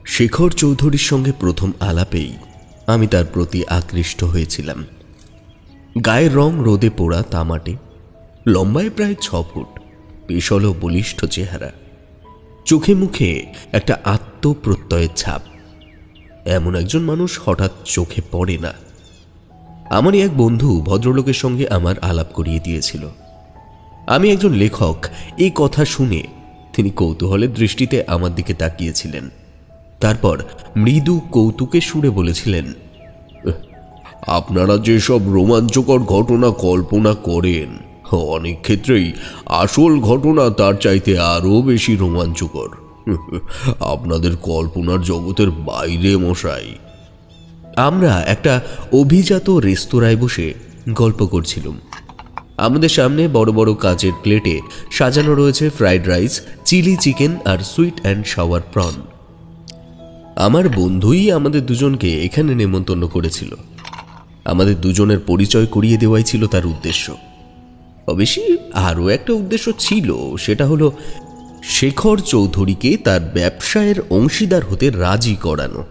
শেখর চৌধুরীর সঙ্গে প্রথম আলাপেই আমি তার প্রতি আকৃষ্ট হয়েছিলাম। গায়ের রং রোদে পোড়া তামাটে, লম্বায় প্রায় 6 ফুট, পেশল ও বলিষ্ঠ চেহারা, চোখে মুখে একটা আত্মপ্রত্যয়ের ছাপ। এমন একজন মানুষ হঠাৎ চোখে পড়ে না। আমারই এক বন্ধু ভদ্রলোকের সঙ্গে আমার আলাপ করিয়ে দিয়েছিল। আমি একজন লেখক এই কথা শুনে তিনি কৌতূহলের দৃষ্টিতে আমার দিকে তাকিয়েছিলেন। তারপর মৃদু কৌতুকে সুরে বলেছিলেন, আপনারা যেসব রোমাঞ্চকর ঘটনা কল্পনা করেন, অনেক ক্ষেত্রেই আসল ঘটনা তার চাইতে আরো বেশি রোমাঞ্চকর। আপনাদের কল্পনার জগতের বাইরে মশাই। আমরা একটা অভিজাত রেস্তোরাঁয় বসে গল্প করছিলাম। আমাদের সামনে বড় বড় কাচের প্লেটে সাজানো রয়েছে ফ্রাইড রাইস, চিলি চিকেন আর সুইট অ্যান্ড সাওয়ার প্রন। আমার বন্ধুই আমাদের দুজনকে এখানে নেমন্তন্ন করেছিল। আমাদের দুজনের পরিচয় করিয়ে দেওয়াই ছিল তার উদ্দেশ্য। অবশ্যই আরও একটা উদ্দেশ্য ছিল, সেটা হলো শেখর চৌধুরীকে তার ব্যবসায়ের অংশীদার হতে রাজি করানো।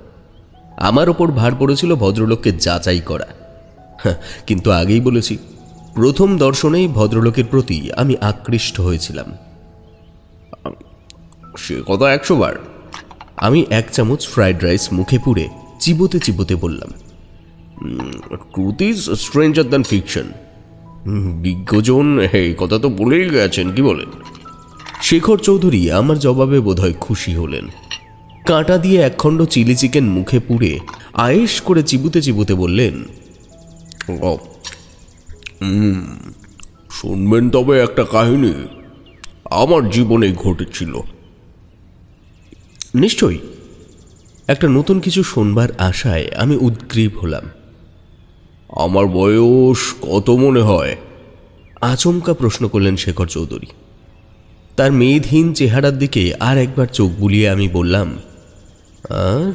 আমার ওপর ভার পড়েছিল ভদ্রলোককে যাচাই করা। কিন্তু আগেই বলেছি, প্রথম দর্শনেই ভদ্রলোকের প্রতি আমি আকৃষ্ট হয়েছিলাম। সে কথা 100 বার। আমি 1 চামচ ফ্রাইড রাইস মুখে পুরে চিবোতে চিবোতে বললাম, truth is stranger than fiction. বিজ্ঞজন এই কথা তো বলেই গেছেন, কি বলেন? শেখর চৌধুরী আমার জবাবে বোধহয় খুশি হলেন। কাঁটা দিয়ে 1 খণ্ড চিলি চিকেন মুখে পুরে আয়েশ করে চিবুতে চিবুতে বললেন, শুনবেন তবে একটা কাহিনী, আমার জীবনে ঘটেছিল। নিশ্চয়ই। একটা নতুন কিছু শোনবার আশায় আমি উদ্গ্রীব হলাম। আমার বয়স কত মনে হয়? আচমকা প্রশ্ন করলেন শেখর চৌধুরী। তার মেদহীন চেহারার দিকে আর একবার চোখ বুলিয়ে আমি বললাম,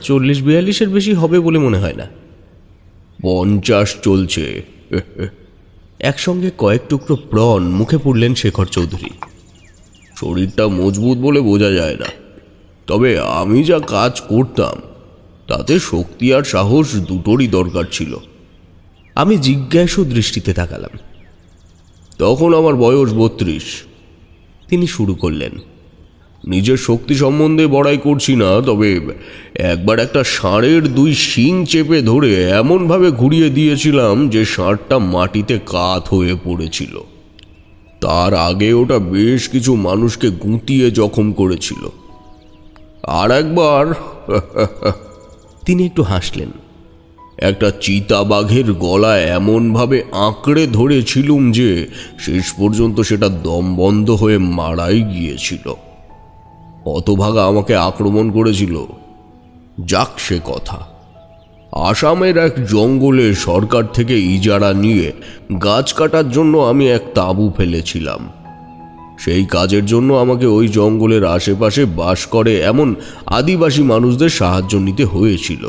40-42-এর বেশি হবে বলে মনে হয় না। 50 চলছে। একসঙ্গে কয়েক টুকরো প্রন মুখে পুরলেন শেখর চৌধুরী। শরীরটা মজবুত বলে বোঝা যায় না, তবে আমি যা কাজ করতাম তাতে শক্তি আর সাহস দুটোরই দরকার ছিল। আমি জিজ্ঞাসু দৃষ্টিতে তাকালাম। তখন আমার বয়স 32। তিনি শুরু করলেন, নিজের শক্তি সম্বন্ধে বড়াই করছি না, তবে একবার একটা ষাঁড়ের 2 শিং চেপে ধরে এমনভাবে ঘুরিয়ে দিয়েছিলাম যে ষাঁড়টা মাটিতে কাত হয়ে পড়েছিল। তার আগে ওটা বেশ কিছু মানুষকে গুঁতিয়ে জখম করেছিল। আর একবার তিনি একটু হাসলেন, একটা চিতাবাঘের গলা এমনভাবে আঁকড়ে ধরেছিলুম যে শেষ পর্যন্ত সেটা দম বন্ধ হয়ে মারাই গিয়েছিল। হতভাগা আমাকে আক্রমণ করেছিল। যাক সে কথা। আসামের এক জঙ্গলে সরকার থেকে ইজারা নিয়ে গাছ কাটার জন্য আমি এক তাঁবু ফেলেছিলাম। সেই কাজের জন্য আমাকে ওই জঙ্গলের আশেপাশে বাস করে এমন আদিবাসী মানুষদের সাহায্য নিতে হয়েছিল।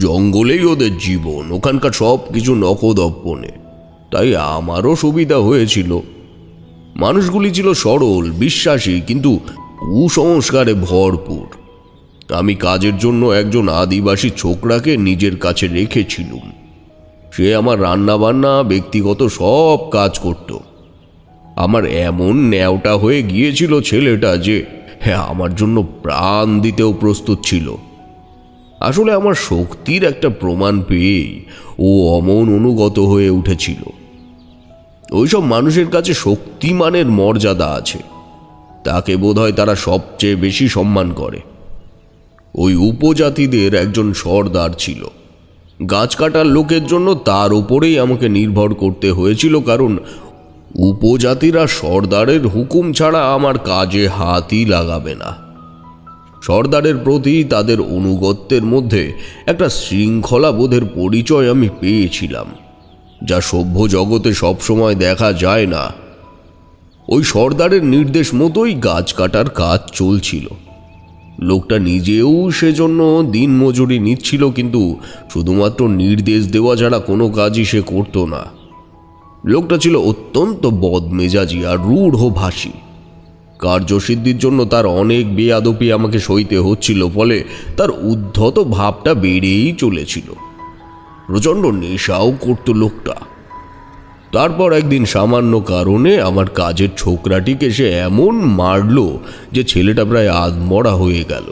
জঙ্গলেই ওদের জীবন, ওখানকার সব কিছু নখদর্পণে, তাই আমারও সুবিধা হয়েছিল। মানুষগুলি ছিল সরল, বিশ্বাসী, কিন্তু কুসংস্কারে ভরপুর। আমি কাজের জন্য একজন আদিবাসী ছোকরাকে নিজের কাছে রেখেছিলুম। সে আমার রান্নাবান্না, ব্যক্তিগত সব কাজ করত। আমার এমন ন্যাওটা হয়ে গিয়েছিল ছেলেটা যে আমার জন্য প্রাণ দিতেও প্রস্তুত ছিল। আসলে আমার শক্তির একটা প্রমাণ পেয়েই ও অমন অনুগত হয়ে উঠেছিল। ওইসব মানুষের কাছে শক্তিমানের মর্যাদা আছে, তাকে বোধহয় তারা সবচেয়ে বেশি সম্মান করে। ওই উপজাতিদের একজন সর্দার ছিল। গাছ কাটার লোকের জন্য তার উপরেই আমাকে নির্ভর করতে হয়েছিল, কারণ উপজাতিরা সর্দারের হুকুম ছাড়া আমার কাজে হাতই লাগাবে না। সর্দারের প্রতি তাদের অনুগত্যের মধ্যে একটা শৃঙ্খলা বোধের পরিচয় আমি পেয়েছিলাম, যা সভ্য জগতে সবসময় দেখা যায় না। ওই সর্দারের নির্দেশ মতোই গাছ কাটার কাজ চলছিল। লোকটা নিজেও সেজন্য দিন মজুরি নিচ্ছিল, কিন্তু শুধুমাত্র নির্দেশ দেওয়া ছাড়া কোনো কাজই সে করত না। লোকটা ছিল অত্যন্ত বদমেজাজি আর রূঢ়ভাষী। কার্যসিদ্ধির জন্য তার অনেক বেয়াদপি আমাকে সইতে হচ্ছিল, ফলে তার উদ্ধত ভাবটা বেড়েই চলেছিল। প্রচণ্ড নেশাও করত লোকটা। তারপর একদিন সামান্য কারণে আমার কাজের ছোকরাটিকে সে এমন মারল যে ছেলেটা প্রায় আধমরা হয়ে গেল।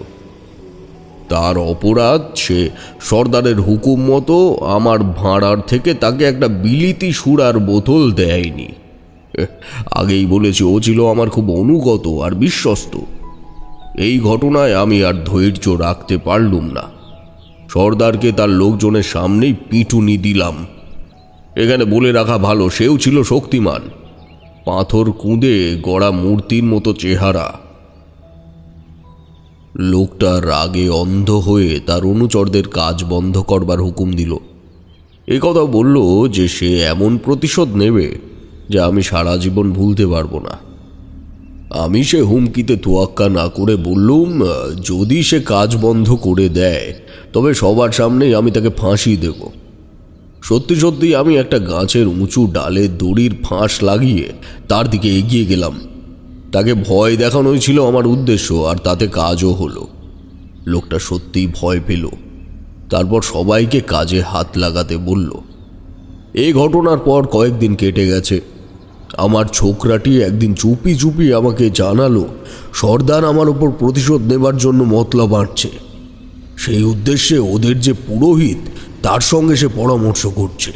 তার অপরাধ, সে সর্দারের হুকুম মতো আমার ভাঁড়ার থেকে তাকে একটা বিলিতি সুরার বোতল দেয়নি। আগেই বলেছি, ও ছিল আমার খুব অনুগত আর বিশ্বস্ত। এই ঘটনায় আমি আর ধৈর্য রাখতে পারলুম না। সর্দারকে তার লোকজনের সামনেই পিটুনি দিলাম। এখানে বলে রাখা ভালো, সেও ছিল শক্তিমান, পাথর কুঁদে গড়া মূর্তির মতো চেহারা। লোকটা রাগে অন্ধ হয়ে তার অনুচরদের কাজ বন্ধ করবার হুকুম দিল। একথা বলল যে সে এমন প্রতিশোধ নেবে যা আমি সারা জীবন ভুলতে পারবো না। আমি সে হুমকিতে তোয়াক্কা না করে বললুম, যদি সে কাজ বন্ধ করে দেয় তবে সবার সামনেই আমি তাকে ফাঁসি দেব। সত্যি সত্যি আমি একটা গাছের উঁচু ডালে দড়ির ফাঁস লাগিয়ে তার দিকে এগিয়ে গেলাম। তাকে ভয় দেখানোই ছিল আমার উদ্দেশ্য, আর তাতে কাজও হলো। লোকটা সত্যিই ভয় পেল। তারপর সবাইকে কাজে হাত লাগাতে বলল। এই ঘটনার পর কয়েকদিন কেটে গেছে। আমার ছোকরাটি একদিন চুপি চুপি আমাকে জানালো, সর্দার আমার ওপর প্রতিশোধ নেবার জন্য মতলব আঁটছে। সেই উদ্দেশ্যে ওদের যে পুরোহিত, তার সঙ্গে সে পরামর্শ করছে।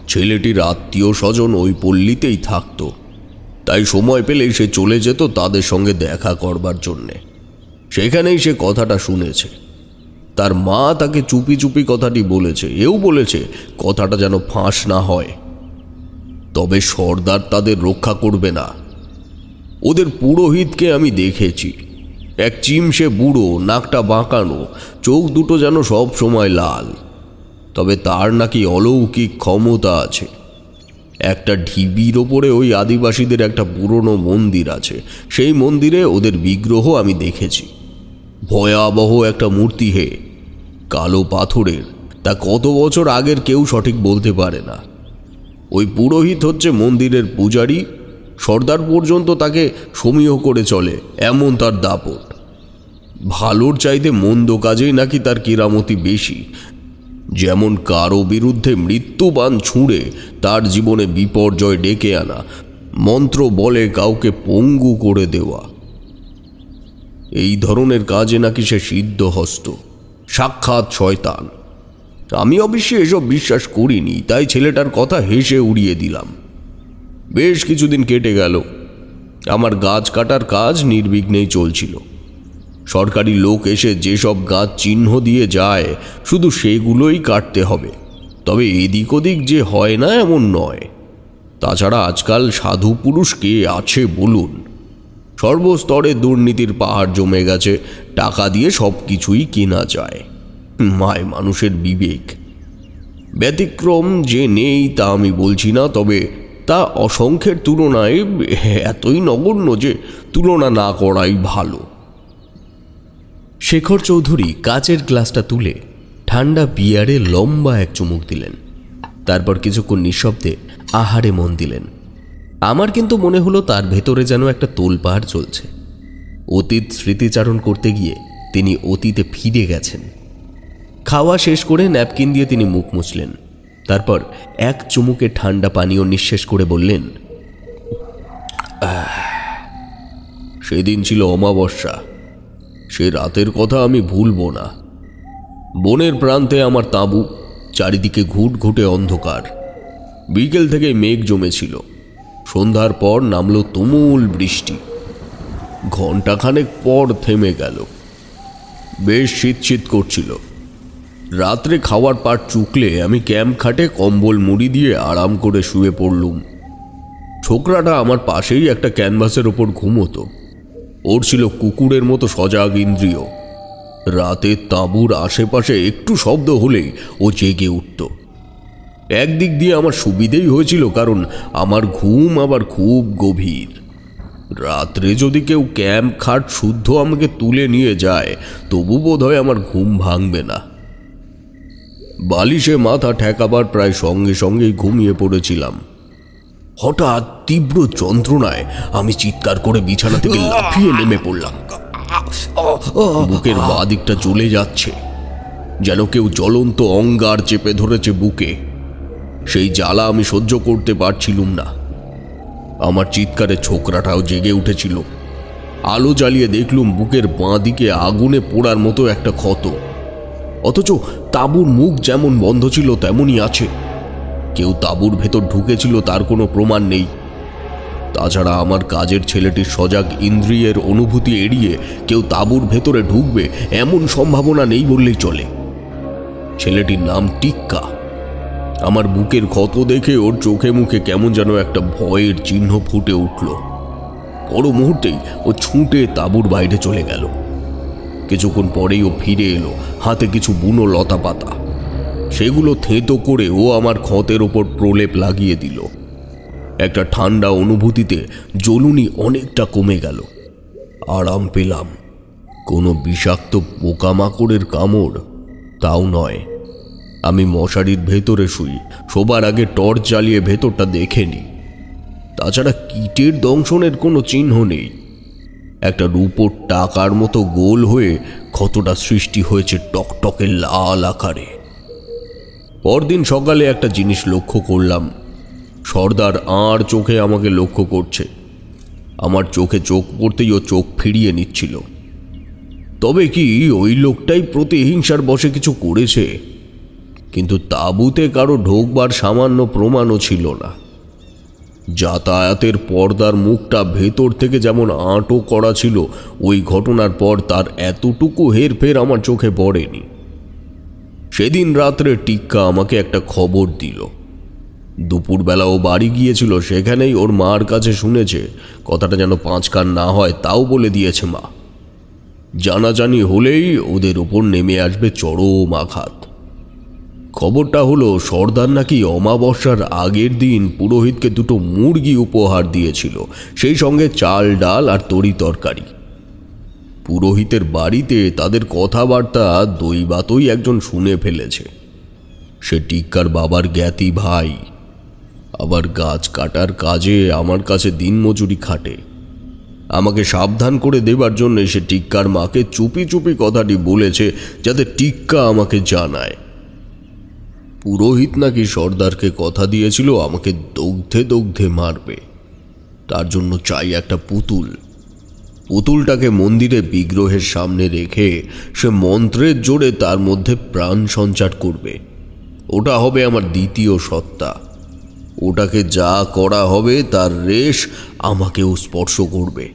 ছেলেটির আত্মীয় স্বজন ওই পল্লীতেই থাকত, তাই সময় পেলেই সে চলে যেত তাদের সঙ্গে দেখা করবার জন্যে। সেখানেই সে কথাটা শুনেছে। তার মা তাকে চুপি চুপি কথাটি বলেছে, এও বলেছে কথাটা যেন ফাঁস না হয়। তবে সর্দার তাদের রক্ষা করবে না। ওদের পুরোহিতকে আমি দেখেছি, এক চিমসে বুড়ো, নাকটা বাঁকানো, চোখ দুটো যেন সব সময় লাল। তবে তার নাকি অলৌকিক ক্ষমতা আছে। একটা ঢিবির ওপরে ওই আদিবাসীদের একটা পুরনো মন্দির আছে। সেই মন্দিরে ওদের বিগ্রহ আমি দেখেছি। ভয়াবহ একটা মূর্তি, হে, কালো পাথরের। তা কত বছর আগের কেউ সঠিক বলতে পারে না। ওই পুরোহিত হচ্ছে মন্দিরের পূজারী। সর্দার পর্যন্ত তাকে সমীহ করে চলে, এমন তার দাপট। ভালোর চাইতে মন্দ কাজেই নাকি তার কেরামতি বেশি। যেমন কারো বিরুদ্ধে মৃত্যুবাণ ছুঁড়ে তার জীবনে বিপর্যয় ডেকে আনা, মন্ত্র বলে কাউকে পঙ্গু করে দেওয়া, এই ধরনের কাজে নাকি সে সিদ্ধহস্ত, সাক্ষাৎ শয়তান। আমি অবশ্যই এসব বিশ্বাস করিনি, তাই ছেলেটার কথা হেসে উড়িয়ে দিলাম। বেশ কিছুদিন কেটে গেল। আমার গাছ কাটার কাজ নির্বিঘ্নেই চলছিল। সরকারি লোক এসে যেসব গাছ চিহ্ন দিয়ে যায়, শুধু সেগুলোই কাটতে হবে। তবে এদিক ওদিক যে হয় না এমন নয়। তাছাড়া আজকাল সাধু পুরুষ কে আছে বলুন? সর্বস্তরে দুর্নীতির পাহাড় জমে গেছে। টাকা দিয়ে সব কিছুই কেনা যায়। মায় মানুষের বিবেক। ব্যতিক্রম যে নেই তা আমি বলছি না, তবে তা অসংখ্যের তুলনায় এতই নগণ্য যে তুলনা না করাই ভালো। শেখর চৌধুরী কাচের গ্লাসটা তুলে ঠান্ডা বিয়ারে লম্বা এক চুমুক দিলেন। তারপর কিছুক্ষণ নিঃশব্দে আহারে মন দিলেন। আমার কিন্তু মনে হলো তার ভেতরে যেন একটা তোলপাড় চলছে। অতীত স্মৃতিচারণ করতে গিয়ে তিনি অতীতে ফিরে গেছেন। খাওয়া শেষ করে ন্যাপকিন দিয়ে তিনি মুখ মুছলেন। তারপর এক চুমুকে ঠান্ডা পানীয় নিঃশেষ করে বললেন, সেদিন ছিল অমাবস্যা। সে রাতের কথা আমি ভুলবো না। বনের প্রান্তে আমার তাঁবু, চারিদিকে ঘুটঘুটে অন্ধকার। বিকেল থেকে মেঘ জমেছিল। সন্ধ্যার পর নামলো তুমুল বৃষ্টি। ঘণ্টাখানেক পর থেমে গেল। বেশ শীত শীত করছিল। রাত্রে খাওয়ার পাট চুকলে আমি ক্যাম্প খাটে কম্বল মুড়ি দিয়ে আরাম করে শুয়ে পড়লুম। ছোকরাটা আমার পাশেই একটা ক্যানভাসের ওপর ঘুমোতো। ওর ছিল কুকুরের মতো সজাগ ইন্দ্রিয়। রাতে তাঁবুর আশেপাশে একটু শব্দ হলেই ও জেগে উঠত। একদিক দিয়ে আমার সুবিধেই হয়েছিল, কারণ আমার ঘুম আবার খুব গভীর। রাত্রে যদি কেউ ক্যাম্প খাট শুদ্ধ আমাকে তুলে নিয়ে যায়, তবু বোধহয় আমার ঘুম ভাঙবে না। বালিশে মাথা ঠেকাবার প্রায় সঙ্গে সঙ্গেই ঘুমিয়ে পড়েছিলাম। হঠাৎ তীব্র যন্ত্রণায় আমি চিৎকার করে বিছানা থেকে লাফিয়ে নেমে পড়লাম। বুকের বাঁ দিকটা জ্বলে যাচ্ছে, যেন কেউ জ্বলন্ত অঙ্গার চেপে ধরেছে বুকে। সেই জ্বালা আমি সহ্য করতে পারছিলুম না। আমার চিৎকারে ছোকরাটাও জেগে উঠেছিল। আলো জ্বালিয়ে দেখলুম বুকের বাঁ দিকে আগুনে পোড়ার মতো একটা ক্ষত, অথচ তাঁবুর মুখ যেমন বন্ধ ছিল তেমনই আছে। কেউ তাঁবুর ভেতর ঢুকেছিল তার কোনো প্রমাণ নেই। তাছাড়া আমার কাজের ছেলেটির সজাগ ইন্দ্রিয়ের অনুভূতি এড়িয়ে কেউ তাঁবুর ভেতরে ঢুকবে এমন সম্ভাবনা নেই বললেই চলে। ছেলেটির নাম টিক্কা। আমার বুকের ক্ষত দেখে ওর চোখে মুখে কেমন যেন একটা ভয়ের চিহ্ন ফুটে উঠল। পর মুহূর্তেই ও ছুটে তাঁবুর বাইরে চলে গেল। কিছুক্ষণ পরেই ও ফিরে এলো, হাতে কিছু বুনো লতা পাতা। সেগুলো থেঁতো করে ও আমার ক্ষতের ওপর প্রলেপ লাগিয়ে দিল। একটা ঠান্ডা অনুভূতিতে জ্বলুনি অনেকটা কমে গেল। আরাম পেলাম। কোনো বিষাক্ত পোকামাকড়ের কামড় তাও নয়। আমি মশারির ভেতরে শুই, শোবার আগে টর্চ জ্বালিয়ে ভেতরটা দেখে নিই। তাছাড়া কীটের দংশনের কোনো চিহ্ন নেই। একটা রূপোর টাকার মতো গোল হয়ে ক্ষতটা সৃষ্টি হয়েছে টকটকে লাল আকারে। পরদিন সকালে একটা জিনিস লক্ষ্য করলাম। সর্দার আর চোখে আমাকে লক্ষ্য করছে। আমার চোখে চোখ পড়তেই ও চোখ ফিরিয়ে নিচ্ছিল। তবে কি ওই লোকটাই প্রতিহিংসার বশে কিছু করেছে? কিন্তু তাঁবুতে কারো ঢোকবার সামান্য প্রমাণও ছিল না। যাতায়াতের পর্দার মুখটা ভেতর থেকে যেমন আঁটো করা ছিল, ওই ঘটনার পর তার এতটুকু হেরফের আমার চোখে পড়েনি। সেদিন রাত্রে টিক্কা আমাকে একটা খবর দিল। দুপুরবেলা ও বাড়ি গিয়েছিল, সেখানেই ওর মার কাছে শুনেছে। কথাটা যেন পাঁচ কান না হয় তাও বলে দিয়েছে মা। জানাজানি হলেই ওদের ওপর নেমে আসবে চরম আঘাত। খবরটা হলো সর্দার নাকি অমাবস্যার আগের দিন পুরোহিতকে দুটো মুরগি উপহার দিয়েছিল, সেই সঙ্গে চাল ডাল আর তরি তরকারি। পুরোহিতের বাড়িতে তাদের কথাবার্তা দৈবাতই একজন শুনে ফেলেছে। সে টিক্কার বাবার জ্ঞাতি ভাই, আবার গাছ কাটার কাজে আমার কাছে দিনমজুরি খাটে। আমাকে সাবধান করে দেবার জন্য সে টিক্কার মাকে চুপি চুপি কথাটি বলেছে, যাতে টিক্কা আমাকে জানায়। পুরোহিত নাকি সর্দারকে কথা দিয়েছিল আমাকে দগ্ধে দগ্ধে মারবে। তার জন্য চাই একটা পুতুল। পুতুলটাকে মন্দিরে বিগ্রহের সামনে রেখে সে মন্ত্রের জোরে তার মধ্যে প্রাণ সঞ্চার করবে। ওটা হবে আমার দ্বিতীয় সত্তা। ওটাকে যা করা হবে তার রেশ আমাকেও স্পর্শ করবে।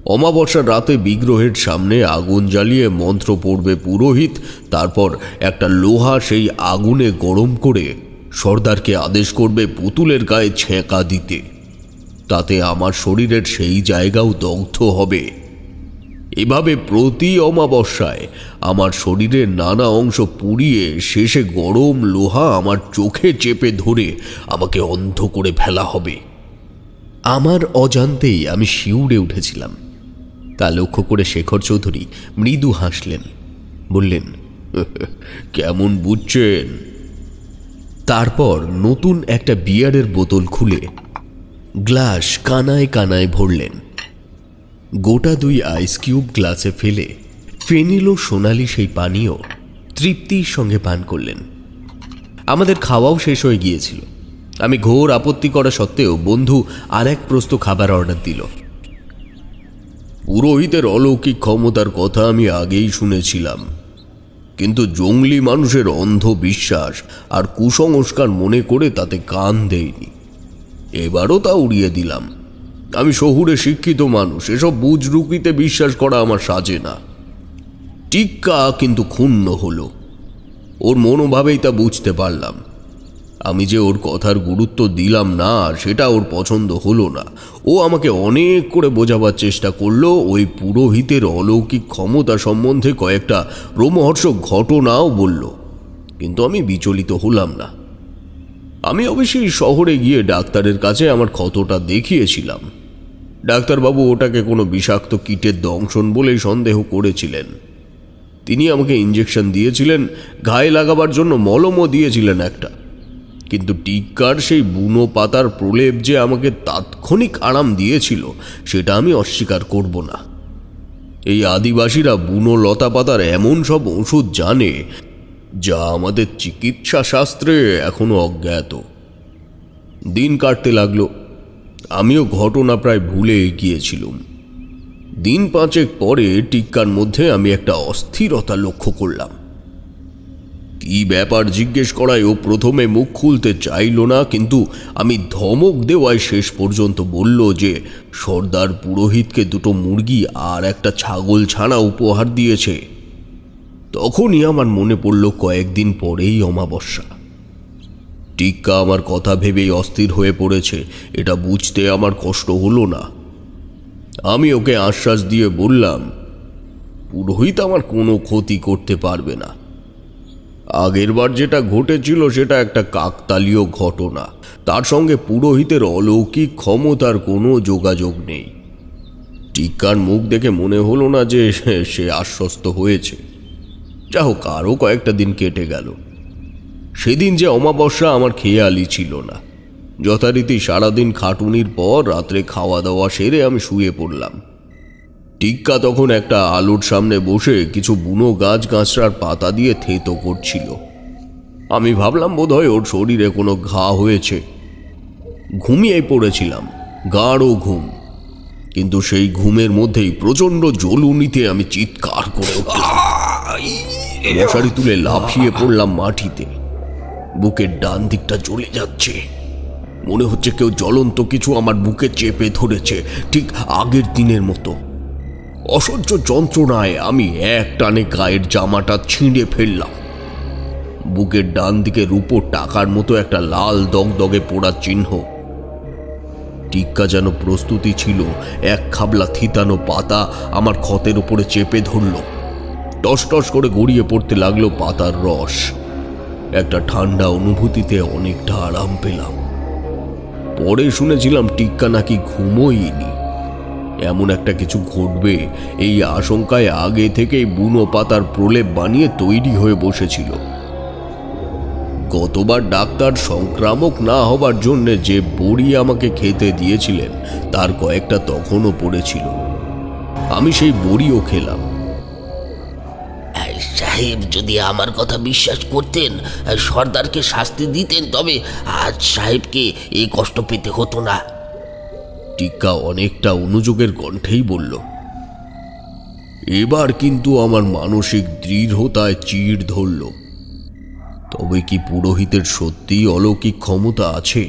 অমাবস্যার রাতে বিগ্রহের সামনে আগুন জ্বালিয়ে মন্ত্র পড়বে পুরোহিত। তারপর একটা লোহা সেই আগুনে গরম করে সর্দারকে আদেশ করবে পুতুলের গায়ে ছেঁকা দিতে। তাতে আমার শরীরের সেই জায়গাও দগ্ধ হবে। এভাবে প্রতি অমাবস্যায় আমার শরীরের নানা অংশ পুড়িয়ে শেষে গরম লোহা আমার চোখে চেপে ধরে আমাকে অন্ধ করে ফেলা হবে। আমার অজান্তেই আমি শিউরে উঠেছিলাম। তা লক্ষ্য করে শেখর চৌধুরী মৃদু হাসলেন, বললেন, কেমন বুঝছেন? তারপর নতুন একটা বিয়ারের বোতল খুলে গ্লাস কানায় কানায় ভরলেন। গোটা 2 আইস কিউব গ্লাসে ফেলে ফেনিল ও সোনালি সেই পানীয় তৃপ্তির সঙ্গে পান করলেন। আমাদের খাওয়াও শেষ হয়ে গিয়েছিল। আমি ঘোর আপত্তি করা সত্ত্বেও বন্ধু আর এক প্রস্ত খাবার অর্ডার দিল। পুরোহিতের অলৌকিক ক্ষমতার কথা আমি আগেই শুনেছিলাম, কিন্তু জঙ্গলি মানুষের অন্ধ বিশ্বাস আর কুসংস্কার মনে করে তাতে কান দেইনি। এবারও তা উড়িয়ে দিলাম। আমি শহুরে শিক্ষিত মানুষ, এসব বুজরুকিতে বিশ্বাস করা আমার সাজে না। টিক্কা কিন্তু ক্ষুণ্ণ হলো। ওর মনোভাবেই তা বুঝতে পারলাম। আমি যে ওর কথার গুরুত্ব দিলাম না সেটা ওর পছন্দ হলো না। ও আমাকে অনেক করে বোঝাবার চেষ্টা করলো। ওই পুরোহিতের অলৌকিক ক্ষমতা সম্বন্ধে কয়েকটা রোমহর্ষক ঘটনাও বলল, কিন্তু আমি বিচলিত হলাম না। আমি অবশ্যই শহরে গিয়ে ডাক্তারের কাছে আমার ক্ষতটা দেখিয়েছিলাম। ডাক্তারবাবু ওটাকে কোনো বিষাক্ত কীটের দংশন বলেই সন্দেহ করেছিলেন। তিনি আমাকে ইঞ্জেকশন দিয়েছিলেন, গায়ে লাগাবার জন্য মলমও দিয়েছিলেন একটা। কিন্তু টিক্কার সেই বুনো পাতার প্রলেপ যে আমাকে তাৎক্ষণিক আরাম দিয়েছিল সেটা আমি অস্বীকার করব না। এই আদিবাসীরা বুনো লতা পাতার এমন সব ওষুধ জানে যা আমাদের চিকিৎসা শাস্ত্রে এখনো অজ্ঞাত। দিন কাটতে লাগলো, আমিও ঘটনা প্রায় ভুলে গিয়েছিলাম। দিন 5 পরে টিক্কার মধ্যে আমি একটা অস্থিরতা লক্ষ্য করলাম। কি ব্যাপার জিজ্ঞেস করায় ও প্রথমে মুখ খুলতে চাইল না, কিন্তু আমি ধমক দেওয়ায় শেষ পর্যন্ত বলল যে সর্দার পুরোহিতকে 2টো মুরগি আর একটা ছাগল ছানা উপহার দিয়েছে। তখনই আমার মনে পড়ল কয়েকদিন পরেই অমাবস্যা। টিক্কা আমার কথা ভেবেই অস্থির হয়ে পড়েছে, এটা বুঝতে আমার কষ্ট হলো না। আমি ওকে আশ্বাস দিয়ে বললাম, পুরোহিত আমার কোনো ক্ষতি করতে পারবে না। আগেরবার যেটা ঘটেছিল সেটা একটা কাকতালীয় ঘটনা, তার সঙ্গে পুরোহিতের অলৌকিক ক্ষমতার কোনো যোগাযোগ নেই। টিক্কার মুখ দেখে মনে হলো না যে সে আশ্বস্ত হয়েছে। যা হোক, আরও কয়েকটা দিন কেটে গেল। সেদিন যে অমাবস্যা আমার খেয়ালই ছিল না। যথারীতি সারাদিন খাটুনির পর রাত্রে খাওয়া দাওয়া সেরে আমি শুয়ে পড়লাম। টিক্কা তখন একটা আলোর সামনে বসে কিছু বুনো গাছগাছড়ার পাতা দিয়ে থেঁতো করছিল। আমি ভাবলাম বোধহয় ওর শরীরে কোনো ঘা হয়েছে। ঘুমিয়ে পড়েছিলাম, গাঢ় ঘুম। কিন্তু সেই ঘুমের মধ্যেই প্রচণ্ড জ্বলুনিতে আমি চিৎকার করে উঠলাম। মশারি তুলে লাফিয়ে পড়লাম মাটিতে। বুকের ডান দিকটা জ্বলে যাচ্ছে, মনে হচ্ছে কেউ জ্বলন্ত কিছু আমার বুকে চেপে ধরেছে, ঠিক আগের দিনের মতো। অসহ্য যন্ত্রণায় আমি এক টানে গায়ের জামাটা ছিঁড়ে ফেললাম। বুকের ডান দিকে রূপোর টাকার মতো একটা লাল দগদগে পোড়ার চিহ্ন। টিক্কা যেন প্রস্তুতি ছিল, এক খাবলা থিতানো পাতা আমার ক্ষতের উপরে চেপে ধরল। টস টস করে গড়িয়ে পড়তে লাগলো পাতার রস। একটা ঠান্ডা অনুভূতিতে অনেকটা আরাম পেলাম। পরে শুনেছিলাম টিক্কা নাকি ঘুমোয়নি। এমন একটা কিছু ঘটবে এই আশঙ্কায় আগে থেকেই বুনো পাতার প্রলেপ বানিয়ে তৈরি হয়ে বসেছিল। গতবার ডাক্তার সংক্রামক না হবার জন্য যে বড়ি আমাকে খেতে দিয়েছিলেন তার কয়েকটা তখনও পড়েছিল। আমি সেই বড়িও খেলাম। সাহেব যদি আমার কথা বিশ্বাস করতেন, সর্দারকে শাস্তি দিতেন, তবে আজ সাহেবকে এই কষ্ট পেতে হতো না। টিক্কা অনেকটা অনুযোগের কণ্ঠেই বলল। এবার কিন্তু আমার মানসিক দৃঢ়তায় চিড় ধরল। তবে কি পুরোহিতের সত্যিই অলৌকিক ক্ষমতা আছে?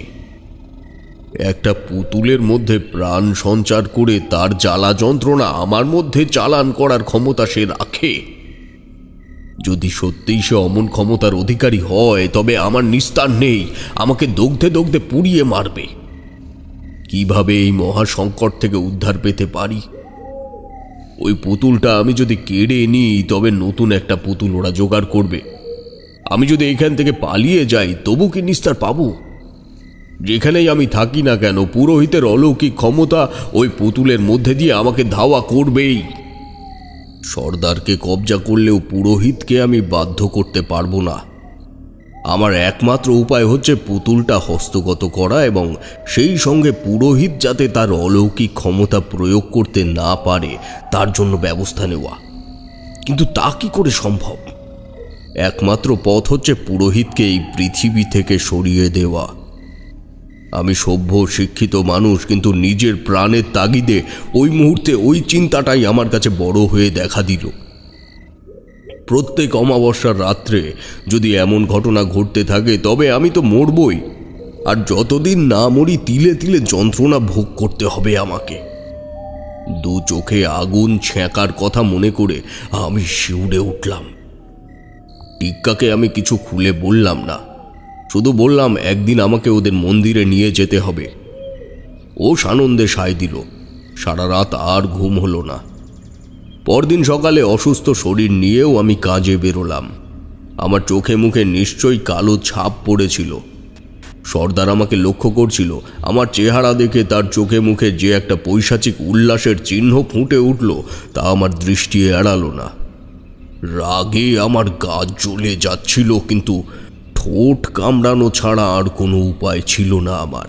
একটা পুতুলের মধ্যে প্রাণ সঞ্চার করে তার জ্বালা যন্ত্রণা আমার মধ্যে চালান করার ক্ষমতা সে রাখে? যদি সত্যিই সে অমন ক্ষমতার অধিকারী হয় তবে আমার নিস্তার নেই, আমাকে দগ্ধে দগ্ধে পুড়িয়ে মারবে। কিভাবে এই মহা সংকট থেকে উদ্ধার পেতে পারি? ওই পুতুলটা আমি যদি কেড়ে নিই তবে নতুন একটা পুতুল ওরা জোগাড় করবে। আমি যদি এখান থেকে পালিয়ে যাই তবু কি নিস্তার পাবো? যেখানেই আমি থাকি না কেন পুরোহিতের অলৌকিক ক্ষমতা ওই পুতুলের মধ্যে দিয়ে আমাকে ধাওয়া করবেই। সর্দারকে কবজা করলেও পুরোহিতকে আমি বাধ্য করতে পারবো না। আমার একমাত্র উপায় হচ্ছে পুতুলটা হস্তগত করা এবং সেই সঙ্গে পুরোহিত যাতে তার অলৌকিক ক্ষমতা প্রয়োগ করতে না পারে তার জন্য ব্যবস্থা নেওয়া। কিন্তু তা কি করে সম্ভব? একমাত্র পথ হচ্ছে পুরোহিতকে এই পৃথিবী থেকে সরিয়ে দেওয়া। আমি সভ্য শিক্ষিত মানুষ, কিন্তু নিজের প্রাণের তাগিদে ওই মুহূর্তে ওই চিন্তাটাই আমার কাছে বড় হয়ে দেখা দিল। প্রত্যেক অমাবস্যার রাত্রে যদি এমন ঘটনা ঘটতে থাকে তবে আমি তো মরবই, আর যতদিন না মরি তিলে তিলে যন্ত্রণা ভোগ করতে হবে আমাকে। দু চোখে আগুন ছ্যাঁকার কথা মনে করে আমি শিউরে উঠলাম। টিক্কাকে আমি কিছু খুলে বললাম না, শুধু বললাম একদিন আমাকে ওদের মন্দিরে নিয়ে যেতে হবে। ও সানন্দে সায় দিল। সারা রাত আর ঘুম হলো না। পরদিন সকালে অসুস্থ শরীর নিয়েও আমি কাজে বেরোলাম। আমার চোখে মুখে নিশ্চয়ই কালো ছাপ পড়েছিল। সর্দার আমাকে লক্ষ্য করছিল। আমার চেহারা দেখে তার চোখে মুখে যে একটা পৈশাচিক উল্লাসের চিহ্ন ফুটে উঠল তা আমার দৃষ্টি এড়ালো না। রাগে আমার গা জ্বলে যাচ্ছিল, কিন্তু ঠোঁট কামড়ানো ছাড়া আর কোনো উপায় ছিল না আমার।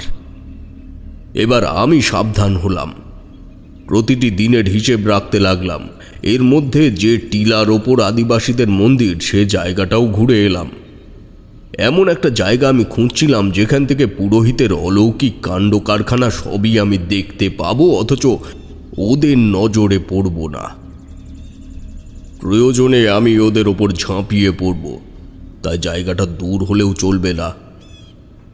এবার আমি সাবধান হলাম। প্রতিটি দিনের হিসেব রাখতে লাগলাম। এর মধ্যে যে টিলার ওপর আদিবাসীদের মন্দির, সে জায়গাটাও ঘুরে এলাম। এমন একটা জায়গা আমি খুঁজছিলাম যেখান থেকে পুরোহিতের অলৌকিক কাণ্ড কারখানা সবই আমি দেখতে পাবো, অথচ ওদের নজরে পড়ব না। প্রয়োজনে আমি ওদের ওপর ঝাঁপিয়ে পড়ব, তাই জায়গাটা দূর হলেও চলবে না।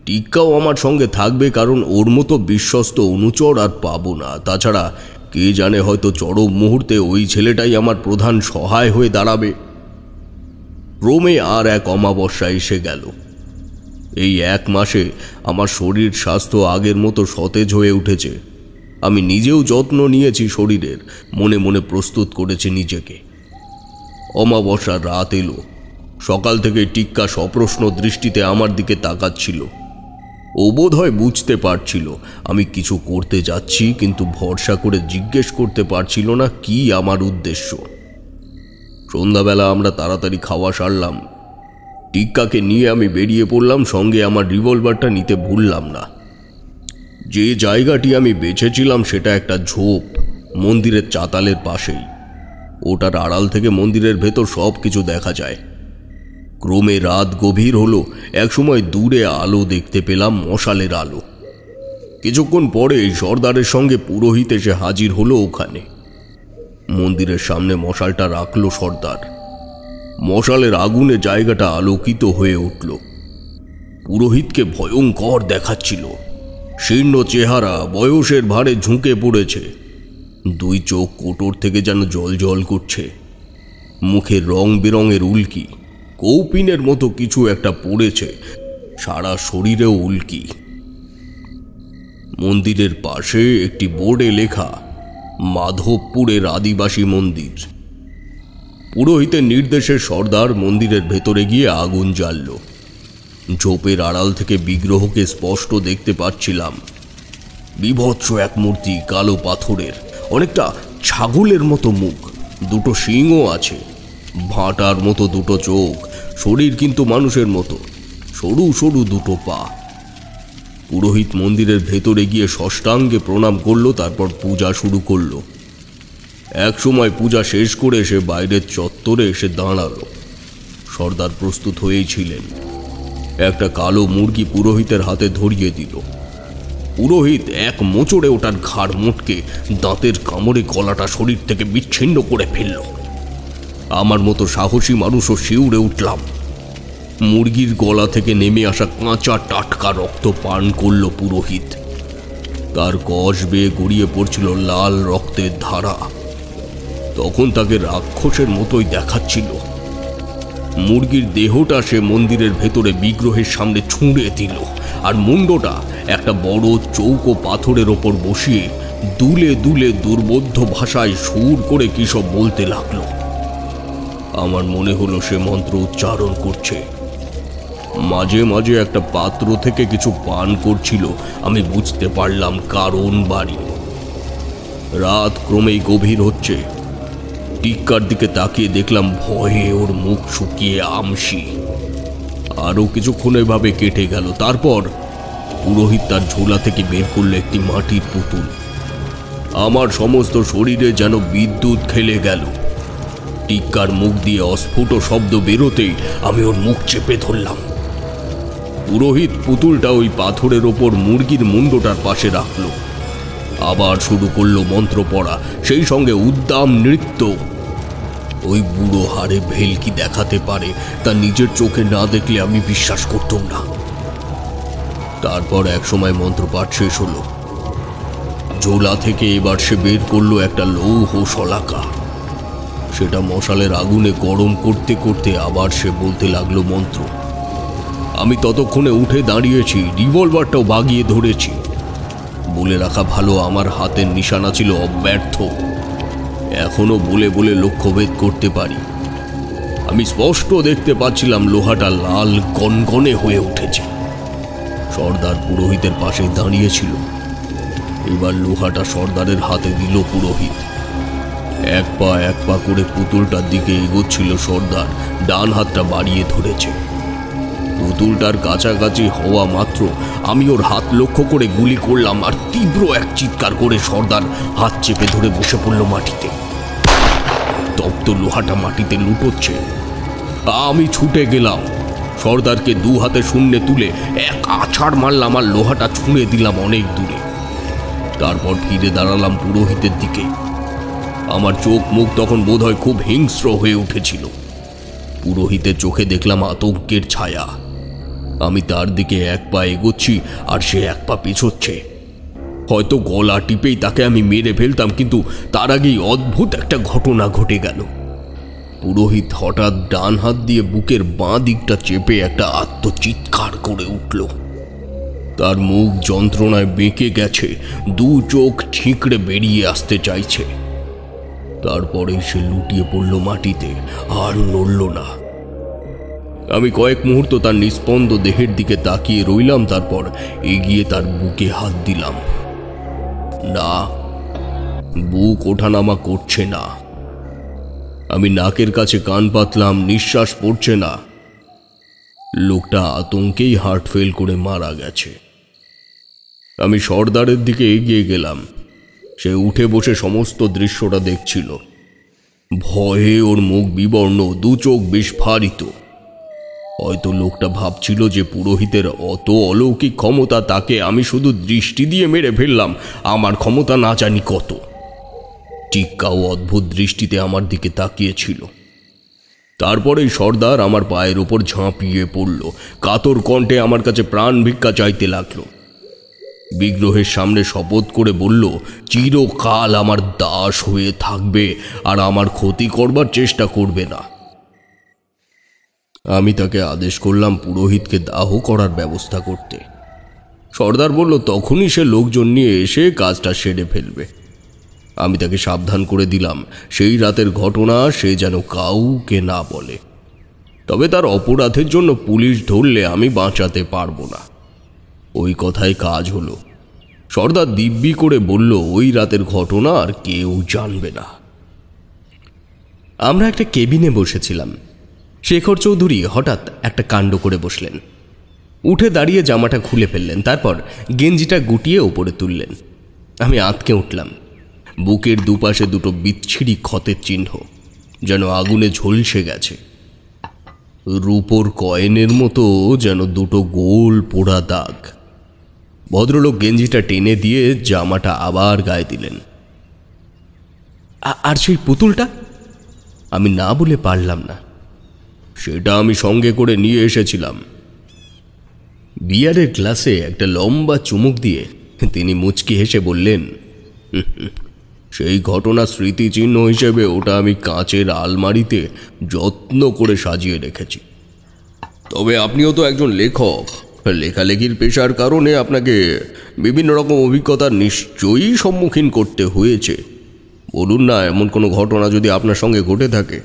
টিক্কাও আমার সঙ্গে থাকবে, কারণ ওর মতো বিশ্বস্ত অনুচর আর পাবো না। তাছাড়া কে জানে, হয়তো চরম মুহূর্তে ওই ছেলেটাই আমার প্রধান সহায় হয়ে দাঁড়াবে। ক্রমে আর এক অমাবস্যা এসে গেল। এই 1 মাসে আমার শরীর স্বাস্থ্য আগের মতো সতেজ হয়ে উঠেছে। আমি নিজেও যত্ন নিয়েছি শরীরের, মনে মনে প্রস্তুত করেছি নিজেকে। অমাবস্যার রাত এলো। সকাল থেকে টিক্কা সপ্রশ্ন দৃষ্টিতে আমার দিকে তাকাচ্ছিল। ও বোধহয় বুঝতে পারছিল আমি কিছু করতে যাচ্ছি, কিন্তু ভরসা করে জিজ্ঞেস করতে পারছিল না কি আমার উদ্দেশ্য। সন্ধ্যাবেলা আমরা তাড়াতাড়ি খাওয়া সারলাম। টিক্কাকে নিয়ে আমি বেরিয়ে পড়লাম, সঙ্গে আমার রিভলভারটা নিতে ভুললাম না। যে জায়গাটি আমি বেছেছিলাম সেটা একটা ঝোপ, মন্দিরের চাতালের পাশেই। ওটার আড়াল থেকে মন্দিরের ভেতর সব কিছু দেখা যায়। ক্রমে রাত গভীর হলো। একসময় দূরে আলো দেখতে পেলাম, মশালের আলো। কিছুক্ষণ পরে সর্দারের সঙ্গে পুরোহিত এসে হাজির হলো ওখানে। মন্দিরের সামনে মশালটা রাখলো সর্দার। মশালের আগুনে জায়গাটা আলোকিত হয়ে উঠল। পুরোহিতকে ভয়ঙ্কর দেখাচ্ছিল। শীর্ণ চেহারা, বয়সের ভারে ঝুঁকে পড়েছে। 2 চোখ কোটর থেকে যেন জল জল করছে। মুখে রং বেরঙের উল্কি, কৌপিনের মতো কিছু একটা পড়েছে। সারা শরীরেও উল্কি। মন্দিরের পাশে একটি বোর্ডে লেখা, মাধবপুরের আদিবাসী মন্দির। পুরোহিতের নির্দেশে সর্দার মন্দিরের ভেতরে গিয়ে আগুন জ্বালল। ঝোপের আড়াল থেকে বিগ্রহকে স্পষ্ট দেখতে পাচ্ছিলাম। বিভৎস এক মূর্তি, কালো পাথরের, অনেকটা ছাগলের মতো মুখ, 2 শিংও আছে, ভাঁটার মতো 2 চোখ, শরীর কিন্তু মানুষের মতো, সরু সরু 2 পা। পুরোহিত মন্দিরের ভেতরে গিয়ে ষষ্ঠাঙ্গে প্রণাম করলো, তারপর পূজা শুরু করলো। এক সময় পূজা শেষ করে সে বাইরের চত্বরে এসে দাঁড়ালো। সর্দার প্রস্তুত হয়েই ছিলেন। একটা কালো মুরগি পুরোহিতের হাতে ধরিয়ে দিল। পুরোহিত এক মোচড়ে ওটার ঘাড় মোটকে দাঁতের কামড়ে গলাটা শরীর থেকে বিচ্ছিন্ন করে ফেলল। আমার মতো সাহসী মানুষও শিউরে উঠলাম। মুরগির গলা থেকে নেমে আসা কাঁচা টাটকা রক্ত পান করল পুরোহিত। তার কষ বেয়ে গড়িয়ে পড়ছিল লাল রক্তের ধারা। তখন তাকে রাক্ষসের মতোই দেখাচ্ছিল। মুরগির দেহটা সে মন্দিরের ভেতরে বিগ্রহের সামনে ছুঁড়ে দিল, আর মুন্ডটা একটা বড় চৌকো পাথরের ওপর বসিয়ে দুলে দুলে দুর্বোধ্য ভাষায় সুর করে কি সব বলতে লাগলো। আমার মনে হলো সে মন্ত্র উচ্চারণ করছে। মাঝে মাঝে একটা পাত্র থেকে কিছু পান করছিল। আমি বুঝতে পারলাম কারণ বাড়ি। রাত ক্রমেই গভীর হচ্ছে। টিক্কার দিকে তাকিয়ে দেখলাম ভয়ে ওর মুখ শুকিয়ে আমসি। আরো কিছুক্ষণ এভাবে কেটে গেল। তারপর পুরোহিত তার ঝোলা থেকে বের করলো একটি মাটির পুতুল। আমার সমস্ত শরীরে যেন বিদ্যুৎ খেলে গেল। টিক্কার মুখ দিয়ে অস্ফুট শব্দ বেরোতেই আমি ওর মুখ চেপে ধরলাম। পুরোহিত পুতুলটা ওই পাথরের ওপর মুরগির মুন্ডটার পাশে রাখলো। আবার শুরু করলো মন্ত্র পড়া, সেই সঙ্গে উদ্দাম নৃত্য। ওই বুড়ো হাড়ে ভেলকি দেখাতে পারে তা নিজের চোখে না দেখলে আমি বিশ্বাস করতাম না। তারপর এক সময় মন্ত্রপাঠ শেষ হলো। ঝোলা থেকে এবার সে বের করলো একটা লৌহ শলাকা। সেটা মশালের আগুনে গরম করতে করতে আবার সে বলতে লাগলো মন্ত্র। আমি ততক্ষণে উঠে দাঁড়িয়েছি, রিভলভারটাও বাগিয়ে ধরেছি। বলে রাখা ভালো, আমার হাতের নিশানা ছিল অব্যর্থ। এখনো বলে বলে লক্ষ্যভেদ করতে পারি। আমি স্পষ্ট দেখতে পাচ্ছিলাম লোহাটা লাল গনগনে হয়ে উঠেছে। সর্দার পুরোহিতের পাশে দাঁড়িয়েছিল। এবার লোহাটা সর্দারের হাতে দিল পুরোহিত। এক পা করে পুতুলটার দিকে এগোচ্ছিল সর্দার, ডান হাতটা বাড়িয়ে ধরেছে। পুতুলটার কাছাকাছি হওয়া মাত্র আমি ওর হাত লক্ষ্য করে গুলি করলাম, আর তীব্র এক চিৎকার করে সর্দার হাত চেপে ধরে বসে পড়ল মাটিতে। তপ্ত লোহাটা মাটিতে লুটোচ্ছে। আমি ছুটে গেলাম, সর্দারকে দু হাতে শূন্যে তুলে এক আছাড় মারলাম আর লোহাটা ছুঁড়ে দিলাম অনেক দূরে। তারপর ফিরে দাঁড়ালাম পুরোহিতের দিকে। আমার চোখ মুখ তখন বোধহয় খুব হিংস্র হয়ে উঠেছিল। পুরোহিতের চোখে দেখলাম আতঙ্কের ছায়া। আমি তার দিকে এক পা এগোচ্ছি আর সে এক পা পেছোচ্ছে। হয়তো গলা টিপেই তাকে আমি মেরে ফেলতাম, কিন্তু তার আগেই অদ্ভুত একটা ঘটনা ঘটে গেল। পুরোহিত হঠাৎ ডান হাত দিয়ে বুকের বাঁ দিকটা চেপে একটা আত্মচিৎকার করে উঠল। তার মুখ যন্ত্রণায় বেঁকে গেছে, দু চোখ ঠিকরে বেরিয়ে আসতে চাইছে। তারপরে সে লুটিয়ে পড়ল মাটিতে, আর নড়ল না। আমি কয়েক মুহূর্ত তার নিস্পন্দ দেহের দিকে তাকিয়ে রইলাম, তারপর এগিয়ে তার বুকে হাত দিলাম। না, বুক ওঠানামা করছে না। আমি নাকের কাছে কান পাতলাম, নিঃশ্বাস পড়ছে না। লোকটা আতঙ্কেই হার্ট ফেল করে মারা গেছে। আমি সর্দারের দিকে এগিয়ে গেলাম। সে উঠে বসে সমস্ত দৃশ্যটা দেখছিল। ভয়ে ওর মুখ বিবর্ণ, দু চোখ বিস্ফারিত। হয়তো লোকটা ভাবছিল যে পুরোহিতের অত অলৌকিক ক্ষমতা, তাকে আমি শুধু দৃষ্টি দিয়ে মেরে ফেললাম। আমার ক্ষমতা না জানি কত। টিক্কাও অদ্ভুত দৃষ্টিতে আমার দিকে তাকিয়েছিল। তারপরেই সর্দার আমার পায়ের ওপর ঝাঁপিয়ে পড়ল, কাতর কণ্ঠে আমার কাছে প্রাণ ভিক্ষা চাইতে লাগলো। বিগ্রহের সামনে শপথ করে বলল, চিরকাল আমার দাস হয়ে থাকবে আর আমার ক্ষতি করবার চেষ্টা করবে না। আমি তাকে আদেশ করলাম পুরোহিতকে দাহ করার ব্যবস্থা করতে। সর্দার বলল তখনই সে লোকজন নিয়ে এসে কাজটা সেরে ফেলবে। আমি তাকে সাবধান করে দিলাম, সেই রাতের ঘটনা সে যেন কাউকে না বলে। তবে তার অপরাধের জন্য পুলিশ ধরলে আমি বাঁচাতে পারবো না। ওই কথায় কাজ হলো। সর্দার দিব্যি করে বলল, ওই রাতের ঘটনা আর কেউ জানবে না। আমরা একটা কেবিনে বসেছিলাম। শেখর চৌধুরী হঠাৎ একটা কাণ্ড করে বসলেন। উঠে দাঁড়িয়ে জামাটা খুলে ফেললেন, তারপর গেঞ্জিটা গুটিয়ে ওপরে তুললেন। আমি আঁতকে উঠলাম। বুকের দুপাশে দুটো বিচ্ছিরি ক্ষতের চিহ্ন, যেন আগুনে ঝলসে গেছে। রূপোর কয়েনের মতো যেন দুটো গোল পোড়া দাগ। ভদ্রলোক গেঞ্জিটা টেনে দিয়ে জামাটা আবার গায়ে দিলেন। আর সেই পুতুলটা? আমি না বলে পারলাম না। সেটা আমি সঙ্গে করে নিয়ে এসেছিলাম। বিয়ারের গ্লাসে একটা লম্বা চুমুক দিয়ে তিনি মুচকি হেসে বললেন, সেই ঘটনা স্মৃতিচিহ্ন হিসেবে ওটা আমি কাঁচের আলমারিতে যত্ন করে সাজিয়ে রেখেছি। তবে আপনিও তো একজন লেখক, লেখালেখির পেশার কারণে আপনাকে বিভিন্ন রকম অভিজ্ঞতার নিশ্চয়ই সম্মুখীন করতে হয়েছে। বলুন না, এমন কোনো ঘটনা যদি আপনার সঙ্গে ঘটে থাকে।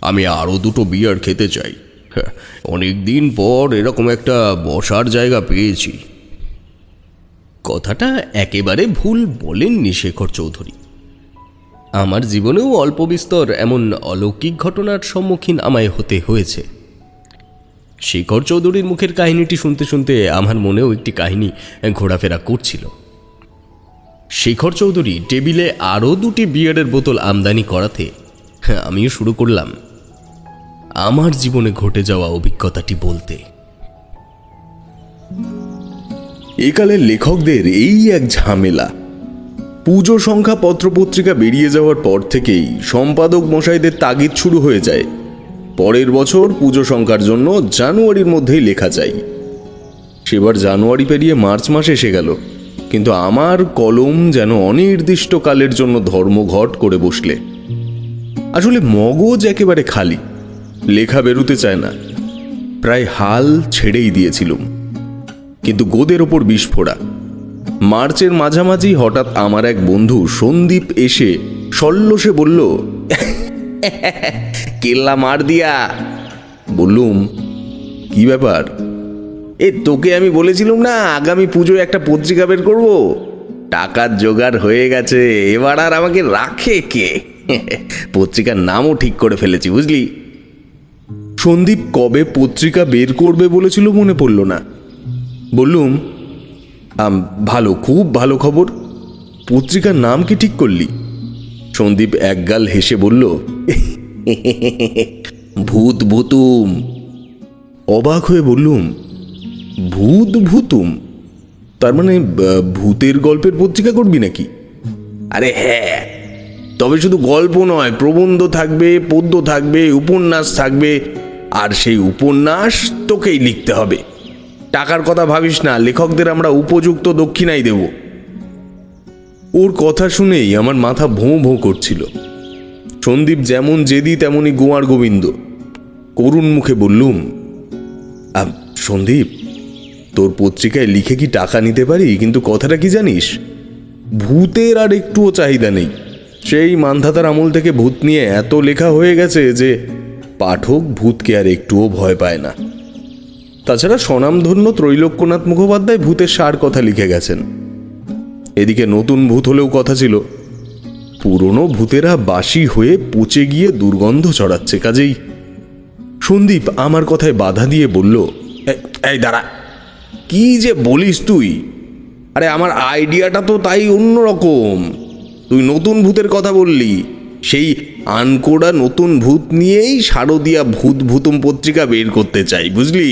আমি আরও দুটো বিয়ার খেতে চাই। অনেক দিন পর এরকম একটা বসার জায়গা পেয়েছি। কথাটা একেবারে ভুল বলেননি শেখর চৌধুরী। আমার জীবনেও অল্প বিস্তর এমন অলৌকিক ঘটনার সম্মুখীন আমায় হতে হয়েছে। শেখর চৌধুরীর মুখের কাহিনীটি শুনতে শুনতে আমার মনেও একটি কাহিনী ঘোরাফেরা করছিল। শেখর চৌধুরী টেবিলে আরও দুটি বিয়ারের বোতল আমদানি করাতে আমিও শুরু করলাম আমার জীবনে ঘটে যাওয়া অভিজ্ঞতাটি বলতে। একালের লেখকদের এই এক ঝামেলা। পুজো সংখ্যা পত্রপত্রিকা বেরিয়ে যাওয়ার পর থেকেই সম্পাদক মশাইদের তাগিদ শুরু হয়ে যায়, পরের বছর পুজো সংখ্যার জন্য জানুয়ারির মধ্যেই লেখা চাই। সেবার জানুয়ারি পেরিয়ে মার্চ মাস এসে গেল, কিন্তু আমার কলম যেন অনির্দিষ্টকালের জন্য ধর্মঘট করে বসলে। আসলে মগজ একেবারে খালি, লেখা বেরোতে চায় না। প্রায় হাল ছেড়েই দিয়েছিলুম, কিন্তু গোদের ওপর বিস্ফোরা। মার্চের মাঝামাঝি হঠাৎ আমার এক বন্ধু সন্দীপ এসে সল্লসে বলল, কেল্লা মার দিয়া। বললুম, কি ব্যাপার? তোকে আমি বলেছিলাম না আগামী পুজোয় একটা পত্রিকা বের করব। টাকার জোগাড় হয়ে গেছে, এবার আর আমাকে রাখে কে? পত্রিকার নামও ঠিক করে ফেলেছি, বুঝলি। সন্দীপ কবে পত্রিকা বের করবে বলেছিল মনে পড়ল না। বললুম, ভালো, খুব ভালো খবর। পত্রিকার নাম কি ঠিক করলি? সন্দীপ একগাল হেসে বলল, ভূত ভুতুম। অবাক হয়ে বললুম, ভূত ভুতুম? তার মানে ভূতের গল্পের পত্রিকা করবি নাকি? আরে হ্যাঁ, তবে শুধু গল্প নয়, প্রবন্ধ থাকবে, পদ্য থাকবে, উপন্যাস থাকবে। আর সেই উপন্যাস তোকেই লিখতে হবে। টাকার কথা ভাবিস না, লেখকদের আমরা উপযুক্ত দক্ষিণাই দেব। ওর কথা শুনেই আমার মাথা ভোঁ ভোঁ করছিল। সন্দীপ যেমন জেদি তেমনই গোয়ার গোবিন্দ। করুণ মুখে বললুম, সন্দীপ, তোর পত্রিকায় লিখে কি টাকা নিতে পারি, কিন্তু কথাটা কি জানিস, ভূতের আর একটুও চাহিদা নেই। সেই মান্ধাতার আমল থেকে ভূত নিয়ে এত লেখা হয়ে গেছে যে পাঠক ভূতকে আর একটুও ভয় পায় না। তাছাড়া স্বনামধন্য ত্রৈলোক্যনাথ মুখোপাধ্যায় ভূতের সার কথা লিখে গেছেন। এদিকে নতুন ভূত হলেও কথা ছিল, পুরনো ভূতেরা বাসি হয়ে পচে গিয়ে দুর্গন্ধ ছড়াচ্ছে। কাজেই সন্দীপ আমার কথায় বাধা দিয়ে বলল, এই দাঁড়া, কি যে বলিস তুই? আরে আমার আইডিয়াটা তো তাই অন্যরকম। তুই নতুন ভূতের কথা বললি, সেই আনকোড়া নতুন ভূত নিয়েই শারদিয়া ভূত ভূতুম পত্রিকা বের করতে চাই, বুঝলি?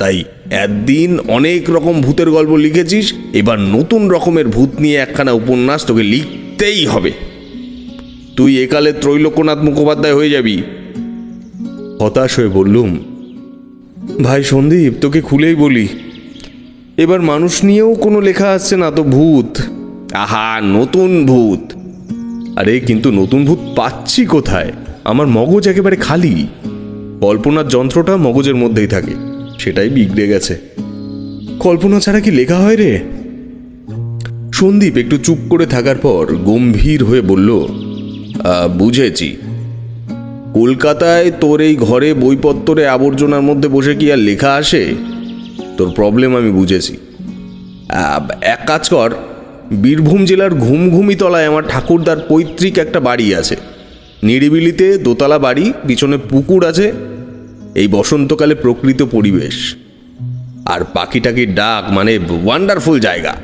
তাই একদিন অনেক রকম ভূতের গল্প লিখেছিস, এবার নতুন রকমের ভূত নিয়ে একখানা উপন্যাস তোকে লিখতেই হবে। তুই একালে ত্রৈলোক্যনাথ মুখোপাধ্যায় হয়ে যাবি। হতাশ হয়ে বললুম, ভাই সন্দীপ, তোকে খুলেই বলি, এবার মানুষ নিয়েও কোনো লেখা আসছে না তো, ভূত। আহা, নতুন ভূত? আরে কিন্তু নতুন ভূত পাচ্ছি কোথায়? আমার মগজ একেবারে খালি। কল্পনার যন্ত্রটা মগজের মধ্যেই থাকে, সেটাই বিগড়ে গেছে। কল্পনা ছাড়া কি লেখা হয় রে? সন্দীপ একটু চুপ করে থাকার পর গম্ভীর হয়ে বলল, বুঝেছি। কলকাতায় তোর এই ঘরে বইপত্তরে আবর্জনার মধ্যে বসে কি আর লেখা আসে? তোর প্রবলেম আমি বুঝেছি। এক কাজ কর, বীরভূম জেলার ঘুমঘুমিতলায় আমার ঠাকুরদার পৈতৃক একটা বাড়ি আছে। নিরিবিলিতে দোতলা বাড়ি, পিছনে পুকুর আছে। এই বসন্তকালে প্রকৃত পরিবেশ আর পাখি টাকির ডাক, মানে ওয়ান্ডারফুল জায়গা।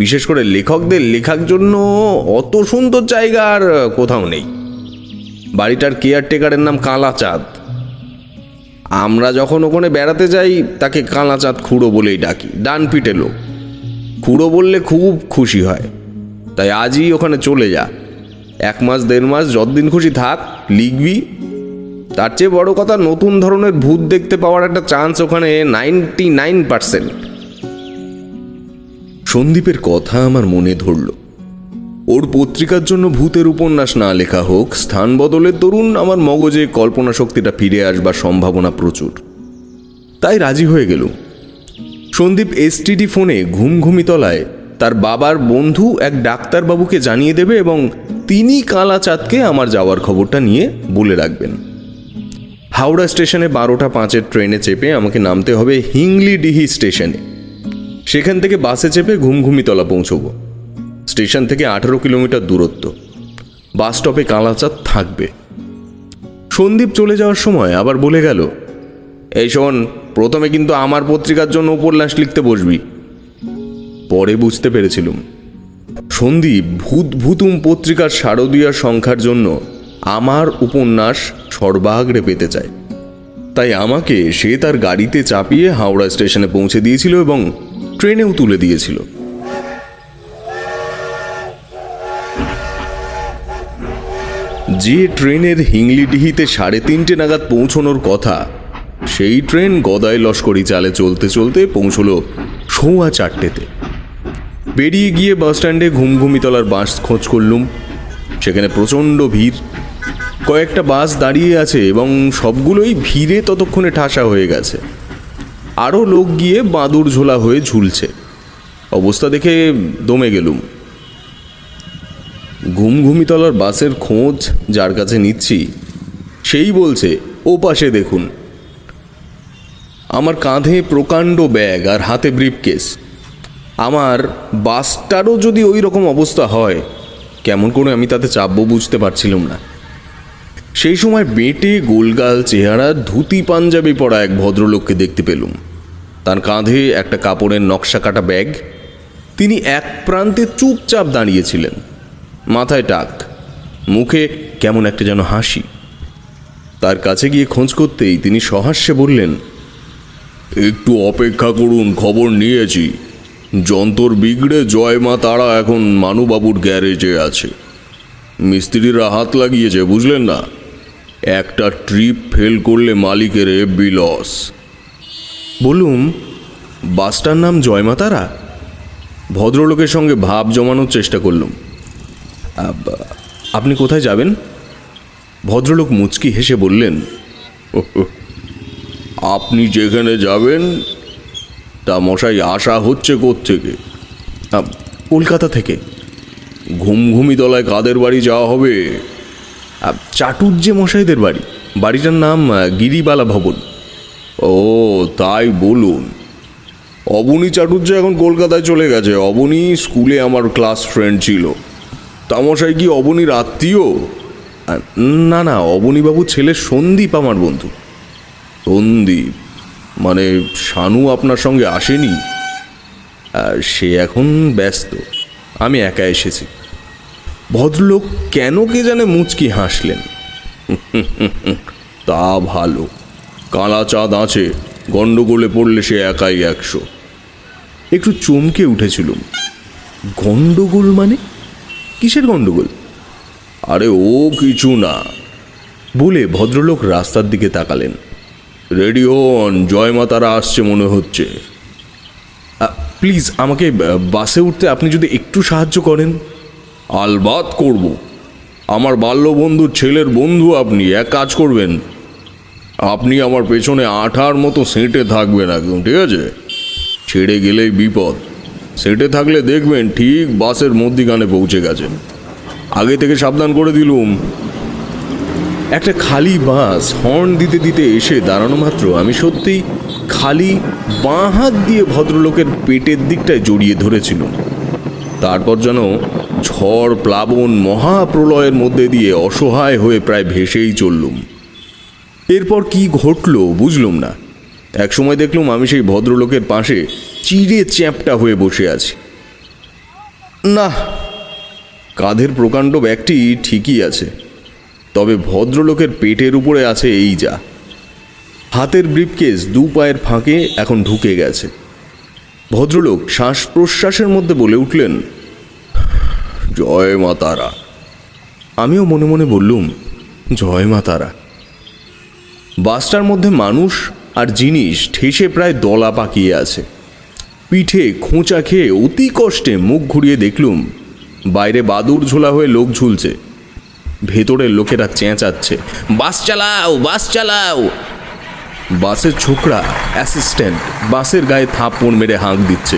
বিশেষ করে লেখকদের লেখার জন্য অত সুন্দর জায়গা আর কোথাও নেই। বাড়িটার কেয়ারটেকারের নাম কালাচাঁদ। আমরা যখন ওখানে বেড়াতে যাই তাকে কালাচাঁদ খুড়ো বলেই ডাকি, ডান পিটে লোক। খুড়ো বললে খুব খুশি হয়। তাই আজই ওখানে চলে যা, 1 মাস 1.5 মাস যতদিন খুশি থাক, লিখবি। তার চেয়ে বড় কথা, নতুন ধরনের ভূত দেখতে পাওয়ার একটা চান্স ওখানে 99%। সন্দীপের কথা আমার মনে ধরল। ওর পত্রিকার জন্য ভূতের উপন্যাস না লেখা হোক, স্থান বদলের দরুন আমার মগজে কল্পনা শক্তিটা ফিরে আসবার সম্ভাবনা প্রচুর। তাই রাজি হয়ে গেল। সন্দীপ এসটিডি ফোনে ঘুমঘুমিতলায় তার বাবার বন্ধু এক ডাক্তারবাবুকে জানিয়ে দেবে এবং তিনি কালাচাঁদকে আমার যাওয়ার খবরটা নিয়ে বলে রাখবেন। হাওড়া স্টেশনে 12টা 5-এর ট্রেনে চেপে আমাকে নামতে হবে হিংলিডিহি স্টেশনে। সেখান থেকে বাসে চেপে ঘুমঘুমিতলা পৌঁছব। স্টেশন থেকে 18 কিলোমিটার দূরত্ব। বাস স্টপে কালাচাঁদ থাকবে। সন্দীপ চলে যাওয়ার সময় আবার বলে গেল, এই শোন, প্রথমে কিন্তু আমার পত্রিকার জন্য উপন্যাস লিখতে বসবি। পরে বুঝতে পেরেছিলাম সন্দীপ ভূত ভুতুম পত্রিকার শারদীয়ার সংখ্যার জন্য আমার উপন্যাস সর্বাগ্রে পেতে চায়। তাই আমাকে সে তার গাড়িতে চাপিয়ে হাওড়া স্টেশনে পৌঁছে দিয়েছিল এবং ট্রেনেও তুলে দিয়েছিল। যে ট্রেনের হিংলিডিহিতে 3:30 নাগাদ পৌঁছানোর কথা, সেই ট্রেন গদাই লস্করি চালে চলতে চলতে পৌঁছল 4:15-তে। বেরিয়ে গিয়ে বাসস্ট্যান্ডে ঘুমঘুমিতলার বাস খোঁজ করলুম। সেখানে প্রচণ্ড ভিড়। কয়েকটা বাস দাঁড়িয়ে আছে এবং সবগুলোই ভিড়ে ততক্ষণে ঠাসা হয়ে গেছে। আরও লোক গিয়ে বাঁদুর ঝোলা হয়ে ঝুলছে। অবস্থা দেখে দমে গেলুম। ঘুমঘুমিতলার বাসের খোঁজ যার কাছে নিচ্ছি, সেই বলছে, ও পাশে দেখুন। আমার কাঁধে প্রকাণ্ড ব্যাগ আর হাতে ব্রিফকেস। আমার বাসটারও যদি ওই রকম অবস্থা হয়, কেমন করে আমি তাতে চাপবো বুঝতে পারছিলাম না। সেই সময় বেঁটে গোলগাল চেহারা ধুতি পাঞ্জাবি পরা এক ভদ্রলোককে দেখতে পেলুম। তার কাঁধে একটা কাপড়ের নকশা কাটা ব্যাগ। তিনি এক প্রান্তে চুপচাপ দাঁড়িয়েছিলেন, মাথায় টাক, মুখে কেমন একটা যেন হাসি। তার কাছে গিয়ে খোঁজ করতেই তিনি সহাস্যে বললেন, একটু অপেক্ষা করুন, খবর নিয়েছি। যন্তর বিগড়ে জয় মা তারা এখন মানুবাবুর গ্যারেজে আছে। মিস্ত্রিরা হাত লাগিয়েছে, বুঝলেন না? একটা ট্রিপ ফেল করলে মালিকের এফবি লস। বললুম, বাসটার নাম জয়মাতারা? ভদ্রলোকের সঙ্গে ভাব জমানোর চেষ্টা করলুম। আপনি কোথায় যাবেন? ভদ্রলোক মুচকি হেসে বললেন, আপনি যেখানে যাবেন তা মশাই আশা হচ্ছে কোত্থেকে? কলকাতা থেকে। ঘুমঘুমিতলায় কাদের বাড়ি যাওয়া হবে? চাটুর্যে মশাইদের বাড়ি। বাড়িটার নাম গিরিবালা ভবন। ও তাই বলুন। অবনী চাটুর্যে এখন কলকাতায় চলে গেছে। অবনী স্কুলে আমার ক্লাস ফ্রেন্ড ছিল। তামশাই কি অবনীর আত্মীয়? না না, অবনীবাবুর ছেলে সন্দীপ আমার বন্ধু। সন্দীপ মানে শানু আপনার সঙ্গে আসেনি? সে এখন ব্যস্ত, আমি একা এসেছি। ভদ্রলোক কেন কে জানে মুচকি হাসলেন। তা ভালো, কালা চাঁদ আছে, গন্ডগোলে পড়লে সে একাই 100। একটু চমকে উঠেছিলুম। গন্ডগোল মানে? কিসের গন্ডগোল? আরে ও কিছু না বলে ভদ্রলোক রাস্তার দিকে তাকালেন। রেডি হন, জয়মাতারা আসছে মনে হচ্ছে। প্লিজ আমাকে বাসে উঠতে আপনি যদি একটু সাহায্য করেন। আলবাত করব। আমার বাল্যবন্ধুর ছেলের বন্ধু আপনি। এক কাজ করবেন, আপনি আমার পেছনে আঠার মতো সেঁটে থাকবেন একদম, ঠিক আছে? ছেড়ে গেলেই বিপদ। সেঁটে থাকলে দেখবেন ঠিক বাসের মধ্যিখানে পৌঁছে গেছেন। আগে থেকে সাবধান করে দিলুম। একটা খালি বাস হর্ন দিতে দিতে এসে দাঁড়ানো মাত্র আমি সত্যিই খালি বাঁ হাত দিয়ে ভদ্রলোকের পেটের দিকটায় জড়িয়ে ধরেছিলাম। তারপর যেন ঝড় প্লাবন মহাপ্রলয়ের মধ্যে দিয়ে অসহায় হয়ে প্রায় ভেসেই চললুম। এরপর কি ঘটল বুঝলুম না। একসময় দেখলুম আমি সেই ভদ্রলোকের পাশে চিড়ে চ্যাপটা হয়ে বসে আছি। না, কাঁধের প্রকাণ্ড ব্যাগটি ঠিকই আছে, তবে ভদ্রলোকের পেটের উপরে আছে এই যা। হাতের ব্রিফকেস 2 পায়ের ফাঁকে এখন ঢুকে গেছে। ভদ্রলোক শ্বাস প্রশ্বাসের মধ্যে বলে উঠলেন, জয় মা তারা। আমিও মনে মনে বললুম, জয় মা তারা। বাসটার মধ্যে মানুষ আর জিনিস ঠেসে প্রায় দলা পাকিয়ে আছে। পিঠে খোঁচা খেয়ে অতি কষ্টে মুখ ঘুরিয়ে দেখলুম বাইরে বাদুর ঝোলা হয়ে লোক ঝুলছে। ভেতরের লোকেরা চেঁচাচ্ছে, বাস চালাও, বাস চালাও। বাসের ছোকরা অ্যাসিস্ট্যান্ট বাসের গায়ে থাপ্পড় মেরে হাঁক দিচ্ছে,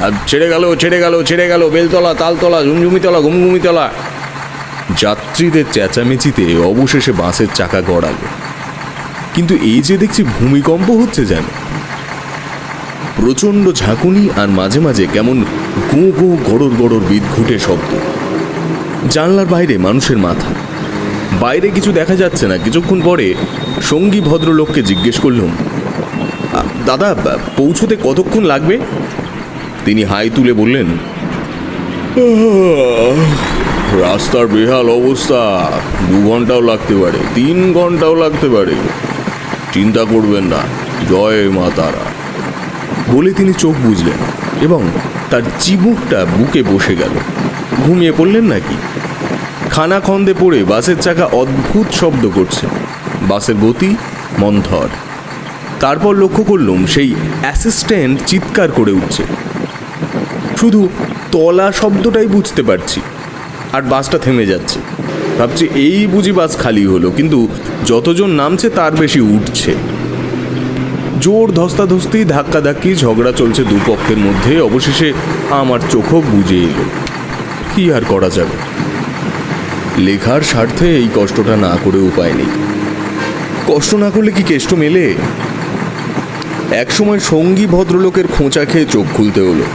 আর ছেড়ে গেল, ছেড়ে গেল, ছেড়ে গেল, বেলতলা, তালতলা, ঝুমঝুমিতলা, ঘুমঘুমিতলা। যাত্রীদের চেঁচামেচিতে অবশেষে বাসের চাকা গড়ালো। কিন্তু এই যে দেখছি ভূমিকম্প হচ্ছে যেন। প্রচণ্ড ঝাঁকুনি আর মাঝে মাঝে কেমন গো গো গড়র গড়র বিদঘুটে শব্দ। জানলার বাইরে মানুষের মাথা। বাইরে কিছু দেখা যাচ্ছে না। কিছুক্ষণ পরে সঙ্গী ভদ্রলোককে জিজ্ঞেস করলাম, দাদা পৌঁছতে কতক্ষণ লাগবে? তিনি হাই তুলে বললেন, রাস্তার বেহাল অবস্থা, 2 ঘন্টাও লাগতে পারে, 3 ঘন্টাও লাগতে পারে। চিন্তা করবেন না, জয় মা তারা। বলে তিনি চোখ বুজলেন এবং তার চিবুকটা বুকে বসে গেল। ঘুমিয়ে পড়লেন নাকি? খানাখন্দে পড়ে বাসের চাকা অদ্ভুত শব্দ করছে। বাসের গতি মন্থর। তারপর লক্ষ্য করলাম সেই অ্যাসিস্ট্যান্ট চিৎকার করে উঠছে। শুধু তলা শব্দটাই বুঝতে পারছি, আর বাসটা থেমে যাচ্ছে। ভাবছি এই বুঝি বাস খালি হলো, কিন্তু যতজন নামছে তার বেশি উঠছে। জোর ধস্তাধস্তি, ধাক্কাধাক্কি, ঝগড়া চলছে দুপক্ষের মধ্যে। অবশেষে আমার চোখও বুঝে এলো। কি আর করা যাবে? লেখার স্বার্থে এই কষ্টটা না করে উপায় নেই। কষ্ট না করলে কি কেষ্ট মেলে? একসময় সঙ্গী ভদ্রলোকের খোঁচা খেয়ে চোখ খুলতে হলো।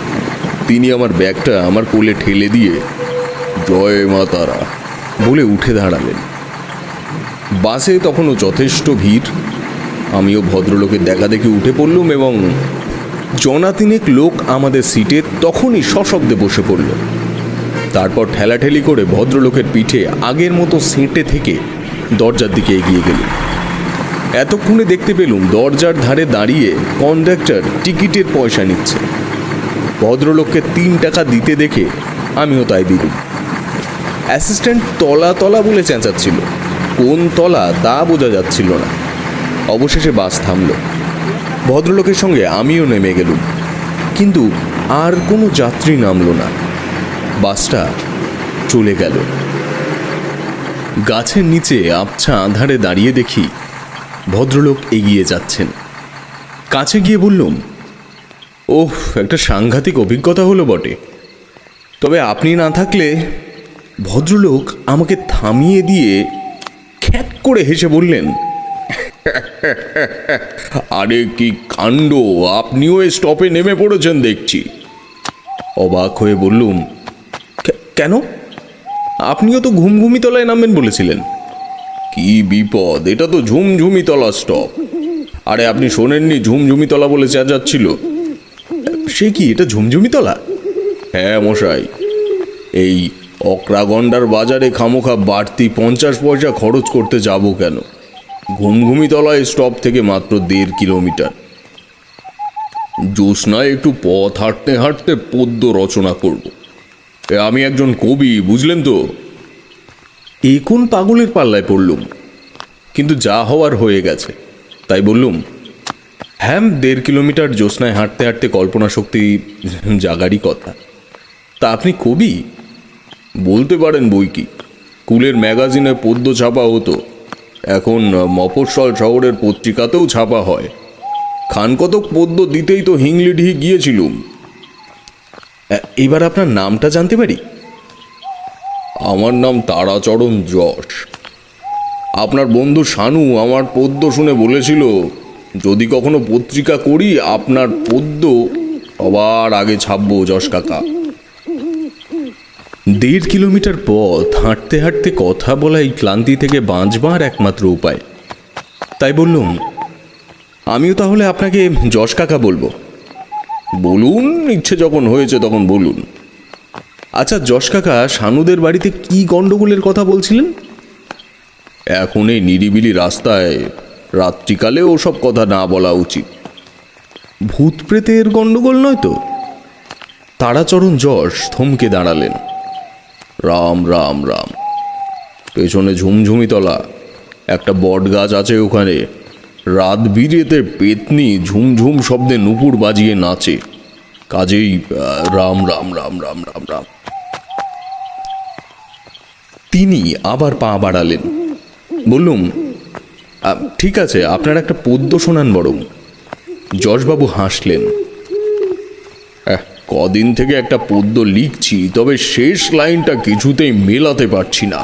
তিনি আমার ব্যাগটা আমার কোলে ঠেলে দিয়ে জয় মা তারা বলে উঠে দাঁড়ালেন। বাসে তখনও যথেষ্ট ভিড়। আমিও ভদ্রলোকের দেখা দেখে উঠে পড়লুম এবং জনাতিনেক লোক আমাদের সিটে তখনই সশব্দে বসে পড়ল। তারপর ঠেলাঠেলি করে ভদ্রলোকের পিঠে আগের মতো সেঁটে থেকে দরজার দিকে এগিয়ে গেল। এতক্ষণে দেখতে পেলুম দরজার ধারে দাঁড়িয়ে কন্ডাক্টর টিকিটের পয়সা নিচ্ছে। ভদ্রলোককে 3 টাকা দিতে দেখে আমিও তাই দিলুম। অ্যাসিস্ট্যান্ট তলা তলা বলে চেঁচাচ্ছিল, কোন তলা তা বোঝা যাচ্ছিল না। অবশেষে বাস থামল। ভদ্রলোকের সঙ্গে আমিও নেমে গেলুম, কিন্তু আর কোনো যাত্রী নামল না। বাসটা চলে গেল। গাছের নিচে আবছা আঁধারে দাঁড়িয়ে দেখি ভদ্রলোক এগিয়ে যাচ্ছেন। কাছে গিয়ে বললুম, ওহ, একটা সাংঘাতিক অভিজ্ঞতা হলো বটে, তবে আপনি না থাকলে। ভদ্রলোক আমাকে থামিয়ে দিয়ে খ্যাক করে হেসে বললেন, আরে কি কাণ্ড, আপনিও এই স্টপে নেমে পড়েছেন দেখছি। অবাক হয়ে বললুম, কেন? আপনিও তো ঘুমঘুমিতলায় নামবেন বলেছিলেন। কি বিপদ, এটা তো ঝুমঝুমিতলা স্টপ। আরে আপনি শোনেননি ঝুমঝুমিতলা বলে চেঁচাচ্ছিল? সে কি, এটা ঝুমঝুমিতলা? হ্যাঁ মশাই, এই অক্রাগন্ডার বাজারে খামোখা বাড়তি 50 পয়সা খরচ করতে যাব কেন? ঘুমঘুমিতলায় স্টপ থেকে মাত্র 1.5 কিলোমিটার। জ্যোৎস্নায় একটু পথ হাঁটতে হাঁটতে পদ্য রচনা করব। আমি একজন কবি, বুঝলেন তো। এই কোন পাগলের পাল্লায় পড়লুম, কিন্তু যা হওয়ার হয়ে গেছে। তাই বললুম, হ্যাঁ, 1.5 কিলোমিটার জ্যোৎস্নায় হাঁটতে হাঁটতে কল্পনা শক্তি জাগারই কথা। তা আপনি কবি? বলতে পারেন বই কি। স্কুলের ম্যাগাজিনে পদ্য ছাপা হতো, এখন মফস্বল শহরের পত্রিকাতেও ছাপা হয়। খানকতক পদ্য দিতেই তো হিংলিঢি গিয়েছিলুম। এবার আপনার নামটা জানতে পারি? আমার নাম তারাচরণ যশ। আপনার বন্ধু শানু আমার পদ্য শুনে বলেছিল, যদি কখনো পত্রিকা করি আপনার পদ্য সবার আগে ছাপবো যশ কাকা। 1.5 কিলোমিটার পথ হাঁটতে হাঁটতে কথা বলা এই ক্লান্তি থেকে বাঁচবার একমাত্র উপায়। তাই বললুম, আমিও তাহলে আপনাকে যশ কাকা বলবো। বলুন, ইচ্ছে যখন হয়েছে তখন বলুন। আচ্ছা যশ কাকা, শানুদের বাড়িতে কি গন্ডগোলের কথা বলছিলেন? এখন এই নিরিবিলি রাস্তায় রাত্রিকালে ওসব কথা না বলা উচিত। ভূত প্রেতের গন্ডগোল নয় তো? তারাচরণ যশ থমকে দাঁড়ালেন। রাম রাম রাম। পেছনে ঝুমঝুমিতলা, একটা বট গাছ আছে ওখানে। রাত বিরেতে পেতনি ঝুমঝুম শব্দে নুপুর বাজিয়ে নাচে। কাজেই রাম রাম রাম রাম রাম রাম। তিনি আবার পা বাড়ালেন। বললুম, ঠিক আছে, আপনার একটা পদ্য শোনান বরং। যশবাবু হাসলেন। কদিন থেকে একটা পদ্য লিখছি, তবে শেষ লাইনটা কিছুতেই মেলাতে পারছি না।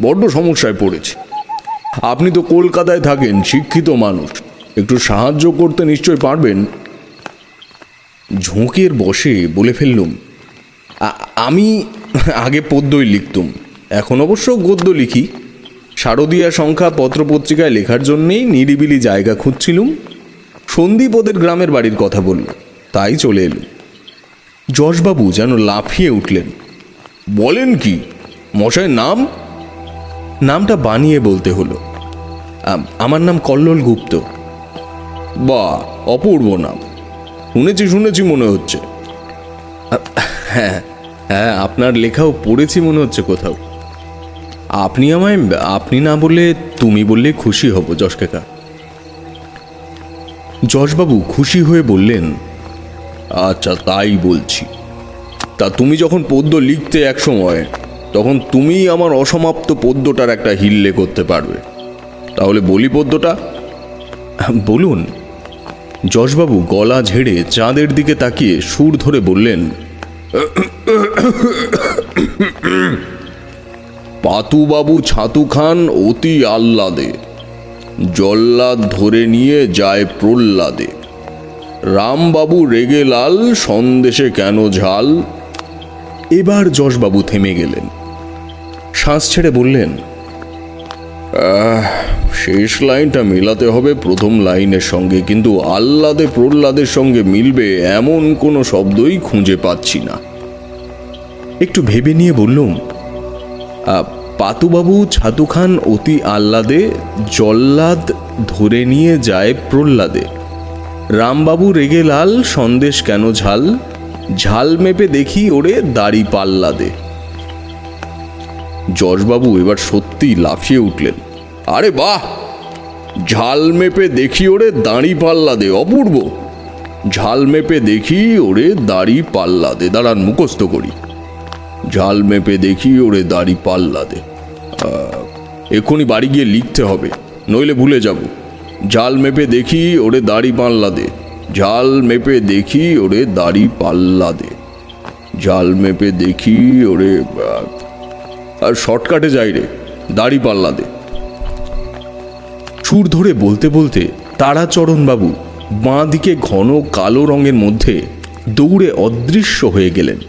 বড্ড সমস্যায় পড়েছি। আপনি তো কলকাতায় থাকেন, শিক্ষিত মানুষ, একটু সাহায্য করতে নিশ্চয় পারবেন। ঝোঁকের বসে বলে ফেললুম, আমি আগে পদ্যই লিখতুম, এখন অবশ্য গদ্য লিখি। শারদীয়া সংখ্যা পত্রপত্রিকায় লেখার জন্যেই নিরিবিলি জায়গা খুঁজছিলুম। সন্দীপদের গ্রামের বাড়ির কথা বলল, তাই চলে এলুম। যশবাবু যেন লাফিয়ে উঠলেন। বলেন কি, মশাইয়ের নাম? নামটা বানিয়ে বলতে হলো। আমার নাম কল্লোল গুপ্ত। বাহ, অপূর্ব নাম। শুনেছি মনে হচ্ছে। হ্যাঁ হ্যাঁ, আপনার লেখাও পড়েছি মনে হচ্ছে কোথাও। আপনি আমায় আপনি না বললে তুমি বললে খুশি হব যশ কাকা। যশবাবু খুশি হয়ে বললেন, আচ্ছা তাই বলছি। তা তুমি যখন পদ্য লিখতে এক সময়, তখন তুমি আমার অসমাপ্ত পদ্যটার একটা হিল্লে করতে পারবে। তাহলে বলি পদ্যটা? বলুন। যশবাবু গলা ঝেড়ে চাঁদের দিকে তাকিয়ে সুর ধরে বললেন, পাতুবাবু ছাতু খান অতি আহ্লাদে, জল্লাদ ধরে নিয়ে যায় প্রহ্লাদে। রামবাবু রেগে লাল, সন্দেশে কেন ঝাল। এবার যশবাবু থেমে গেলেন। শ্বাস ছেড়ে বললেন, শেষ লাইনটা মেলাতে হবে প্রথম লাইনের সঙ্গে, কিন্তু আহ্লাদে প্রহ্লাদের সঙ্গে মিলবে এমন কোনো শব্দই খুঁজে পাচ্ছি না। একটু ভেবে নিয়ে বললুম, পাতুবাবু ছাতু খান অতি আহ্লাদে, জল্লাদ ধরে নিয়ে যায় প্রহ্লাদে, রামবাবু রেগে লাল, সন্দেশ কেন ঝাল, ঝাল মেপে দেখি ওরে দাড়ি পাল্লাদে। যশবাবু এবার সত্যি লাফিয়ে উঠলেন, আরে বাহ, ঝাল মেপে দেখি ওরে দাড়ি পাল্লাদে, অপূর্ব, ঝাল মেপে দেখি ওরে দাড়ি পাল্লাদে। দাঁড়ান মুখস্থ করি, ঝাল মেপে দেখি ওরে দাড়ি পাল্লাদে। এক্ষুনি বাড়ি গিয়ে লিখতে হবে, নইলে ভুলে যাব। ঝাল মেপে দেখি ওরে দাড়ি পাল্লাদে, ঝাল মেপে দেখি ওরে দাড়ি পাল্লাদে, ঝাল মেপে দেখি ওরে, আর শর্টকাটে যাই রে, দাড়ি পাল্লাদে। সুর ধরে বলতে বলতে তারাচরণবাবু বাঁ দিকে ঘন কালো রঙের মধ্যে দৌড়ে অদৃশ্য হয়ে গেলেন।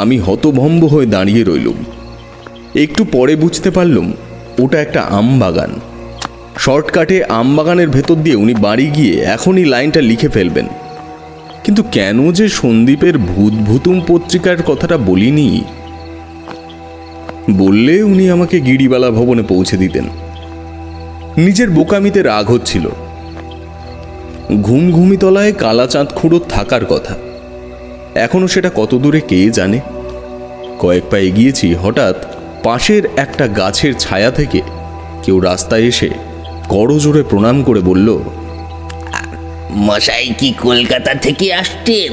আমি হতভম্ব হয়ে দাঁড়িয়ে রইলুম। একটু পরে বুঝতে পারলুম ওটা একটা আম বাগান। শর্টকাটে আম বাগানের ভেতর দিয়ে উনি বাড়ি গিয়ে এখনই লাইনটা লিখে ফেলবেন। কিন্তু কেন যে সন্দীপের ভূত ভূতুম পত্রিকার কথাটা বলিনি, বললে উনি আমাকে গিরিবালা ভবনে পৌঁছে দিতেন। নিজের বোকামিতে রাগ হচ্ছিল। ঘুমঘুমিতলায় কালাচাঁদ খুঁড়ো থাকার কথা, এখনো সেটা কত দূরে কে জানে। কয়েক পা এগিয়েছি, হঠাৎ পাশের একটা গাছের ছায়া থেকে কেউ রাস্তায় এসে করজোরে প্রণাম করে বলল, মশাই কি কলকাতা থেকে আসছেন?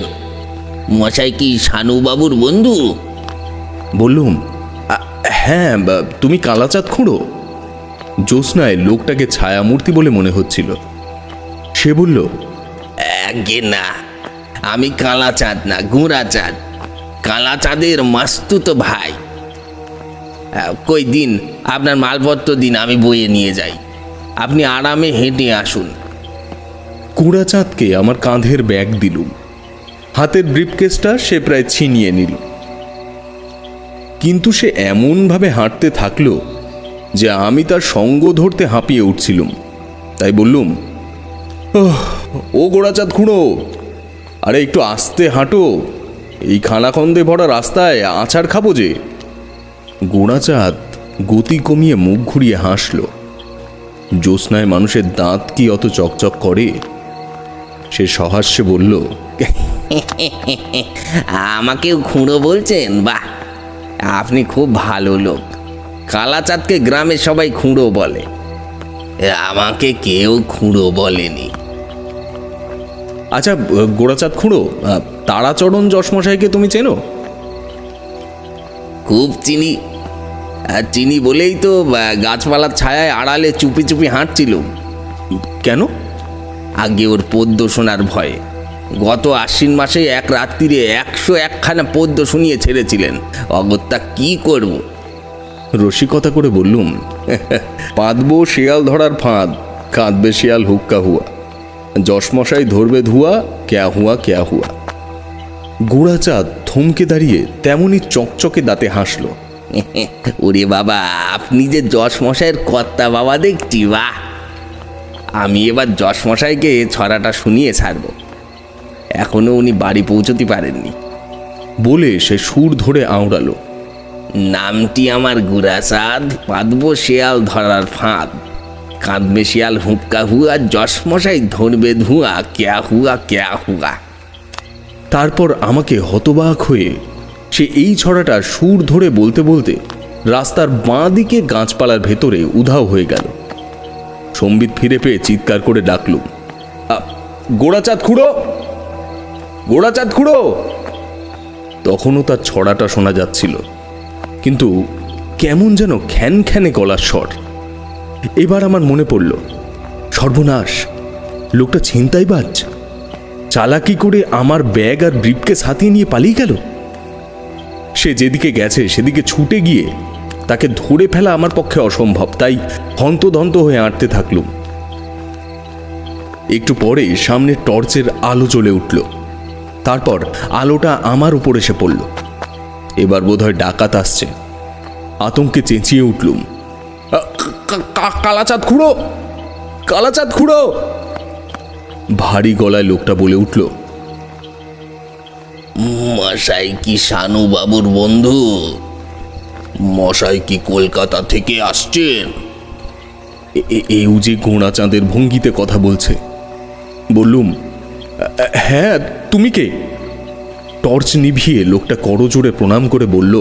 মশাই কি শানুবাবুর বন্ধু? বললুম, হ্যাঁ, তুমি কালাচাঁদ খুঁড়ো? জ্যোৎস্নায় লোকটাকে ছায়ামূর্তি বলে মনে হচ্ছিল। সে বলল, আগে না, আমি কালাচাঁদ না, গুঁড়াচাঁদ, কালাচাঁদের মাস্তুতো ভাই। কই দিন আপনার মালপত্র দিন, আমি বয়ে নিয়ে যাই, আপনি আরামে হেঁটে আসুন। কুড়াচাঁদকে আমার কাঁধের ব্যাগ দিলুম। হাতের ব্রিফকেসটা সে প্রায় ছিনিয়ে নিল, কিন্তু সে এমনভাবে হাঁটতে থাকলো যে আমি তার সঙ্গ ধরতে হাঁপিয়ে উঠছিলুম। তাই বললুম, ও গোড়াচাঁদ খুঁড়ো, আরে একটু আস্তে হাঁটো, এই খানাখন্দে ভরা রাস্তায় আছাড় খাবো যে। গোড়াচাঁদ গতি কমিয়ে মুখ ঘুরিয়ে হাসল। জ্যোৎস্নায় মানুষের দাঁত কি অত চকচক করে? সে সহাস্যে বলল, আমাকেও খুঁড়ো বলছেন? বাহ, আপনি খুব ভালো লোক। কালাচাঁদকে গ্রামে সবাই খুঁড়ো বলে, আমাকে কেউ খুঁড়ো বলেনি। আচ্ছা গোড়াচাঁদ খুঁড়ো, তারাচরণ যশমশাইকে তুমি চেনো? খুব চিনি, আর চিনি বলেই তো গাছপালার ছায়ায় আড়ালে চুপি চুপি হাঁটছিল। কেন? আগে ওর পদ্য শোনার ভয়ে। গত আশ্বিন মাসে এক রাত্রিরে 101খানা পদ্য শুনিয়ে ছেড়েছিলেন। অগত্যা কি করব? রসিকতা করে বললুম, পাতবো শিয়াল ধরার ফাঁদ, কাঁদবে শিয়াল হুক্কা হুয়া, যশমশাই ধরবে ধুয়া, ক্যা হুয়া ক্যা হুয়া। গোড়াচাঁদ থমকে দাঁড়িয়ে তেমনি চকচকে দাঁতে হাসল। ওরে বাবা, আপনি যে যশমশাইয়ের কর্তা বাবা দেখছি, বাহ! আমি এবার যশমশাইকে ছড়াটা শুনিয়ে ছাড়ব, এখনো উনি বাড়ি পৌঁছতে পারেননি। বলে সে সুর ধরে আওড়ালো, নামটি আমার গুড়াচাঁদ, পাতবো শিয়াল ধরার ফাঁদ, কাঁদবে শিয়াল হুক্কা হুয়া, যশমশাই ধরবে ধুয়া, ক্যা হুয়া ক্যা হুয়া। তারপর আমাকে হতবাক হয়ে সে এই ছড়াটা সুর ধরে বলতে বলতে রাস্তার বাঁ দিকে গাছপালার ভেতরে উধাও হয়ে গেল। সম্বিত ফিরে পেয়ে চিৎকার করে ডাকলুম, গোড়াচাঁদ খুঁড়ো, গোড়াচাঁদ খুঁড়ো। তখনও তার ছড়াটা শোনা যাচ্ছিল, কিন্তু কেমন যেন খ্যান খ্যানে গলার স্বর। এবার আমার মনে পড়ল, সর্বনাশ, লোকটা ছিনতাইবাজ। চালাকি করে আমার ব্যাগ আর ব্রিফকেস হাতিয়ে নিয়ে পালিয়ে গেল। সে যেদিকে গেছে সেদিকে ছুটে গিয়ে তাকে ধরে ফেলা আমার পক্ষে অসম্ভব, তাই হন্তদন্ত হয়ে হাঁটতে থাকলুম। একটু পরে সামনে টর্চের আলো জ্বলে উঠল। তারপর আলোটা আমার উপর এসে পড়ল। এবার বোধহয় ডাকাত আসছে। আতঙ্কে চেঁচিয়ে উঠলুম, কালাচাঁদ খুড়ো, কালাচাঁদ খুড়ো, ভারী গলায় লোকটা বলে উঠল। মশাই কি শানু বাবুর বন্ধু? মশাই কি কলকাতা থেকে আসছেন? এও যে গোড়াচাঁদের ভঙ্গিতে কথা বলছে। বললুম, হ্যাঁ, তুমি কে? টর্চ নিভিয়ে লোকটা করজোড়ে প্রণাম করে বলল,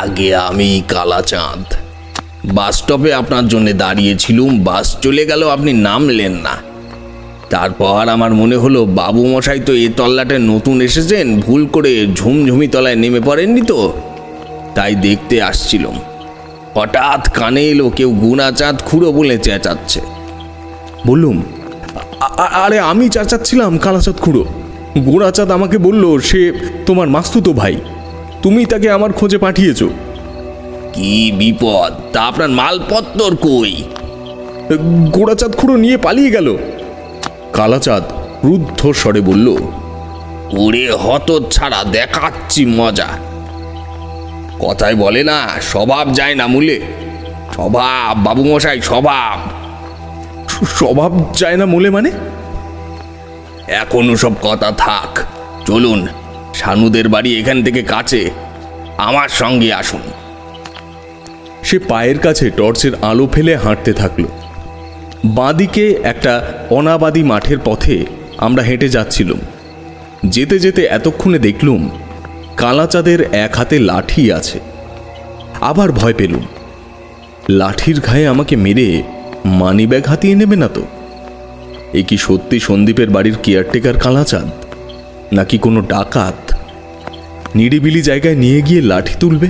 আগে আমি কালাচাঁদ। বাস স্টপে আপনার জন্য দাঁড়িয়েছিলুম, বাস চলে গেল, আপনি নামলেন না। তারপর আমার মনে হলো বাবু মশাই তো এ তল্লাটে নতুন এসেছেন, ভুল করে ঝুমঝুমি তলায় নেমে পড়েননি তো, তাই দেখতে আসছিলাম। হঠাৎ কানে এলো কেউ গুণাচাঁদ খুড়ো বলে চেঁচাচ্ছে। বললুম, আরে আমি চেঁচাচ্ছিলাম কালাচাঁদ খুড়ো। গোড়াচাঁদ আমাকে বলল সে তোমার মাস্তুতো ভাই, তুমি তাকে আমার খোঁজে পাঠিয়েছ। কি বিপদ! তা আপনার মালপত্তর কই? গোড়াচাঁদ খুড়ো নিয়ে পালিয়ে গেল। কালাচাঁদ রুদ্ধ স্বরে বলল, ওরে হতচ্ছাড়া, দেখাচ্ছি মজা। কথায় বলে না, স্বভাব যায় না মূলে। স্বভাব বাবু মশাই, স্বভাব। স্বভাব যায় না মূলে মানে? এখন সব কথা থাক, চলুন, শানুদের বাড়ি এখান থেকে কাছে, আমার সঙ্গে আসুন। সে পায়ের কাছে টর্চের আলো ফেলে হাঁটতে থাকলো। বাঁদিকে একটা অনাবাদি মাঠের পথে আমরা হেঁটে যাচ্ছিলাম। যেতে যেতে এতক্ষণে দেখলুম কালাচাঁদের এক হাতে লাঠি আছে। আবার ভয় পেলুম, লাঠির ঘায়ে আমাকে মেরে মানিব্যাগ হাতিয়ে নেবে না তো? এ কি সত্যি সন্দীপের বাড়ির কেয়ারটেকার কালাচাঁদ, নাকি কোনো ডাকাত নিরিবিলি জায়গায় নিয়ে গিয়ে লাঠি তুলবে?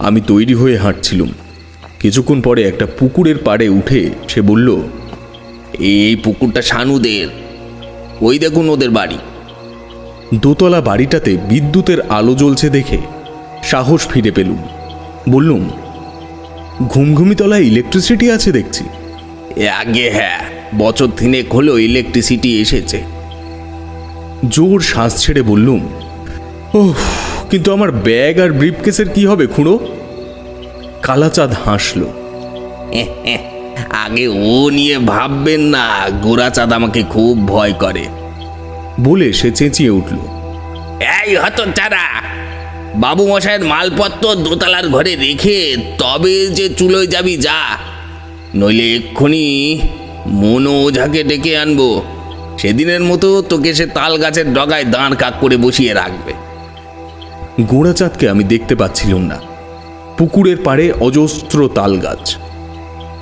আমি তৈরি হয়ে হাঁটছিলুম। কিছুক্ষণ পরে একটা পুকুরের পাড়ে উঠে সে বলল, এই পুকুরটা শানুদের, ওই দেখুন ওদের বাড়ি। দোতলা বাড়িটাতে বিদ্যুতের আলো জ্বলছে দেখে সাহস ফিরে পেলুম। বললুম, ঘুমঘুমি তলায় ইলেকট্রিসিটি আছে দেখছি। আগে হ্যাঁ, বছর 3 হলো ইলেকট্রিসিটি এসেছে। জোর শ্বাস ছেড়ে বললুম, ওহ, কিন্তু আমার ব্যাগ আর ব্রিফকেসের কি হবে খুড়ো? কালাচাঁদ হাসল। আগে ও নিয়ে ভাববেন না, গোড়াচাঁদ আমাকে খুব ভয় করে। বলে সে চেঁচিয়ে উঠল, এই হতচ্ছাড়া, বাবু মশাইয়ের মালপত্র দোতলার ঘরে রেখে তবে যে চুলোয় যাবি যা, নইলে এক্ষুনি মনো ওঝাকে ডেকে আনবো। সেদিনের মতো তোকে সে তাল গাছের ডগায় দাঁড় কাক করে বসিয়ে রাখবে। গোড়াচাঁদকে আমি দেখতে পাচ্ছিলাম না। পুকুরের পাড়ে অজস্র তাল গাছ।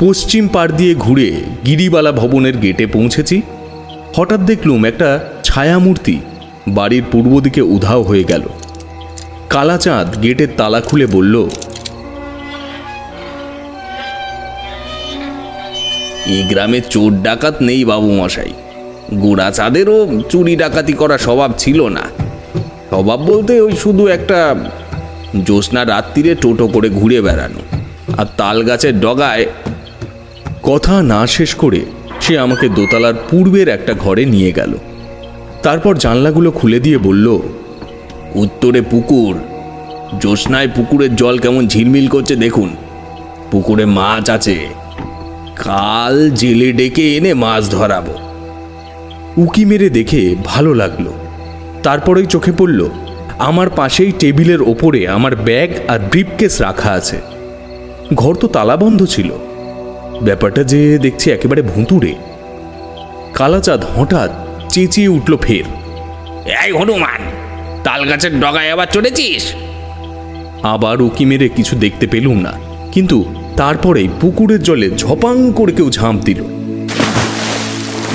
পশ্চিম পাড় দিয়ে ঘুরে গিরিবালা ভবনের গেটে পৌঁছেছি। হঠাৎ দেখলুম একটা ছায়ামূর্তি বাড়ির পূর্ব দিকে উধাও হয়ে গেল। কালাচাঁদ গেটের তালা খুলে বলল, এই গ্রামে চোর ডাকাত নেই বাবু মশাই। গোড়াচাঁদেরও চুরি ডাকাতি করা স্বভাব ছিল না। স্বভাব বলতে ওই শুধু একটা জ্যোৎস্না রাত্রিরে টোটো করে ঘুরে বেড়ানো আর তাল গাছের ডগায়। কথা না শেষ করে সে আমাকে দোতলার পূর্বের একটা ঘরে নিয়ে গেল। তারপর জানলাগুলো খুলে দিয়ে বলল, উত্তরে পুকুর, জ্যোৎস্নায় পুকুরের জল কেমন ঝিলমিল করছে দেখুন। পুকুরে মাছ আছে, কাল জেলে ডেকে এনে মাছ ধরাবো। উকি মেরে দেখে ভালো লাগলো। তারপরেই চোখে পড়ল আমার পাশেই টেবিলের ওপরে আমার ব্যাগ আর ব্রিফকেস রাখা আছে। ঘর তো তালাবন্ধ ছিল। ব্যাপারটা যে দেখছি একেবারে ভুতুড়ে। কালাচাঁদ হঠাৎ চেঁচিয়ে উঠল ফের, এই হনুমান, তাল গাছের ডগায় আবার চড়েছিস? আবার উকি মেরে কিছু দেখতে পেলুম না, কিন্তু তারপরেই পুকুরের জলে ঝপাং করে কেউ ঝাঁপ দিল।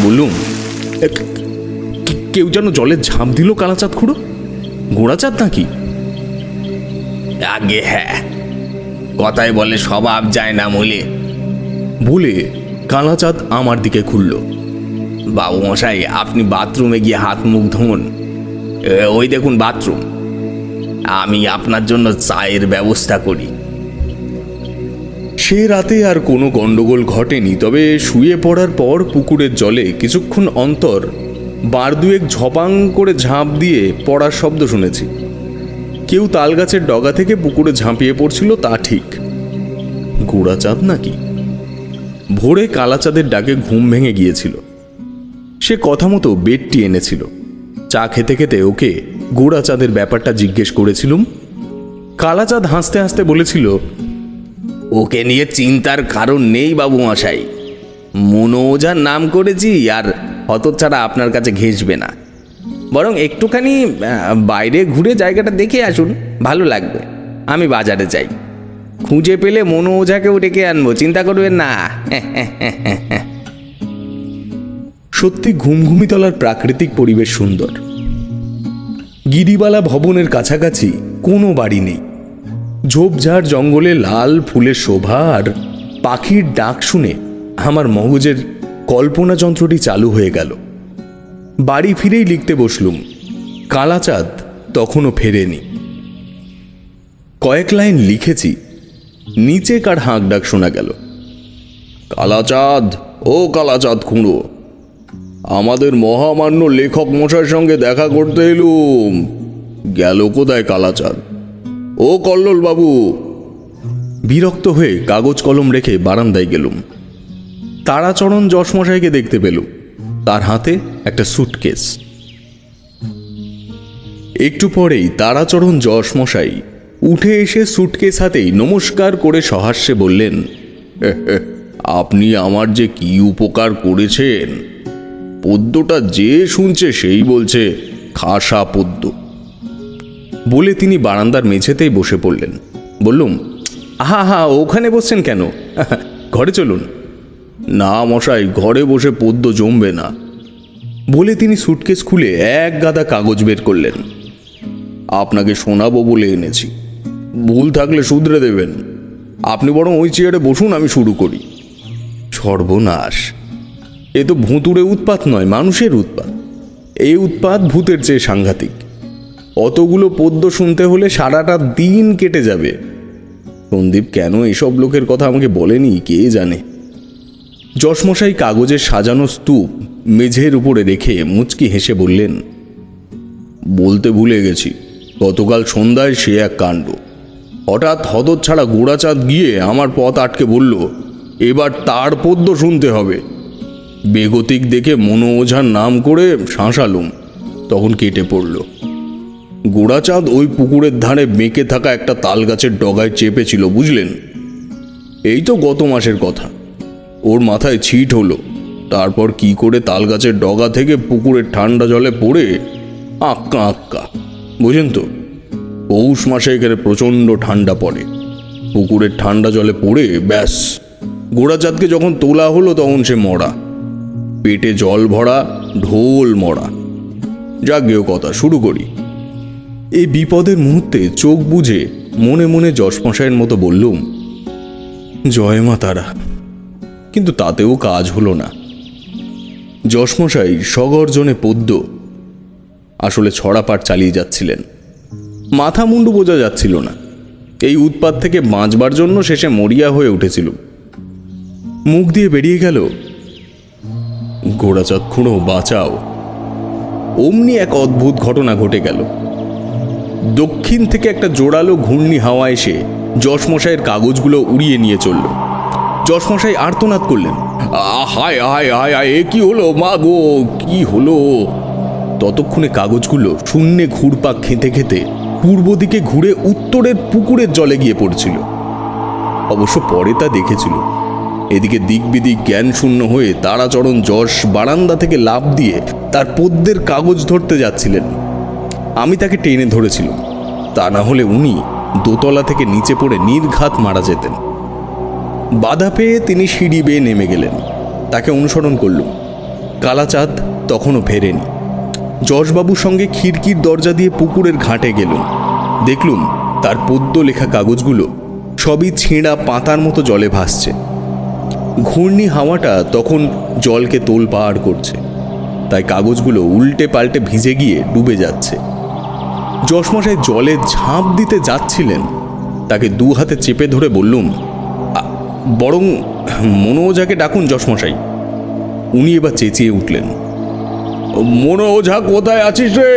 বললুম, কেউ যেন জলে ঝাঁপ দিল কালাচাঁদ খুড়ো? গোড়াচাঁদ নাকি? আগে হ্যাঁ, কথায় বলে স্বভাব যায় না মূলে। বলে কালাচাঁদ আমার দিকে ঘুরল। বাবু মশাই, আপনি বাথরুমে গিয়ে হাত মুখ ধোন। ওই দেখুন বাথরুম। আমি আপনার জন্য চায়ের ব্যবস্থা করি। সে রাতে আর কোনো গন্ডগোল ঘটেনি, তবে শুয়ে পড়ার পর পুকুরের জলে কিছুক্ষণ অন্তর বার দুয়েক ঝপাং করে ঝাঁপ দিয়ে পড়ার শব্দ শুনেছি। কেউ তালগাছের ডগা থেকে পুকুরে ঝাঁপিয়ে পড়ছিল তা ঠিক, গোড়াচাঁদ নাকি? ভোরে কালাচাঁদের ডাকে ঘুম ভেঙে গিয়েছিল। সে কথা মতো বেডটি এনেছিল। চা খেতে খেতে ওকে গোড়াচাঁদের ব্যাপারটা জিজ্ঞেস করেছিলুম। কালাচাঁদ হাসতে হাসতে বলেছিল, ওকে নিয়ে চিন্তার কারণ নেই বাবু মশাই। মনো ওঝার নাম করেছি, আর হতচ্ছাড়া আপনার কাছে ঘেঁষবে না। বরং একটুখানি বাইরে ঘুরে জায়গাটা দেখে আসুন, ভালো লাগবে। আমি বাজারে যাই, খুঁজে পেলে মনো ওঝাকেও ডেকে আনবো, চিন্তা করবেন না। সত্যি ঘুমঘুমিতলার প্রাকৃতিক পরিবেশ সুন্দর। গিরিবালা ভবনের কাছাকাছি কোনো বাড়ি নেই। ঝোপঝাড় জঙ্গলে লাল ফুলের শোভা আর পাখির ডাক শুনে আমার মগজের কল্পনা যন্ত্রটি চালু হয়ে গেল। বাড়ি ফিরেই লিখতে বসলুম। কালাচাঁদ তখনও ফেরেনি। কয়েক লাইন লিখেছি, নিচে কার হাঁক ডাক শোনা গেল। কালাচাঁদ, ও কালাচাঁদ খুঁড়ো, আমাদের মহামান্য লেখক মশাইয়ের সঙ্গে দেখা করতে এলুম। গেল কোথায় কালাচাঁদ? ও কল্লোল বাবু। বিরক্ত হয়ে কাগজ কলম রেখে বারান্দায় গেলুম। তারাচরণ যশমশাইকে দেখতে পেলুম। তার হাতে একটা সুটকেস। একটু পরেই তারাচরণ যশমশাই উঠে এসে সুটকেস হাতেই নমস্কার করে সহাস্যে বললেন, আপনি আমার যে কি উপকার করেছেন, পদ্যটা যে শুনছে সেই বলছে খাসা পদ্য। বলে তিনি বারান্দার মেঝেতেই বসে পড়লেন। বললুম, হা হা, ওখানে বসছেন কেন? ঘরে চলুন। না মশাই, ঘরে বসে পদ্য জমবে না। বলে তিনি সুটকেস খুলে এক গাদা কাগজ বের করলেন। আপনাকে শোনাবো বলে এনেছি, ভুল থাকলে শুধরে দেবেন। আপনি বরং ওই চেয়ারে বসুন, আমি শুরু করি। সর্বনাশ! এ তো ভুতুড়ে উৎপাত নয়, মানুষের উৎপাত। এই উৎপাত ভূতের চেয়ে সাংঘাতিক। অতগুলো পদ্য শুনতে হলে সারাটা দিন কেটে যাবে। সন্দীপ কেন এসব লোকের কথা আমাকে বলেনি কে জানে। যশমশাই কাগজের সাজানো স্তূপ মেঝের উপরে রেখে মুচকি হেসে বললেন, বলতে ভুলে গেছি, গতকাল সন্ধ্যায় সে এক কাণ্ড। হঠাৎ হতচ্ছাড়া গোড়াচাঁদ গিয়ে আমার পথ আটকে বলল, এবার তার পদ্য শুনতে হবে। বেগতিক দেখে মনো ওঝার নাম করে শাঁসালুম, তখন কেটে পড়ল। গোড়াচাঁদ ওই পুকুরের ধারে বেঁকে থাকা একটা তাল গাছের ডগায় চেপেছিল, বুঝলেন? এই তো গত মাসের কথা। ওর মাথায় ছিট হলো, তারপর কি করে তাল গাছের ডগা থেকে পুকুরের ঠান্ডা জলে পড়ে আক্কা আক্কা। বুঝেন তো, পৌষ মাসে এখানে প্রচণ্ড ঠান্ডা পড়ে। পুকুরের ঠান্ডা জলে পড়ে ব্যাস, গোড়াচাঁদকে যখন তোলা হলো তখন সে মরা, পেটে জল ভরা, ঢোল মরা। যাক গেও কথা, শুরু করি। এই বিপদের মুহূর্তে চোখ বুজে মনে মনে যশমশাইয়ের মতো বললুম, জয় মা তারা। কিন্তু তাতেও কাজ হলো না। যশমশাই সগর্জনে পদ্য আসলে ছড়াপাঠ চালিয়ে যাচ্ছিলেন। মাথা মুন্ডু বোঝা যাচ্ছিল না। এই উৎপাত থেকে বাঁচবার জন্য শেষে মরিয়া হয়ে উঠেছিল। মুখ দিয়ে বেরিয়ে গেল, গোড়াচাঁদ খুঁড়ো বাঁচাও। অমনি এক অদ্ভুত ঘটনা ঘটে গেল। দক্ষিণ থেকে একটা জোরালো ঘূর্ণি হাওয়া এসে যশমশাইয়ের কাগজগুলো উড়িয়ে নিয়ে চলল। যশমশাই আর্তনাদ করলেন, হায় হায় হায় হায়, এ কি হলো মা গো, কি হলো? ততক্ষণে কাগজগুলো শূন্যে ঘুরপাক খেতে খেতে পূর্ব দিকে ঘুরে উত্তরের পুকুরের জলে গিয়ে পড়ছিল। অবশ্য পরে তা দেখেছিল। এদিকে দিক বিদিক জ্ঞান শূন্য হয়ে তারাচরণ যশ বারান্দা থেকে লাফ দিয়ে তার পদ্যের কাগজ ধরতে যাচ্ছিলেন। আমি তাকে টেনে ধরেছিলাম, তা না হলে উনি দোতলা থেকে নিচে পড়ে নির্ঘাত মারা যেতেন। বাধা পেয়ে তিনি সিঁড়ি বেয়ে নেমে গেলেন। তাকে অনুসরণ করলুম। কালাচাঁদ তখনও ফেরেনি। যশবাবুর সঙ্গে খিড়কির দরজা দিয়ে পুকুরের ঘাটে গেলুম। দেখলুম তার পদ্য লেখা কাগজগুলো সবই ছেঁড়া পাতার মতো জলে ভাসছে। ঘূর্ণি হাওয়াটা তখন জলকে তোলপাড় করছে, তাই কাগজগুলো উল্টে পাল্টে ভিজে গিয়ে ডুবে যাচ্ছে। যশমশাই জলে ঝাঁপ দিতে যাচ্ছিলেন। তাকে দু হাতে চেপে ধরে বললুম, বরং মনো ওঝাকে ডাকুন যশমশাই। উনি এবার চেঁচিয়ে উঠলেন, মনো ওঝা কোথায় আছিস রে?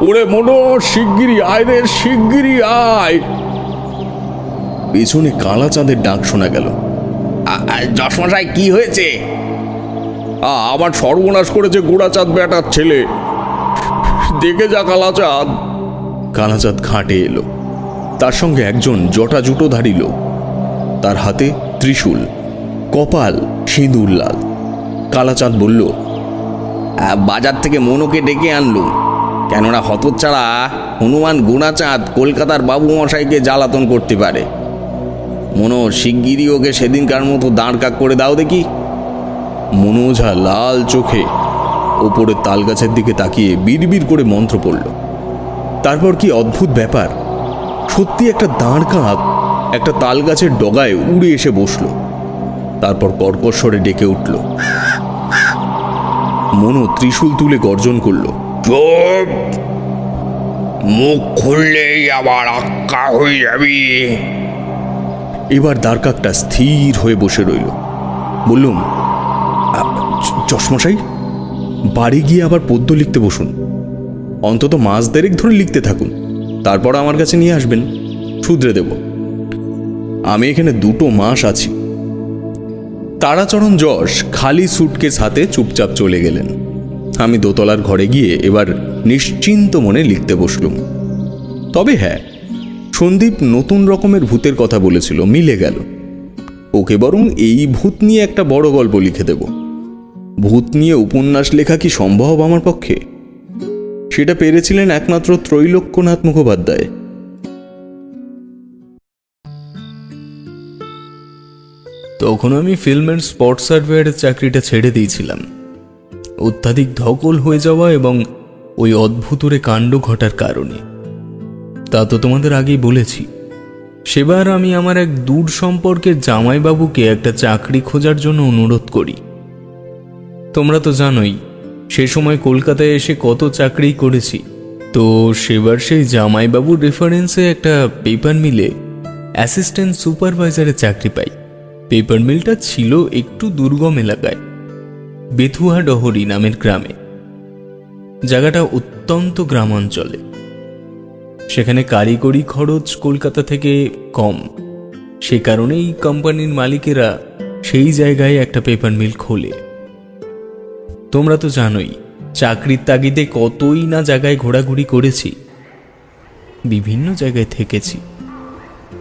ওরে মনো, শিগগিরি আয় রে, শিগগিরি আয়। পেছনে কালা চাঁদের ডাক শোনা গেল। যশমশাই কি হয়েছে? আমার সর্বনাশ করেছে গোড়াচাঁদ বেটার ছেলে। দেখে যা কালাচাঁদ। কালাচাঁদ ঘাটে এলো। তার সঙ্গে একজন জটা জুটোধারী লোক, তার হাতে ত্রিশূল, কপাল সিঁদুর লাল। কালাচাঁদ বলল, বাজার থেকে মনোকে ডেকে আনলুম, কেননা হতচ্ছাড়া হনুমান গুণাচাঁদ কলকাতার বাবু মশাইকে জ্বালাতন করতে পারে। মনো, শিগগিরই ওকে সেদিনকার মতো দাঁড় কাক করে দাও দেখি। মনোঝা লাল চোখে ওপরে তাল গাছের দিকে তাকিয়ে বিড়বিড় করে মন্ত্র পড়ল। তারপর কি অদ্ভুত ব্যাপার, সত্যি একটা দাঁড় কাক একটা তাল গাছের ডগায় উড়ে এসে বসল। তারপর কর্কশ্বরে ডেকে উঠল। মনো ত্রিশূল তুলে গর্জন করল, চুপ! মুখ খুললেই আবার আক্কা হয়ে যাবি। এবার দ্বারকাকটা স্থির হয়ে বসে রইল। বললুম, চশমশাই, বাড়ি গিয়ে আবার পদ্য লিখতে বসুন। অন্তত মাস দেড়েক ধরে লিখতে থাকুন, তারপর আমার কাছে নিয়ে আসবেন, শুধরে দেব। আমি এখানে 2 মাস আছি। তারাচরণ যশ খালি সুটকেস হাতে চুপচাপ চলে গেলেন। আমি দোতলার ঘরে গিয়ে এবার নিশ্চিন্ত মনে লিখতে বসলুম। তবে হ্যাঁ, সন্দীপ নতুন রকমের ভূতের কথা বলেছিল, মিলে গেল। ওকে বরং এই ভূত নিয়ে একটা বড় গল্প লিখে দেব। ভূত নিয়ে উপন্যাস লেখা কি সম্ভব আমার পক্ষে? সেটা পেরেছিলেন একমাত্র ত্রৈলোক্যনাথ মুখোপাধ্যায়। তখন আমি ফিল্মের স্পট সার্ভেয়ারের চাকরিটা ছেড়ে দিয়েছিলাম। অত্যাধিক ধকল হয়ে যাওয়া এবং ওই অদ্ভুতরে কাণ্ড ঘটার কারণে। তা তো তোমাদের আগেই বলেছি। সেবার আমি আমার এক দূর সম্পর্কের জামাইবাবুকে একটা চাকরি খোঁজার জন্য অনুরোধ করি। তোমরা তো জানোই সে সময় কলকাতায় এসে কত চাকরি করেছি। তো সেবার সেই জামাইবাবুর রেফারেন্সে একটা পেপার মিলে অ্যাসিস্ট্যান্ট সুপারভাইজারের চাকরি পাই। পেপার মিলটা ছিল একটু দুর্গম এলাকায়, বেথুয়া ডহরি নামের গ্রামে। জায়গাটা অত্যন্ত গ্রামাঞ্চলে। সেখানে কারিগরি খরচ কলকাতা থেকে কম। সে কারণেই কোম্পানির মালিকেরা সেই জায়গায় একটা পেপার মিল খোলে। তোমরা তো জানোই চাকরির তাগিদে কতই না জায়গায় ঘোরাঘুরি করেছি, বিভিন্ন জায়গায় থেকেছি।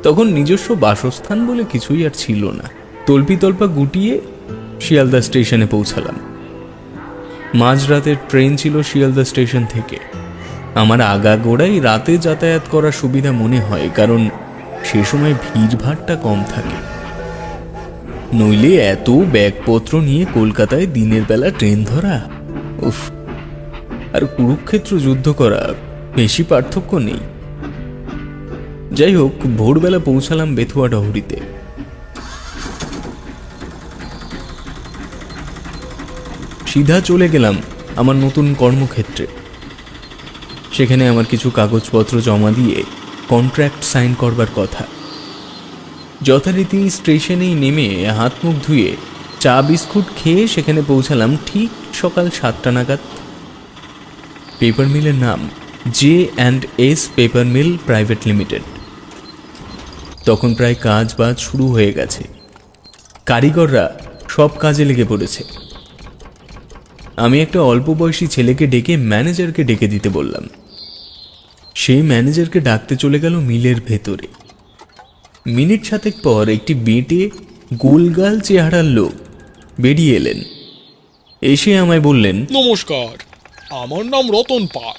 তখন নিজস্ব বাসস্থান বলে কিছুই আর ছিল না। তল্পিতল্পা গুটিয়ে শিয়ালদা স্টেশনে পৌঁছালাম। মাঝরাতের ট্রেন ছিল শিয়ালদা স্টেশন থেকে। আমার আগাগোড়াই রাতে যাতায়াত করার সুবিধা মনে হয়, কারণ সে সময় ভিড়ভাড়টা কম থাকে। নইলে এত ব্যাগপত্র নিয়ে কলকাতায় দিনের বেলা ট্রেন ধরা, উফ! আর কুরুক্ষেত্র যুদ্ধ করা, বেশি পার্থক্য নেই। যাই হোক, ভোরবেলা পৌঁছালাম বেথুয়া ডহরিতে। সিধা চলে গেলাম আমার নতুন কর্মক্ষেত্রে। সেখানে আমার কিছু কাগজপত্র জমা দিয়ে কন্ট্রাক্ট সাইন করবার কথা। যথারীতি স্টেশনেই নেমে হাত মুখ ধুয়ে চা বিস্কুট খেয়ে সেখানে পৌঁছালাম ঠিক সকাল 7টা নাগাদ। পেপার মিলের নাম J&S paper mill private limited. তখন প্রায় কাজ বাজ শুরু হয়ে গেছে। কারিগররা সব কাজে লেগে পড়েছে। আমি একটা অল্প বয়সী ছেলেকে ডেকে ম্যানেজারকে ডেকে দিতে বললাম। সেই ম্যানেজারকে ডাকতে চলে গেল মিলের ভেতরে। মিনিট 7 পর একটি বেঁটে গোলগাল চেহারার লোক বেরিয়ে এলেন। এসে আমায় বললেন, নমস্কার, আমার নাম রতন পাল।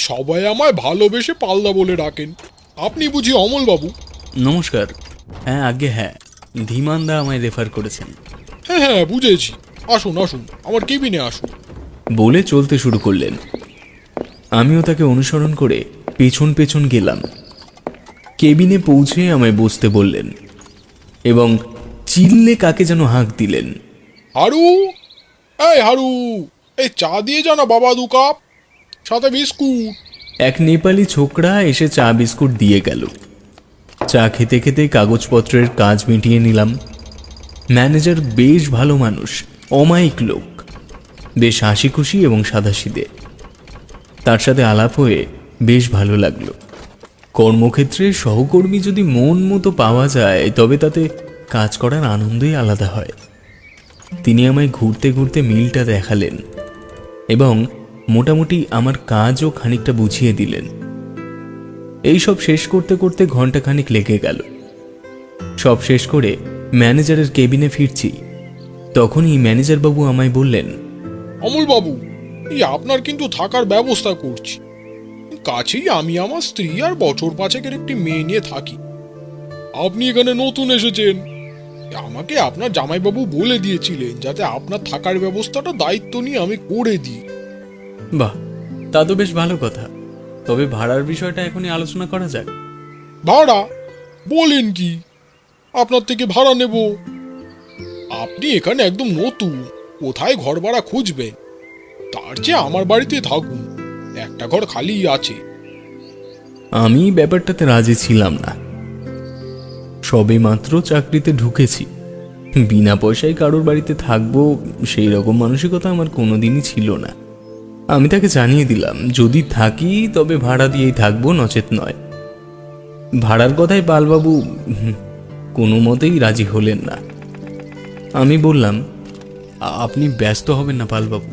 সবাই আমায় ভালোবেসে পালদা বলে ডাকেন। আপনি বুঝি অমল বাবু? নমস্কার। হ্যাঁ আগে হ্যাঁ, ধীমানদা আমায় রেফার করেছেন। হ্যাঁ হ্যাঁ, বুঝেছি। আসুন আসুন, আমার কেবিনে আসুন। বলে চলতে শুরু করলেন। আমিও তাকে অনুসরণ করে পেছন পেছন গেলাম। কেবিনে পৌঁছে আমায় বসতে বললেন এবং চিল্লে কাকে যেন হাঁক দিলেন, হারু, এই হারু, এই চা দিয়ে জানা বাবা 2 কাপ, সাথে বিস্কুট। এক নেপালি ছোকরা এসে চা বিস্কুট দিয়ে গেল। চা খেতে খেতে কাগজপত্রের কাজ মিটিয়ে নিলাম। ম্যানেজার বেশ ভালো মানুষ, অমায়িক লোক, বেশ হাসি খুশি এবং সাদাসিধে। তার সাথে আলাপ হয়ে বেশ ভালো লাগলো। কর্মক্ষেত্রে সহকর্মী যদি মন মতো পাওয়া যায় তবে তাতে কাজ করার আনন্দই আলাদা হয়। তিনি আমায় ঘুরতে ঘুরতে মিলটা দেখালেন এবং মোটামুটি আমার কাজও খানিকটা বুঝিয়ে দিলেন। এই সব শেষ করতে করতে ঘন্টাখানিক লেগে গেল। সব শেষ করে ম্যানেজারের কেবিনে ফিরছি, তখনই ম্যানেজার বাবু আমায় বললেন, অমল বাবু, এই আপনার কিন্তু থাকার ব্যবস্থা করছি। কাছেই আমি আমার স্ত্রী আর বছর পাঁচেকের একটি মেয়ে নিয়ে থাকি। আপনি এখানে নতুন এসেছেন, আমাকে আপনার জামাইবাবু বলে দিয়েছিলেন যাতে আপনার থাকার ব্যবস্থাটা দায়িত্ব নিয়ে আমি করে দিই। বাহ, তা তো বেশ ভালো কথা। তবে ভাড়ার বিষয়টা এখনই আলোচনা করা যাক। ভাড়া বলেন কি? আপনার থেকে ভাড়া নেব? আপনি এখানে একদম নতুন, কোথায় ঘর ভাড়া খুঁজবেন? তার চেয়ে আমার বাড়িতে থাকুন, একটা ঘর খালি আছে। আমি ব্যাপারটাতে রাজি ছিলাম না। সবে মাত্র চাকরিতে ঢুকেছি, বিনা পয়সায় কারোর বাড়িতে থাকবো সেই রকম মানসিকতা আমার কোনোদিনই ছিল না। আমি তাকে জানিয়ে দিলাম যদি থাকি তবে ভাড়া দিয়েই থাকবো, নচেত নয়। ভাড়ার কথায় পালবাবু কোনো মতেই রাজি হলেন না। আমি বললাম, আপনি ব্যস্ত হবেন না পালবাবু,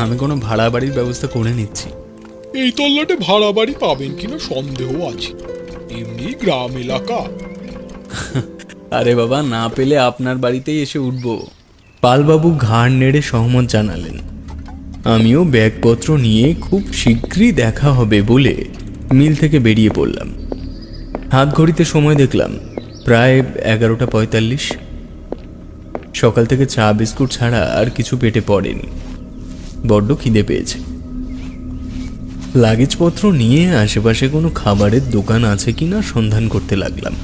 আমি কোনো ভাড়া বাড়ির ব্যবস্থা করে নিচ্ছি। এই তল্লাটে ভাড়া বাড়ি পাবেন কিনা সন্দেহ আছে, এমনি গ্রাম এলাকা। আরে বাবা, না পেলে আপনার বাড়িতেই এসে উঠব। পালবাবু ঘাড় নেড়ে সহমত জানালেন। আমিও ব্যাগপত্র নিয়ে খুব শীঘ্রই দেখা হবে বলে মিল থেকে বেরিয়ে পড়লাম। হাত ঘড়িতে সময় দেখলাম প্রায় 11:45। সকাল থেকে চা বিস্কুট ছাড়া আর কিছু পেটে পড়েনি, বড্ড খিদে পেয়েছে। লাগেজপত্র নিয়ে আশেপাশে কোনো খাবারের দোকান আছে কিনা সন্ধান করতে লাগলাম।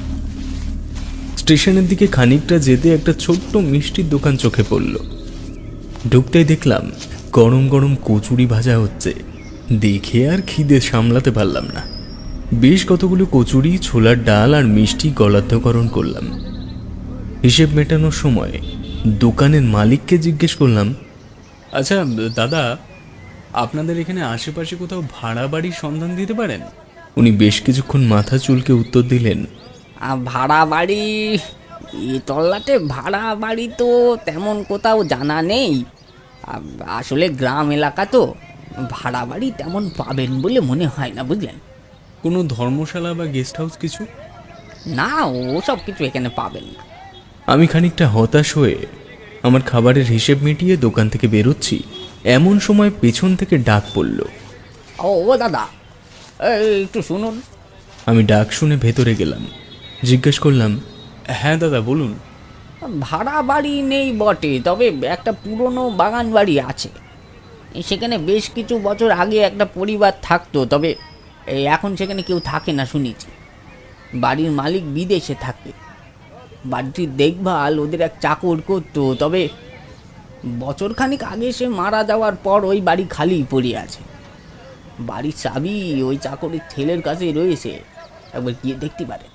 স্টেশনের দিকে খানিকটা যেতে একটা ছোট্ট মিষ্টির দোকান চোখে পড়ল। ঢুকতেই দেখলাম গরম গরম কচুরি ভাজা হচ্ছে। দেখে আর খিদে সামলাতে পারলাম না, বেশ কতগুলো কচুরি, ছোলার ডাল আর মিষ্টি গলাধ্যকরণ করলাম। হিসেব মেটানোর সময় দোকানের মালিককে জিজ্ঞেস করলাম, আচ্ছা দাদা, আপনাদের এখানে আশেপাশে কোথাও ভাড়া বাড়ির সন্ধান দিতে পারেন? উনি বেশ কিছুক্ষণ মাথা চুলকে উত্তর দিলেন, ভাড়া বাড়ি, এই তল্লাটে ভাড়া বাড়ি তো তেমন কোথাও জানা নেই। আসলে গ্রাম এলাকা তো, ভাড়া বাড়ি তেমন পাবেন বলে মনে হয় না, বুঝলেন। কোনো ধর্মশালা বা গেস্ট হাউস কিছু? না, ওসব কিছু এখানে পাবেন না। আমি খানিকটা হতাশ হয়ে আমার খাবারের হিসেব মিটিয়ে দোকান থেকে বেরোচ্ছি, এমন সময় পেছন থেকে ডাক পড়ল, ও দাদা, একটু শুনুন। আমি ডাক শুনে ভেতরে গেলাম, জিজ্ঞেস করলাম, হ্যাঁ দাদা বলুন। ভাড়া বাড়ি নেই বটে, তবে একটা পুরনো বাগান বাড়ি আছে। সেখানে বেশ কিছু বছর আগে একটা পরিবার থাকতো, তবে এখন সেখানে কেউ থাকে না শুনেছি। বাড়ির মালিক বিদেশে থাকে। বাড়িটির দেখভাল ওদের এক চাকর করতো, তবে বছরখানিক আগে সে মারা যাওয়ার পর ওই বাড়ি খালি পড়ে আছে। বাড়ির চাবি ওই চাকরের ছেলের কাছে রয়েছে, একবার গিয়ে দেখতে পারে।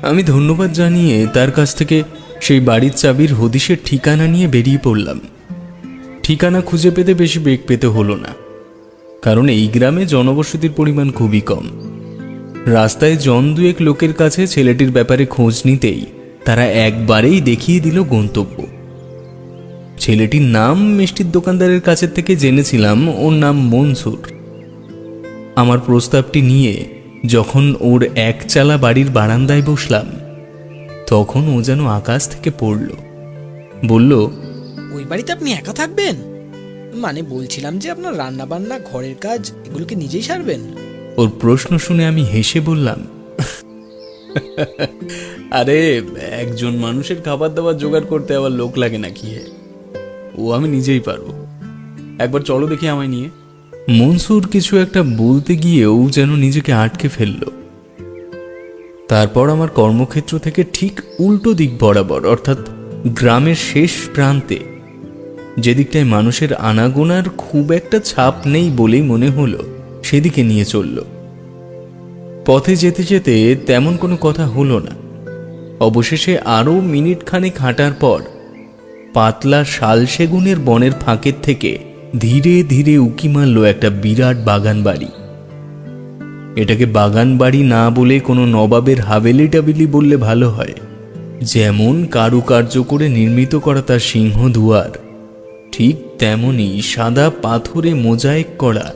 আমি ধন্যবাদ জানিয়ে তার কাছ থেকে সেই বাড়ির চাবির হদিশের ঠিকানা নিয়ে বেরিয়ে পড়লাম। ঠিকানা খুঁজে পেতে বেশি বেগ পেতে হলো না, কারণ এই গ্রামে জনবসতির পরিমাণ খুবই কম। রাস্তায় জন দুয়েক লোকের কাছে ছেলেটির ব্যাপারে খোঁজ নিতেই তারা একবারেই দেখিয়ে দিল গন্তব্য। ছেলেটির নাম মিষ্টির দোকানদারের কাছের থেকে জেনেছিলাম, ওর নাম মনসুর। আমার প্রস্তাবটি নিয়ে যখন ওর একচালা বাড়ির বারান্দায় বসলাম, তখন ও যেন আকাশ থেকে পড়ল। বলল, ওই বাড়িতে আপনি একা থাকবেন? মানে বলছিলাম যে আপনার রান্না বান্না, ঘরের কাজ এগুলোকে নিজেই সারবেন? ওর প্রশ্ন শুনে আমি হেসে বললাম, আরে একজন মানুষের খাবার দাবার জোগাড় করতে আবার লোক লাগে নাকি? ও আমি নিজেই পারবো, একবার চলো দেখি আমায় নিয়ে। মনসুর কিছু একটা বলতে গিয়েও যেন নিজেকে আটকে ফেলল। তারপর আমার কর্মক্ষেত্র থেকে ঠিক উল্টো দিক বরাবর, অর্থাৎ গ্রামের শেষ প্রান্তে, যেদিকটায় মানুষের আনাগোনার খুব একটা ছাপ নেই বলেই মনে হলো, সেদিকে নিয়ে চলল। পথে যেতে যেতে তেমন কোনো কথা হলো না। অবশেষে আরও মিনিট খানেক হাঁটার পর পাতলা শাল সেগুনের বনের ফাঁকের থেকে ধীরে ধীরে উকি মারল একটা বিরাট বাগান বাড়ি। এটাকে বাগান বাড়ি না বলে কোনো নবাবের হাভেলি টাবেলি বললে ভালো হয়। যেমন কারুকার্য করে নির্মিত করা তার সিংহ দুয়ার, ঠিক তেমনি সাদা পাথরে মোজাইক করা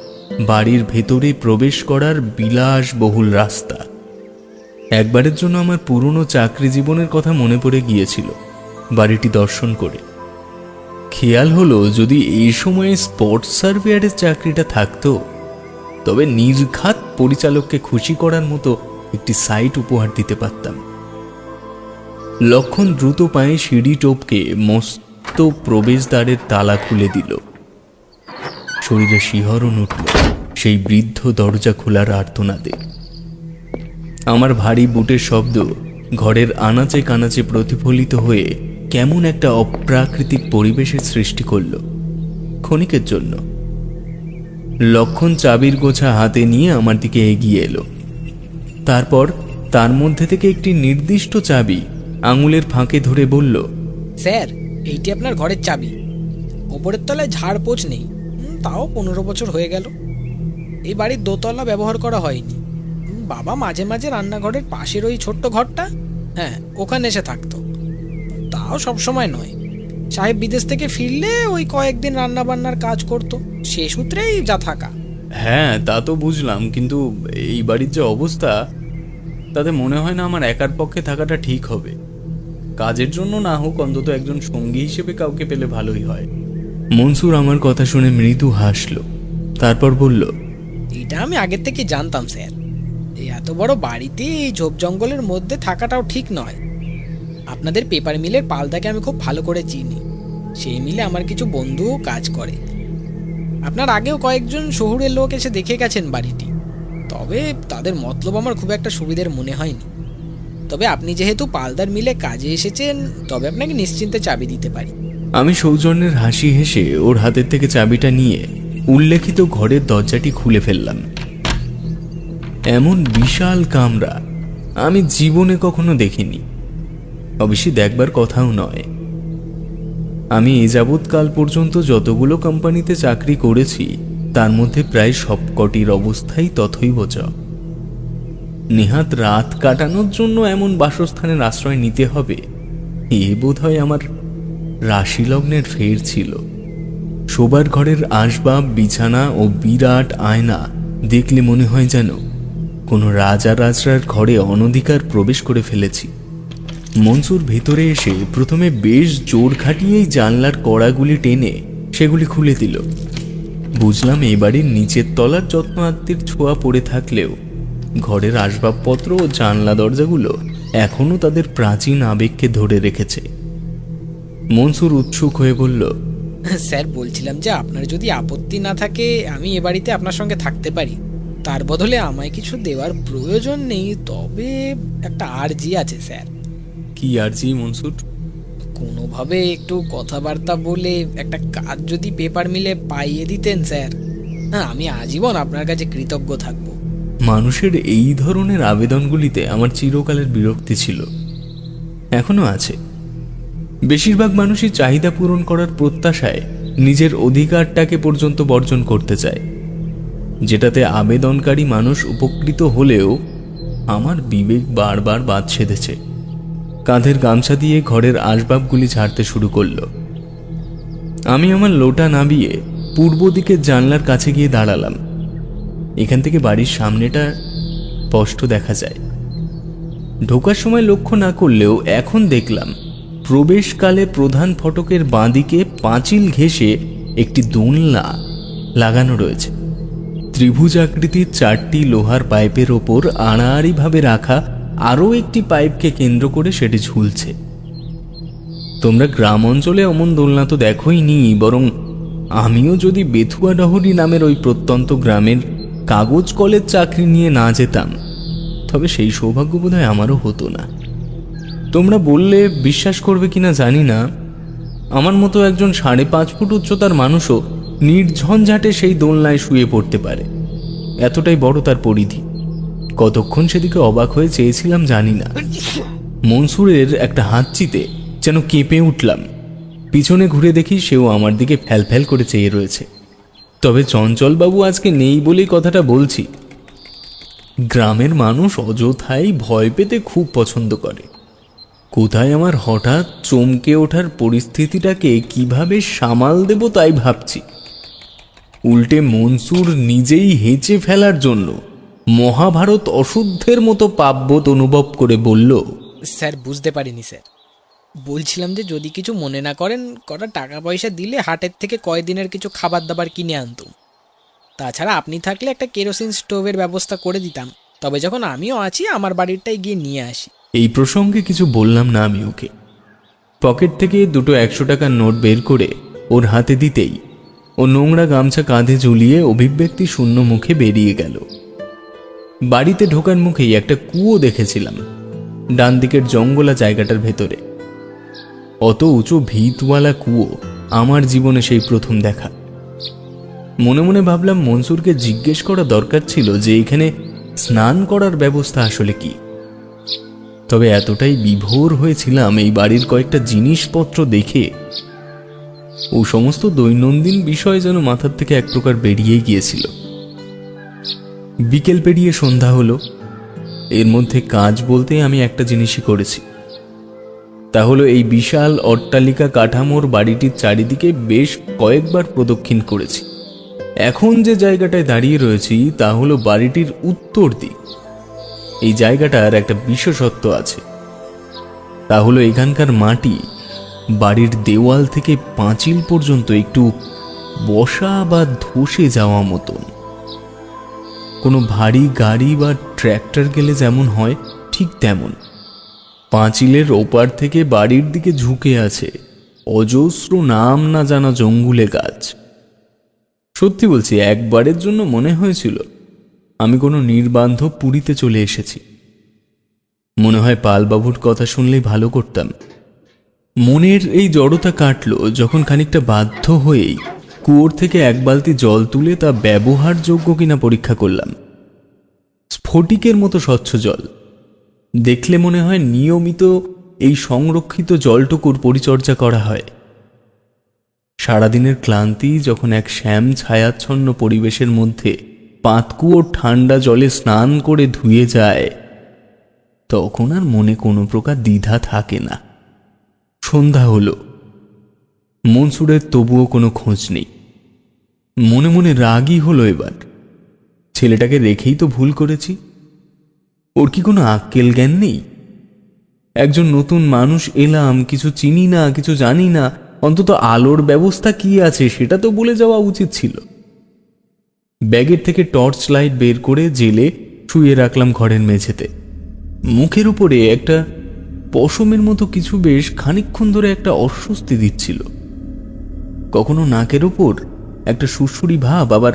বাড়ির ভেতরে প্রবেশ করার বিলাসবহুল রাস্তা। একবারের জন্য আমার পুরনো চাকরি জীবনের কথা মনে পড়ে গিয়েছিল বাড়িটি দর্শন করে। খেয়াল হলো যদি এই সময়ে স্পোর্টস সার্ভেয়ারের চাকরিটা থাকতো তবে নির্ঘাত পরিচালককে খুশি করার মতো একটি সাইট উপহার দিতে পারতাম। লক্ষণ দ্রুত পায়ে সিঁড়ি টপকে মস্ত প্রবেশদ্বারের তালা খুলে দিল। শরীরে শিহরণ উঠল সেই বৃদ্ধ দরজা খোলার আর্তনাদে। আমার ভারী বুটের শব্দ ঘরের আনাচে কানাচে প্রতিফলিত হয়ে কেমন একটা অপ্রাকৃতিক পরিবেশের সৃষ্টি করল ক্ষণিকের জন্য। লক্ষণ চাবির গোছা হাতে নিয়ে আমার দিকে এগিয়ে এলো। তারপর তার মধ্যে থেকে একটি নির্দিষ্ট চাবি আঙুলের ফাঁকে ধরে বলল, স্যার, এইটি আপনার ঘরের চাবি। ওপরের তলায় ঝাড়পোছ নেই, তাও 15 বছর হয়ে গেল। এই বাড়ির দোতলা ব্যবহার করা হয়নি। বাবা মাঝে মাঝে রান্নাঘরের পাশের ওই ছোট্ট ঘরটা, হ্যাঁ, ওখানে এসে থাকতো, তাও সব সময় নয়। সাহেব বিদেশ থেকে ফিরলে ওই কয়েকদিন রান্না বান্নার কাজ করতো, সে সূত্রেই যা থাকা। হ্যাঁ, তা তো বুঝলাম, কিন্তু এই বাড়ির যে অবস্থা তাতে মনে হয় না আমার একার পক্ষে থাকাটা ঠিক হবে। কাজের জন্য না হোক, অন্তত একজন সঙ্গী হিসেবে কাউকে পেলে ভালোই হয়। মনসুর আমার কথা শুনে মৃদু হাসল, তারপর বলল, এটা আমি আগের থেকে জানতাম স্যার। এই এত বড় বাড়িতে এই ঝোপ জঙ্গলের মধ্যে থাকাটাও ঠিক নয়। আপনাদের পেপার মিলের পালদাকে আমি খুব ভালো করে চিনি। সেই মিলে আমার কিছু বন্ধুও কাজ করে। আপনার আগেও কয়েকজন শহুরের লোক এসে দেখে গেছেন বাড়িটি, তবে তাদের মতলব আমার খুব একটা সুবিধার মনে হয়নি। তবে আপনি যেহেতু পালদার মিলে কাজে এসেছেন, তবে আপনাকে নিশ্চিন্তে চাবি দিতে পারি। আমি সৌজন্যের হাসি হেসে ওর হাতের থেকে চাবিটা নিয়ে উল্লেখিত ঘরের দরজাটি খুলে ফেললাম। এমন বিশাল কামরা আমি জীবনে কখনো দেখিনি, অবশ্যই দেখবার কথাও নয়। আমি এ যাবৎকাল পর্যন্ত যতগুলো কোম্পানিতে চাকরি করেছি তার মধ্যে প্রায় সবকটির অবস্থাই তথৈবচ। নেহাত রাত কাটানোর জন্য এমন বাসস্থানের আশ্রয় নিতে হবে, এ বোধহয় আমার রাশিলগ্নের ফের ছিল। শোবার ঘরের আসবাব, বিছানা ও বিরাট আয়না দেখলে মনে হয় যেন কোনো রাজা রাজরার ঘরে অনধিকার প্রবেশ করে ফেলেছি। মনসুর ভেতরে এসে প্রথমে বেশ জোর খাটিয়েই জানলার কড়াগুলি টেনে সেগুলি খুলে দিল। বুঝলাম এই বাড়ির নিচের তলার যত্ন আত্মীর ছোঁয়া পড়ে থাকলেও ঘরের আসবাবপত্র ও জানলা দরজাগুলো এখনো তাদের প্রাচীন আবেগকে ধরে রেখেছে। মনসুর উৎসুক হয়ে বলল, স্যার, বলছিলাম যে আপনার যদি আপত্তি না থাকে আমি এ বাড়িতে আপনার সঙ্গে থাকতে পারি। তার বদলে আমায় কিছু দেওয়ার প্রয়োজন নেই, তবে একটা আর্জি আছে স্যার। কি আর্জি মনসুর? কোনোভাবে একটু কথাবার্তা বলে একটা কাজ যদি পেপার মিলে পাইয়ে দিতেন স্যার, হ্যাঁ, আমি আজীবন আপনার কাছে কৃতজ্ঞ থাকব। মানুষের এই ধরনের আবেদনগুলিতে আমার চিরকালের বিরক্তি ছিল, এখনো আছে। বেশিরভাগ মানুষই চাহিদা পূরণ করার প্রত্যাশায় নিজের অধিকারটাকে পর্যন্ত বর্জন করতে চায়, যেটাতে আবেদনকারী মানুষ উপকৃত হলেও আমার বিবেক বারবার বাদ ছেদেছে। কাঁধের গামছা দিয়ে ঘরের আসবাবগুলি ঝাড়তে শুরু করল। আমি আমার লোটা নামিয়ে পূর্ব দিকের জানলার কাছে গিয়ে দাঁড়ালাম। এখান থেকে বাড়ির সামনেটা স্পষ্ট দেখা যায়। ঢোকার সময় লক্ষ্য না করলেও এখন দেখলাম প্রবেশকালে প্রধান ফটকের বাঁদিকে পাঁচিল ঘেঁষে একটি দোলনা লাগানো রয়েছে। ত্রিভুজ আকৃতির 4টি লোহার পাইপের ওপর আড়াআড়িভাবে রাখা আরও একটি পাইপকে কেন্দ্র করে সেটি ঝুলছে। তোমরা গ্রাম অঞ্চলে অমন দোলনা তো দেখোই নি, বরং আমিও যদি বেথুয়া ডহরি নামের ওই প্রত্যন্ত গ্রামের কাগজ কলের চাকরি নিয়ে না যেতাম, তবে সেই সৌভাগ্য বোধহয় আমারও হতো না। তোমরা বললে বিশ্বাস করবে কিনা জানি না, আমার মতো একজন 5.5 ফুট উচ্চতার মানুষও নির্ঝঞ্ঝাটে সেই দোলনায় শুয়ে পড়তে পারে, এতটাই বড় তার পরিধি। কতক্ষণ সেদিকে অবাক হয়ে চেয়েছিলাম জানি না। মনসুরের একটা হাতচিতে যেন কেঁপে উঠলাম। পিছনে ঘুরে দেখি সেও আমার দিকে ফ্যাল করে চেয়ে রয়েছে। তবে চঞ্চলবাবু আজকে নেই বলেই কথাটা বলছি। গ্রামের মানুষ অযথাই ভয় পেতে খুব পছন্দ করে। কোথায় আমার হঠাৎ চমকে ওঠার পরিস্থিতিটাকে কিভাবে সামাল দেব তাই ভাবছি। উল্টে মনসুর নিজেই হেঁচে ফেলার জন্য মহাভারত অশুদ্ধের মতো পাপবোধ অনুভব করে বলল, স্যার বুঝতে পারিনি স্যার। বলছিলাম যে যদি কিছু মনে না করেন, কটা টাকা পয়সা দিলে হাটের থেকে কয়দিনের কিছু খাবার দাবার কিনে আনতুম। তাছাড়া আপনি থাকলে একটা কেরোসিন স্টোভের ব্যবস্থা করে দিতাম। তবে যখন আমিও আছি, আমার বাড়িরটাই গিয়ে নিয়ে আসি। এই প্রসঙ্গে কিছু বললাম না আমি ওকে। পকেট থেকে দুটো 100 টাকার নোট বের করে ওর হাতে দিতেই ও নোংরা গামছা কাঁধে ঝুলিয়ে অভিব্যক্তি শূন্য মুখে বেরিয়ে গেল। বাড়িতে ঢোকার মুখেই একটা কুয়ো দেখেছিলাম ডান দিকের জঙ্গলা জায়গাটার ভেতরে। অত উঁচু ভিতওয়ালা কুয়ো আমার জীবনে সেই প্রথম দেখা। মনে মনে ভাবলাম মনসুরকে জিজ্ঞেস করা দরকার ছিল যে এখানে স্নান করার ব্যবস্থা আসলে কি। তবে এতটাই বিভোর হয়েছিলাম এই বাড়ির কয়েকটা জিনিসপত্র দেখে, ও সমস্ত দৈনন্দিন বিষয় যেন মাথার থেকে এক প্রকার বেরিয়ে গিয়েছিল। বিকেল পেরিয়ে সন্ধ্যা হলো। এর মধ্যে কাজ বলতে আমি একটা জিনিসই করেছি, তা হলো এই বিশাল অট্টালিকা কাঠামোর বাড়িটির চারিদিকে বেশ কয়েকবার প্রদক্ষিণ করেছি। এখন যে জায়গাটায় দাঁড়িয়ে রয়েছি তা হলো বাড়িটির উত্তর দিক। এই জায়গাটার একটা বিশেষত্ব আছে, তা হলো এখানকার মাটি বাড়ির দেওয়াল থেকে পাঁচিল পর্যন্ত একটু বসা বা ধসে যাওয়া মতন। কোনো ভারী গাড়ি বা ট্র্যাক্টর গেলে যেমন হয় ঠিক তেমন। পাঁচিলের ওপার থেকে বাড়ির দিকে ঝুঁকে আছে অজস্র নাম না জানা জঙ্গুলে গাছ। সত্যি বলছি, একবারের জন্য মনে হয়েছিল আমি কোনো নির্বান্ধব পুরীতে চলে এসেছি। মনে হয় পালবাবুর কথা শুনলেই ভালো করতাম। মনের এই জড়তা কাটল যখন খানিকটা বাধ্য হয়েই কুয়োর থেকে এক বালতি জল তুলে তা ব্যবহারযোগ্য কিনা পরীক্ষা করলাম। স্ফটিকের মতো স্বচ্ছ জল। দেখলে মনে হয় নিয়মিত এই সংরক্ষিত জলটুকুর পরিচর্যা করা হয়। সারাদিনের ক্লান্তি যখন এক শ্যাম ছায়াচ্ছন্ন পরিবেশের মধ্যে পাতকুয়োর ঠান্ডা জলে স্নান করে ধুয়ে যায়, তখন আর মনে কোনো প্রকার দ্বিধা থাকে না। সন্ধ্যা হলো। মনসুরের তবুও কোনো খোঁজ নেই। মনে মনে রাগই হলো এবার। ছেলেটাকে রেখেই তো ভুল করেছি। ওর কি কোনো আক্কেল জ্ঞান নেই? একজন নতুন মানুষ এলাম, কিছু চিনি না, কিছু জানি না, অন্তত আলোর ব্যবস্থা কি আছে সেটা তো বলে যাওয়া উচিত ছিল। ব্যাগের থেকে টর্চ লাইট বের করে জেলে শুয়ে রাখলাম ঘরের মেঝেতে। মুখের উপরে একটা পশমের মতো কিছু বেশ খানিকক্ষণ ধরে একটা অস্বস্তি দিচ্ছিল। কখনো নাকের ওপর একটা সুরসুরি ভাব, আবার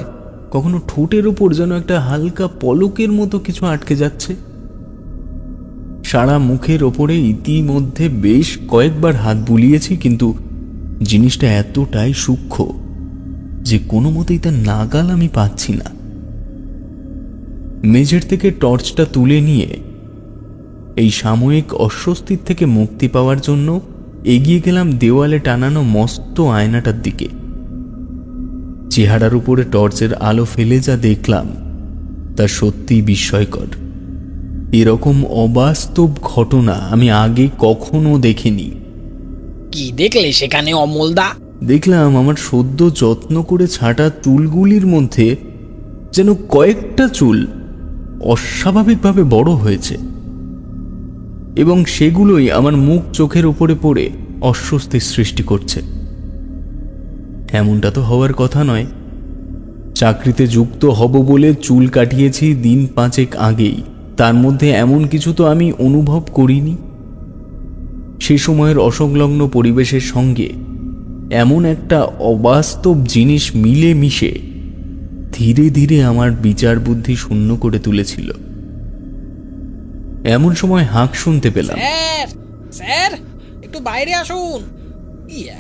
কখনো ঠোঁটের ওপর যেন একটা হালকা পলকের মতো কিছু আটকে যাচ্ছে। সারা মুখের ওপরে ইতিমধ্যে বেশ কয়েকবার হাত বুলিয়েছি, কিন্তু জিনিসটা এতটাই সূক্ষ্ম যে কোনো মতেই তার নাগাল আমি পাচ্ছি না। মেঝের থেকে টর্চটা তুলে নিয়ে এই সাময়িক অস্বস্তির থেকে মুক্তি পাওয়ার জন্য এগিয়ে গেলাম দেওয়ালে টানানো মস্ত আয়নাটার দিকে। চেহারার উপরে টর্চের আলো ফেলে যা দেখলাম তা সত্যিই বিস্ময়কর। এরকম অবাস্তব ঘটনা আমি আগে কখনো দেখিনি। কি দেখলে সেখানে অমলদা? দেখলাম আমার সদ্য যত্ন করে ছাঁটা চুলগুলির মধ্যে যেন কয়েকটা চুল অস্বাভাবিকভাবে বড় হয়েছে, এবং সেগুলোই আমার মুখ চোখের উপরে পড়ে অস্বস্তির সৃষ্টি করছে। এমনটা তো হওয়ার কথা নয়। চাকরিতে যুক্ত হব বলে চুল কাটিয়েছি দিন 5 আগেই, তার মধ্যে এমন কিছু তো আমি অনুভব করিনি। সে সময়ের অসংলগ্ন পরিবেশের সঙ্গে এমন একটা অবাস্তব জিনিস মিলে মিশে ধীরে ধীরে আমার বিচার বুদ্ধি শূন্য করে তুলেছিল। এমন সময় হাঁক শুনতে পেলাম। স্যার, স্যার, একটু বাইরে আসুন।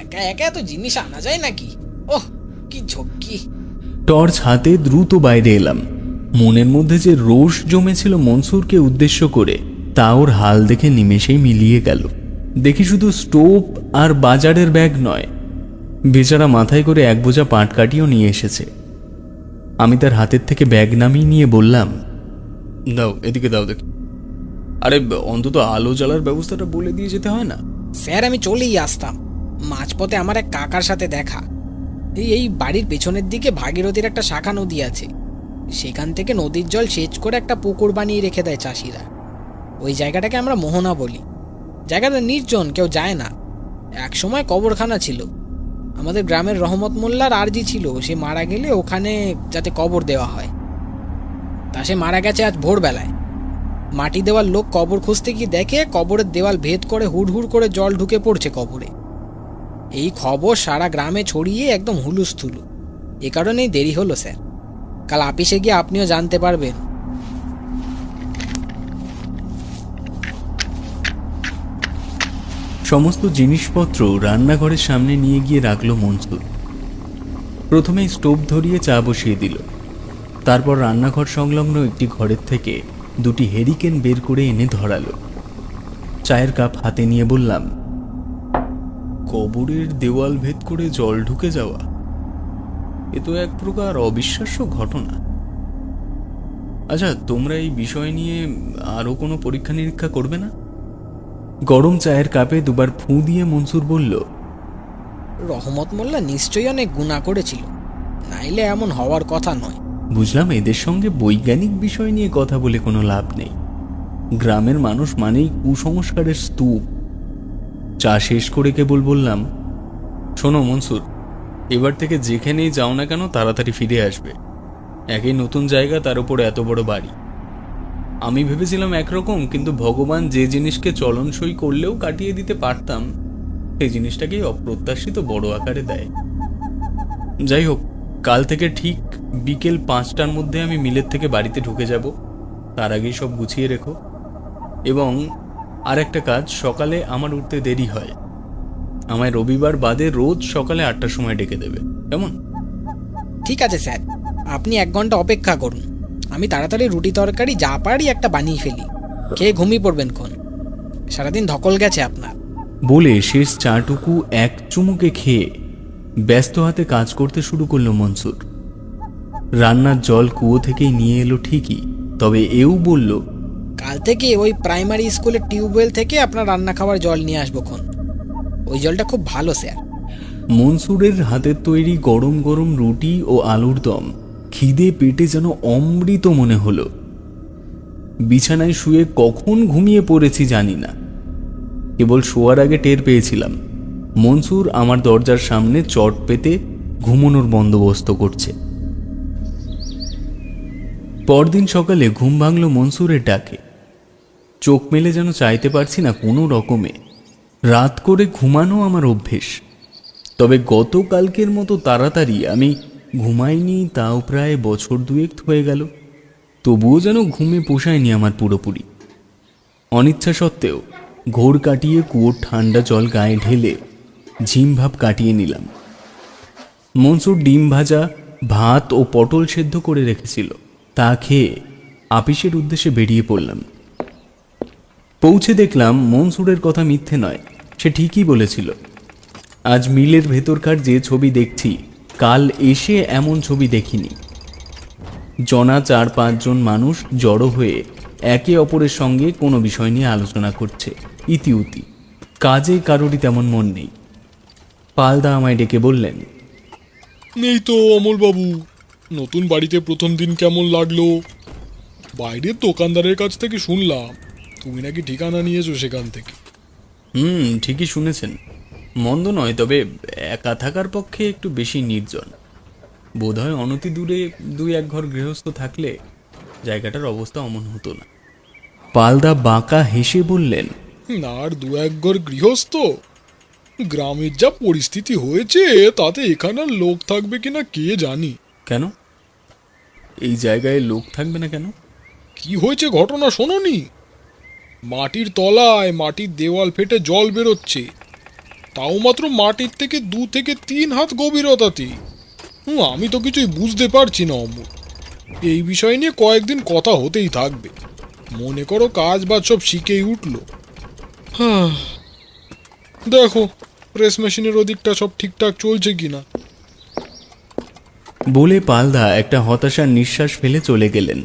একা একা এত জিনিস আনা যায় নাকি? ওহ, কি ঝক্কি! টর্চ হাতে দ্রুত বাইরে এলাম। মনের মধ্যে যে রোষ জমেছিল মনসুরকে উদ্দেশ্য করে, তা ওর হাল দেখে নিমেষেই মিলিয়ে গেল। দেখি শুধু স্টোভ আর বাজারের ব্যাগ নয়, বেচারা মাথায় করে 1 বোঝা পাটকাঠিও নিয়ে এসেছে। আমি তার হাতের থেকে ব্যাগ নামিয়ে নিয়ে বললাম, দাও, এদিকে দাও দেখি। আরে অন্তত আলো জ্বালার ব্যবস্থাটা বলে দিয়ে যেতে হয় না? স্যার আমি চলেই আসতাম, মাঝপথে আমার এক কাকার সাথে দেখা। এই বাড়ির পেছনের দিকে ভাগীরথীর একটা শাখা নদী আছে, সেখান থেকে নদীর জল সেচ করে একটা পুকুর বানিয়ে রেখে দেয় চাষিরা। ওই জায়গাটাকে আমরা মোহনা বলি। জায়গাটা নির্জন, কেউ যায় না। এক সময় কবরখানা ছিল, আমাদের গ্রামের রহমত মোল্লার আরজি ছিল সে মারা গেলে ওখানে যাতে কবর দেওয়া হয়। তা সে মারা গেছে আজ ভোরবেলায়। মাটি দেওয়ার লোক কবর খুঁজতে গিয়ে দেখে কবরের দেওয়াল ভেদ করে হুড়হুড় করে জল ঢুকে পড়ছে কবরে। এই খবর সারা গ্রামে ছড়িয়ে একদম হুলুস্থুলু। এ কারণেই দেরি হলো স্যার, কাল আপিসে গিয়ে আপনিও জানতে পারবেন। সমস্ত জিনিসপত্র রান্নাঘরের সামনে নিয়ে গিয়ে রাখলো মনসুর। প্রথমে স্টোভ ধরিয়ে চা বসিয়ে দিল, তারপর রান্নাঘর সংলগ্ন একটি ঘরের থেকে দুটি হেরিকেন বের করে এনে ধরালো। চায়ের কাপ হাতে নিয়ে বললাম, কবরের দেওয়াল ভেদ করে জল ঢুকে যাওয়া এ তো এক প্রকার অবিশ্বাস্য ঘটনা। আচ্ছা, তোমরা এই বিষয় নিয়ে আরো কোনো পরীক্ষা নিরীক্ষা করবে না? গরম চায়ের কাপে দুবার ফুঁ দিয়ে মনসুর বলল, রহমত মোল্লা নিশ্চয়ই অনেক গুনাহ করেছিল, নাইলে এমন হওয়ার কথা নয়। বুঝলাম এদের সঙ্গে বৈজ্ঞানিক বিষয় নিয়ে কথা বলে কোনো লাভ নেই। গ্রামের মানুষ মানেই কুসংস্কারের স্তূপ। চা শেষ করে কেবল বললাম, শোনো মনসুর, এবার থেকে যেখানেই যাও না কেন তাড়াতাড়ি ফিরে আসবে। একই নতুন জায়গা, তার উপর এত বড় বাড়ি। আমি ভেবেছিলাম একরকম, কিন্তু ভগবান যে জিনিসকে চলনসই করলেও কাটিয়ে দিতে পারতাম সেই জিনিসটাকেই অপ্রত্যাশিত বড় আকারে দেয়। যাই হোক, কাল থেকে ঠিক বিকেল 5টার মধ্যে আমি মিলের থেকে বাড়িতে ঢুকে যাব। তার আগেই সব গুছিয়ে রেখো। এবং আর একটা কাজ, সকালে আমার উঠতে দেরি হয়, আমায় রবিবার বাদে রোজ সকালে 8টার সময় ডেকে দেবে, কেমন? ঠিক আছে স্যার, আপনি 1 ঘন্টা অপেক্ষা করুন, আমি তাড়াতাড়ি রুটি তরকারি যা পারি একটা বানিয়ে ফেলি, খেয়ে ঘুমিয়ে পড়বেন ক্ষণ। সারাদিন ধকল গেছে আপনার। বলে শেষ চাটুকু এক চুমুকে খেয়ে ব্যস্ত হাতে কাজ করতে শুরু করলো মনসুর। রান্নার জল কুয়ো থেকেই নিয়ে এলো ঠিকই, তবে এও বলল, কাল থেকে ওই প্রাইমারি স্কুলের টিউবওয়েল থেকে আপনার রান্না খাওয়ার জল নিয়ে আসবো ক্ষণ। ওই জলটা খুব ভালো স্যার। মনসুরের হাতের তৈরি গরম গরম রুটি ও আলুর দম খিদে পেটে যেন অমৃত মনে হলো। বিছানায় শুয়ে কখন ঘুমিয়ে পড়েছি জানি না, কেবল শোয়ার আগে টের পেয়েছিলাম মনসুর আমার দরজার সামনে চট পেতে ঘুমানোর বন্দোবস্ত করছে। পরদিন সকালে ঘুম ভাঙল মনসুরের ডাকে। চোখ মেলে যেন চাইতে পারছি না কোনো রকমে। রাত করে ঘুমানো আমার অভ্যেস, তবে গতকালকের মতো তাড়াতাড়ি আমি ঘুমাইনি তাও প্রায় বছর 2 হয়ে গেল। তবুও যেন ঘুমে পোষায়নি আমার পুরোপুরি। অনিচ্ছা সত্ত্বেও ঘোর কাটিয়ে কুয়োর ঠান্ডা জল গায়ে ঢেলে ঝিমভাব কাটিয়ে নিলাম। মনসুর ডিম ভাজা, ভাত ও পটল সেদ্ধ করে রেখেছিল, তা খেয়ে আপিসের উদ্দেশ্যে বেরিয়ে পড়লাম। পৌঁছে দেখলাম মনসুরের কথা মিথ্যে নয়, সে ঠিকই বলেছিল। আজ মিলের ভেতরকার যে ছবি দেখছি কাল এসে এমন ছবি দেখিনি। জনা 4-5 জন মানুষ জড়ো হয়ে একে অপরের সঙ্গে কোনো বিষয় নিয়ে আলোচনা করছে, ইতিউতি। কাজে কারোরই তেমন মন নেই। পালদা আমায় ডেকে বললেন, নেই তো অমলবাবু, নতুন বাড়িতে প্রথম দিন কেমন লাগলো? বাইরের দোকানদারের কাছ থেকে শুনলাম তুমি নাকি ঠিকানা নিয়েছো সেখান থেকে। ঠিকই শুনেছেন, মন্দ নয়, তবে একা থাকার পক্ষে একটু বেশি নির্জন। বোধহয় অনতি দূরে 2-1 ঘর গৃহস্থ থাকলে জায়গাটার অবস্থা অমন হতো না। পালদা বাঁকা হেসে বললেন, না আর 2-1 ঘর গৃহস্থ? গ্রামের যা পরিস্থিতি হয়েছে তাতে এখানে লোক থাকবে কিনা কে জানি। কেন এই জায়গায় লোক থাকবে না কেন? কি হয়েছে ঘটনা শোনোনি? মাটির তলায় মাটির দেওয়াল ফেটে জল বেরোচ্ছে, তাও মাত্র মাটির থেকে 2 থেকে 3 হাত গভীরতাতে। আমি তো কিছুই বুঝতে পারছি না অমর। এই বিষয় নিয়ে কয়েকদিন কথা হতেই থাকবে। মনে করো কাজ বাজ সব শিখেই উঠলো। দেখো প্রেস মেশিনের ওদিকটা সব ঠিকঠাক চলছে কিনা। বলে পালদা একটা হতাশার নিঃশ্বাস ফেলে চলে গেলেন।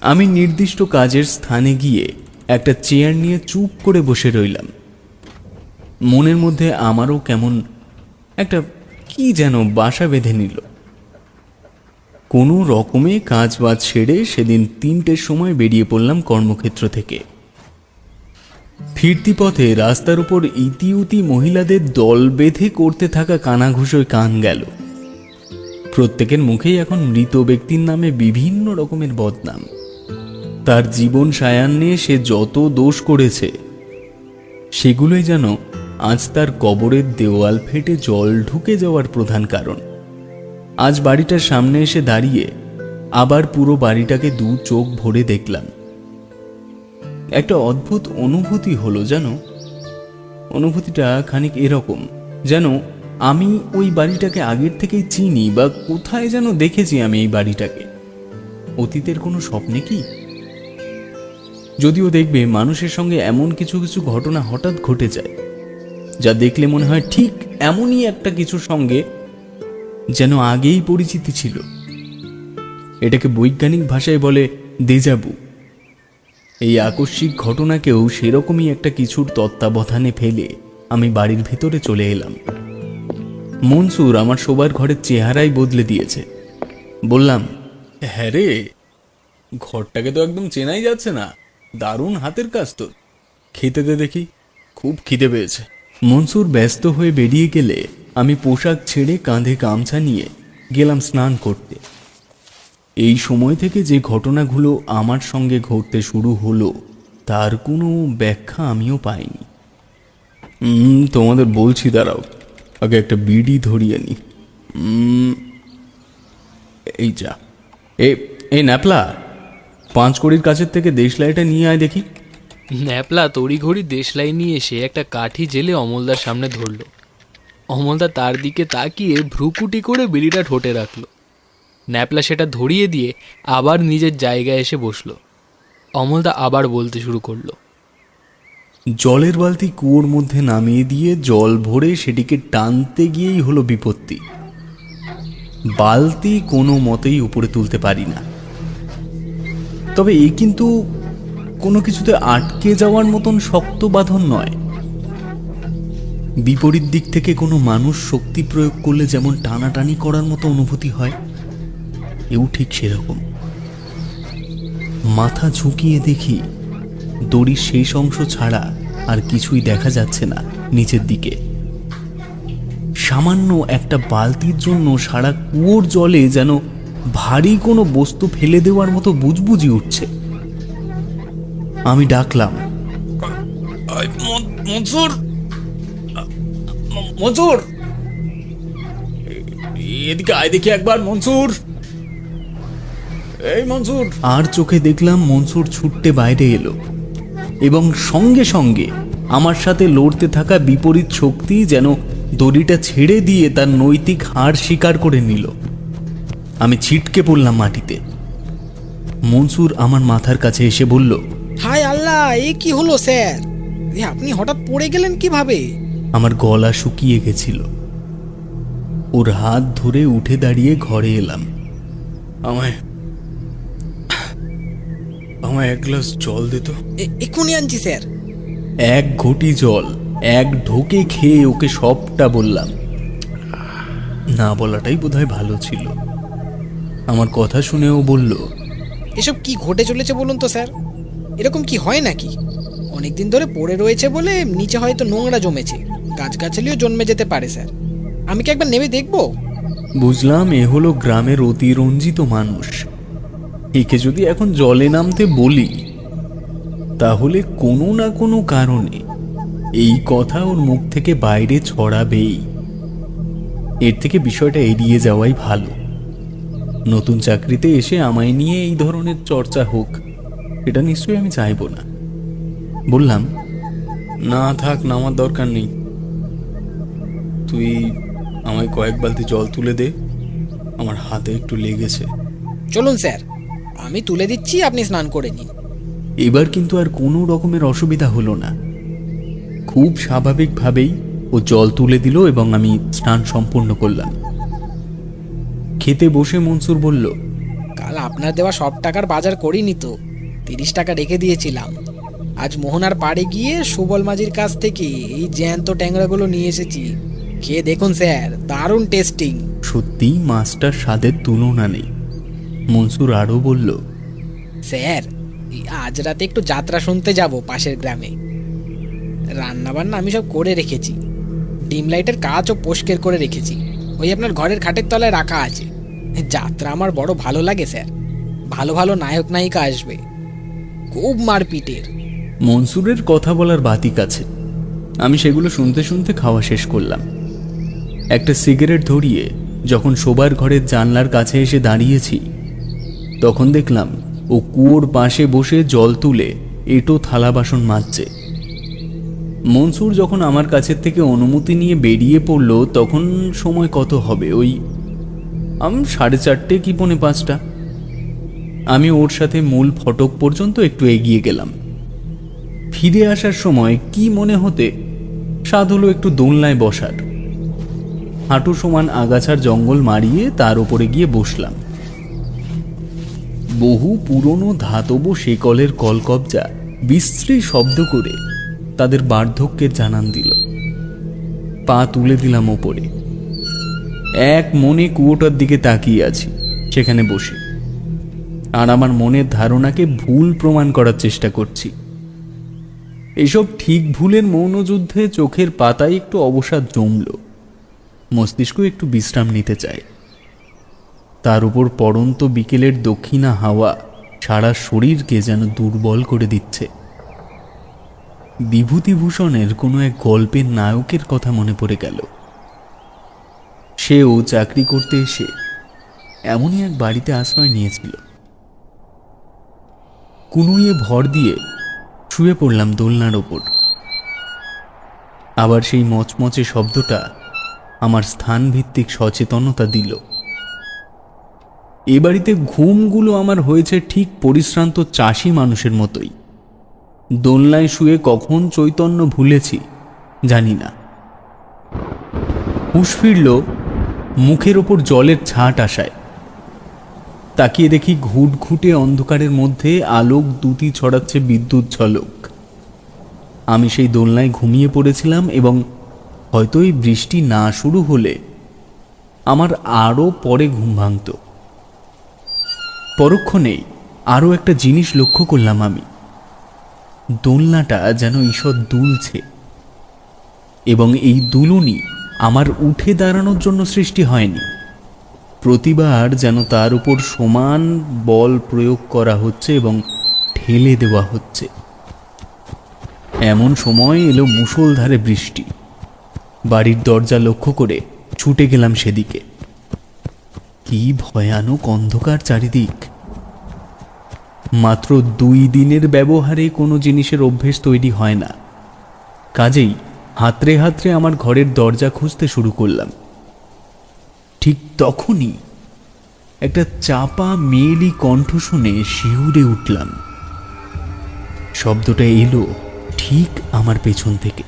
আমি নির্দিষ্ট কাজের স্থানে গিয়ে একটা চেয়ার নিয়ে চুপ করে বসে রইলাম। মনের মধ্যে আমারও কেমন একটা কি যেন বাসা বেঁধে নিল। কোনো রকমে কাজ বাজ সেরে সেদিন 3টের সময় বেরিয়ে পড়লাম কর্মক্ষেত্র থেকে। ফিরতি পথে রাস্তার উপর ইতিউতি মহিলাদের দল বেঁধে করতে থাকা কানাঘুষোয় কান গেল। প্রত্যেকের মুখেই এখন মৃত ব্যক্তির নামে বিভিন্ন রকমের বদনাম। তার জীবন সায়ান্নে সে যত দোষ করেছে সেগুলোই যেন আজ তার কবরের দেওয়াল ফেটে জল ঢুকে যাওয়ার প্রধান কারণ। আজ বাড়িটার সামনে এসে দাঁড়িয়ে আবার পুরো বাড়িটাকে 2 চোখ ভরে দেখলাম। একটা অদ্ভুত অনুভূতি হলো যেন। অনুভূতিটা খানিক এরকম, যেন আমি ওই বাড়িটাকে আগের থেকেই চিনি বা কোথায় যেন দেখেছি আমি এই বাড়িটাকে। অতীতের কোনো স্বপ্নে কি? যদিও দেখবে মানুষের সঙ্গে এমন কিছু কিছু ঘটনা হঠাৎ ঘটে যায় যা দেখলে মনে হয় ঠিক এমনই একটা কিছুর সঙ্গে যেন আগেই পরিচিতি ছিল। এটাকে বৈজ্ঞানিক ভাষায় বলে দেজাবু। এই আকস্মিক ঘটনাকেও সেরকমই একটা কিছুর তত্ত্বাবধানে ফেলে আমি বাড়ির ভেতরে চলে এলাম। মনসুর আমার শোবার ঘরের চেহারাই বদলে দিয়েছে। বললাম, হ্যাঁ রে, ঘরটাকে তো একদম চেনাই যাচ্ছে না। দারুণ হাতের কাজ তো। খেতে দে দেখি, খুব খিদে পেয়েছে। মনসুর ব্যস্ত হয়ে বেরিয়ে গেলে আমি পোশাক ছেড়ে কাঁধে গামছা নিয়ে গেলাম স্নান করতে। এই সময় থেকে যে ঘটনাগুলো আমার সঙ্গে ঘটতে শুরু হলো তার কোনো ব্যাখ্যা আমিও পাইনি। তোমাদের বলছি, দাঁড়াও, আগে একটা বিড়ি ধরিয়ে নি। এই যা, এই ন্যাপলা, 5 কড়ির কাছের থেকে দেশলাইটা নিয়ে আয় দেখি। ন্যাপলা তড়িঘড়ি দেশলাই নিয়ে এসে একটা কাঠি জেলে অমলদার সামনে ধরল। অমলদা তার দিকে তাকিয়ে ভ্রুকুটি করে বিড়িটা ঠোঁটে রাখল। ন্যাপলা সেটা ধরিয়ে দিয়ে আবার নিজের জায়গায় এসে বসল। অমলদা আবার বলতে শুরু করলো, জলের বালতি কুয়োর মধ্যে নামিয়ে দিয়ে জল ভরে সেটিকে টানতে গিয়েই হলো বিপত্তি। বালতি কোনো মতেই উপরে তুলতে পারি না। তবে এই কিন্তু কোনো কিছুতে আটকে যাওয়ার মতন শক্ত বাঁধন নয়। বিপরীত দিক থেকে কোনো মানুষ শক্তি প্রয়োগ করলে যেমন টানাটানি করার মতো অনুভূতি হয়, এও ঠিক সেরকম। মাথা ঝুঁকিয়ে দেখি দড়ির শেষ অংশ ছাড়া আর কিছুই দেখা যাচ্ছে না নিচের দিকে। সামান্য একটা বালতির জন্য সারা কুয়োর জলে যেন ভারী কোনো বস্তু ফেলে দেওয়ার মতো বুজবুজি উঠছে। আমি ডাকলাম, মনসুর, মনসুর, এদিকে আয় দেখি একবার, মনসুর, এই মনসুর। আর চোখে দেখলাম মনসুর ছুটতে বাইরে এলো এবং সঙ্গে সঙ্গে আমার সাথে লড়তে থাকা বিপরীত শক্তি যেন দড়িটা ছেড়ে দিয়ে তার নৈতিক হার স্বীকার করে নিল। আমি ছিটকে পড়লাম মাটিতে। মনসুর আমার মাথার কাছে এসে বলল, হায় আল্লাহ, এ কি হলো স্যার? আপনি হঠাৎ পড়ে গেলেন কিভাবে? আমার গলা শুকিয়ে গেছিল। ওর হাত ধরে উঠে দাঁড়িয়ে ঘরে এলাম। আমায় 1 গ্লাস জল দিত। এক্ষুনি আনছি স্যার। 1 ঘটি জল 1 ঢোকে খেয়ে ওকে সবটা বললাম। না বলাটাই বোধহয় ভালো ছিল। আমার কথা শুনেও বলল, এসব কি ঘটে চলেছে বলুন তো স্যার? এরকম কি হয় নাকি? অনেকদিন ধরে পড়ে রয়েছে বলে নিচে হয়তো নোংরা জমেছে, গাছগাছালিও জন্মে যেতে পারে স্যার। আমি কি একবার নেমে দেখব? বুঝলাম এ হলো গ্রামের অতিরঞ্জিত মানুষ। একে যদি এখন জলে নামতে বলি তাহলে কোনো না কোনো কারণে এই কথা ওর মুখ থেকে বাইরে ছড়াবেই। এর থেকে বিষয়টা এড়িয়ে যাওয়াই ভালো। নতুন চাকরিতে এসে আমায় নিয়ে এই ধরনের চর্চা হোক, এটা নিশ্চয়ই আমি চাইব না। বললাম, না থাক, নামার দরকার নেই। তুই আমায় কয়েক বালতি জল তুলে দে, আমার হাতে একটু লেগেছে। চলুন স্যার, আমি তুলে দিচ্ছি, আপনি স্নান করে নিন। এবার কিন্তু আর কোনো রকমের অসুবিধা হলো না। খুব স্বাভাবিকভাবেই ও জল তুলে দিল এবং আমি স্নান সম্পূর্ণ করলাম। খেতে বসে মনসুর বলল, কাল আপনার দেওয়া সব টাকার বাজার করিনি তো, 30 টাকা রেখে দিয়েছিলাম। আজ মোহনার পাড়ে গিয়ে সুবল মাঝির কাছ থেকে এই জ্যান্ত ট্যাংরাগুলো নিয়ে এসেছি। খেয়ে দেখুন স্যার, দারুণ টেস্টিং। সত্যিই মাছটার স্বাদের তুলনা নেই। মনসুর আরও বলল, স্যার আজ রাতে একটু যাত্রা শুনতে যাব পাশের গ্রামে। রান্নাবান্না আমি সব করে রেখেছি, ডিম লাইটের কাজও পরিষ্কার করে রেখেছি, ওই আপনার ঘরের খাটের তলায় রাখা আছে। যাত্রা আমার বড় ভালো লাগে স্যার, ভালো ভালো নায়ক নায়িকা আসবে, খুব মারপিটের। মনসুরের কথা বলার বাতিক আছে। আমি সেগুলো শুনতে শুনতে খাওয়া শেষ করলাম। একটা সিগারেট ধরিয়ে যখন শোবার ঘরের জানলার কাছে এসে দাঁড়িয়েছি, তখন দেখলাম ও কুয়োর পাশে বসে জল তুলে এঁটো থালা বাসন মাজছে। মনসুর যখন আমার কাছের থেকে অনুমতি নিয়ে বেরিয়ে পড়ল, তখন সময় কত হবে, ওই 4:30 কি 4:45। আমি ওর সাথে মূল ফটক পর্যন্ত একটু এগিয়ে গেলাম। ফিরে আসার সময় কি মনে হতে স্বাদ হলো একটু দোলনায় বসার। হাঁটু সমান আগাছার জঙ্গল মারিয়ে তার উপরে গিয়ে বসলাম। বহু পুরনো ধাতব শেকলের কলকবজা বিশ্রী শব্দ করে তাদের বার্ধক্যের জানান দিল। পা তুলে দিলাম ওপরে, এক মনে কুয়োটার দিকে তাকিয়ে আছি সেখানে বসে, আর আমার মনের ধারণাকে ভুল প্রমাণ করার চেষ্টা করছি। এসব ঠিক ভুলের মৌনযুদ্ধে চোখের পাতায় একটু অবসাদ জমল, মস্তিষ্ক একটু বিশ্রাম নিতে চায়। তার উপর পড়ন্ত বিকেলের দক্ষিণা হাওয়া সারা শরীরকে যেন দুর্বল করে দিচ্ছে। বিভূতিভূষণের কোনো এক গল্পের নায়কের কথা মনে পড়ে গেল। সেও চাকরি করতে এসে এমনই এক বাড়িতে আশ্রয় নিয়েছিল। কুনুইয়ে ভর দিয়ে শুয়ে পড়লাম দোলনার ওপর। আবার সেই মচমচে শব্দটা আমার স্থানভিত্তিক সচেতনতা দিল। এ বাড়িতে ঘুমগুলো আমার হয়েছে ঠিক পরিশ্রান্ত চাষি মানুষের মতোই। দোলনায় শুয়ে কখন চৈতন্য ভুলেছি জানি না। হুঁশ ফিরল মুখের ওপর জলের ছাট আসায়। তাকিয়ে দেখি ঘুটঘুটে অন্ধকারের মধ্যে আলোক দুটি ছড়াচ্ছে বিদ্যুৎ ঝলক। আমি সেই দোলনায় ঘুমিয়ে পড়েছিলাম এবং হয়তো এই বৃষ্টি না শুরু হলে আমার আরও পরে ঘুম ভাঙত। পরক্ষণেই আরও একটা জিনিস লক্ষ্য করলাম আমি, দোলনাটা যেন ঈষৎ দুলছে, এবং এই দুলুনি আমার উঠে দাঁড়ানোর জন্য সৃষ্টি হয়নি। প্রতিবার যেন তার উপর সমান বল প্রয়োগ করা হচ্ছে এবং ঠেলে দেওয়া হচ্ছে। এমন সময় এলো মুষলধারে বৃষ্টি। বাড়ির দরজা লক্ষ্য করে ছুটে গেলাম সেদিকে। কি ভয়ানক অন্ধকার চারিদিক! মাত্র 2 দিনের ব্যবহারে কোনো জিনিসের অভ্যেস তৈরি হয় না, কাজেই হাতড়ে হাতড়ে আমার ঘরের দরজা খুঁজতে শুরু করলাম। ঠিক তখনই একটা চাপা মেয়েলি কণ্ঠ শুনে শিউরে উঠলাম। শব্দটা এলো ঠিক আমার পেছন থেকে।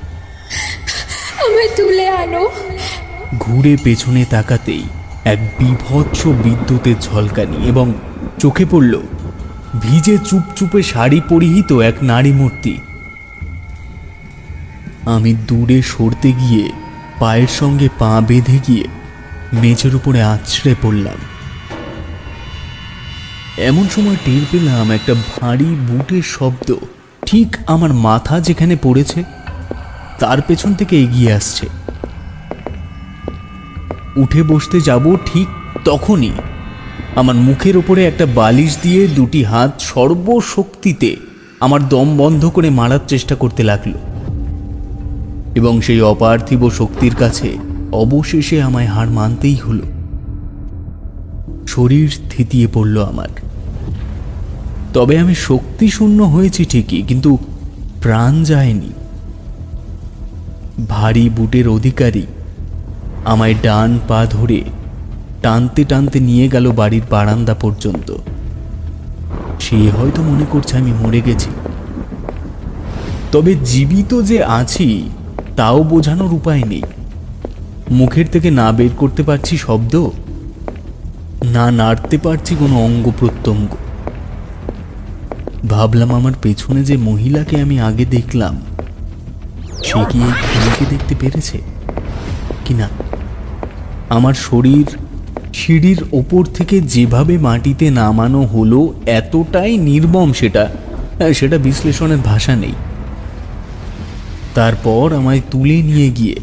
আমায় তুলে আনো। ঘুরে পেছনে তাকাতেই এক বিভৎস বিদ্যুতের ঝলকানি, এবং চোখে পড়ল ভিজে চুপচুপে শাড়ি পরিহিত এক নারী মূর্তি। আমি দূরে সরতে গিয়ে পায়ের সঙ্গে পা বেঁধে গিয়ে মেঝের উপরে আছড়ে পড়লাম। এমন সময় টের পেলাম একটা ভারী বুটের শব্দ ঠিক আমার মাথা যেখানে পড়েছে তার পেছন থেকে এগিয়ে আসছে। উঠে বসতে যাব ঠিক তখনই আমার মুখের ওপরে একটা বালিশ দিয়ে 2টি হাত সর্বশক্তিতে আমার দম বন্ধ করে মারার চেষ্টা করতে লাগলো, এবং সেই অপার্থিব শক্তির কাছে অবশেষে আমায় হার মানতেই হলো। শরীর থিতিয়ে পড়ল আমার। তবে আমি শক্তি শূন্য হয়েছি ঠিকই, কিন্তু প্রাণ যায়নি। ভারী বুটের অধিকারী আমায় ডান পা ধরে টানতে টানতে নিয়ে গেল বাড়ির বারান্দা পর্যন্ত। সে হয়তো মনে করছে আমি মরে গেছি, তবে জীবিত যে আছি তাও বোঝানোর উপায় নেই। মুখের থেকে না বের করতে পারছি শব্দ, না নাড়তে পারছি কোনো অঙ্গ প্রত্যঙ্গ। ভাবলাম আমার পেছনে যে মহিলাকে আমি আগে দেখলাম সে কি এই খুনিকে দেখতে পেরেছে কিনা। আমার শরীর সিঁড়ির ওপর থেকে যেভাবে মাটিতে নামানো হলো এতটাই নির্মম সেটা বিশ্লেষণের ভাষা নেই। তারপর আমায় তুলে নিয়ে গিয়ে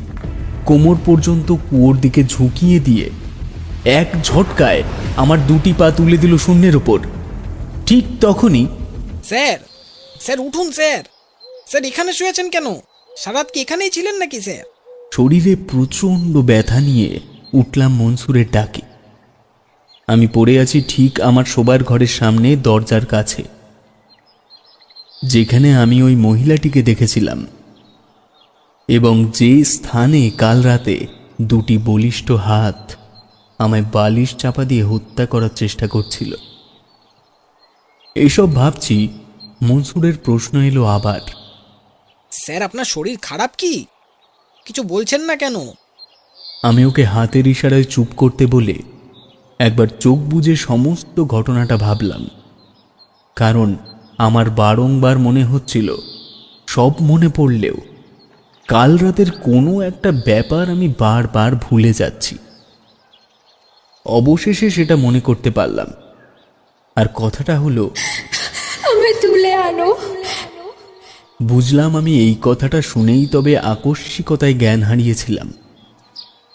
কোমর পর্যন্ত কুয়োর দিকে ঝুঁকিয়ে দিয়ে এক ঝটকায় আমার দুটি পা তুলে দিল শূন্যের ওপর। ঠিক তখনই স্যার, স্যার উঠুন স্যার, স্যার এখানে শুয়েছেন কেন? সারাত কি এখানেই ছিলেন নাকি স্যার? শরীরে প্রচণ্ড ব্যথা নিয়ে উঠলাম মনসুরের ডাকে। আমি পড়ে আছি ঠিক আমার শোবার ঘরের সামনে দরজার কাছে, যেখানে আমি ওই মহিলাটিকে দেখেছিলাম এবং যে স্থানে কাল রাতে দুটি বলিষ্ঠ হাত আমায় বালিশ চাপা দিয়ে হত্যা করার চেষ্টা করছিল। এইসব ভাবছি, মনসুরের প্রশ্ন এলো আবার, স্যার আপনার শরীর খারাপ কি? কিছু বলছেন না কেন? আমি ওকে হাতের ইশারায় চুপ করতে বলে একবার চোখ বুজে সমস্ত ঘটনাটা ভাবলাম, কারণ আমার বারংবার মনে হচ্ছিল সব মনে পড়লেও কাল রাতের কোনো একটা ব্যাপার আমি বারবার ভুলে যাচ্ছি। অবশেষে সেটা মনে করতে পারলাম, আর কথাটা হলো, আমায় তুলে আনো। বুঝলাম আমি এই কথাটা শুনেই তবে আকস্মিকতায় জ্ঞান হারিয়েছিলাম।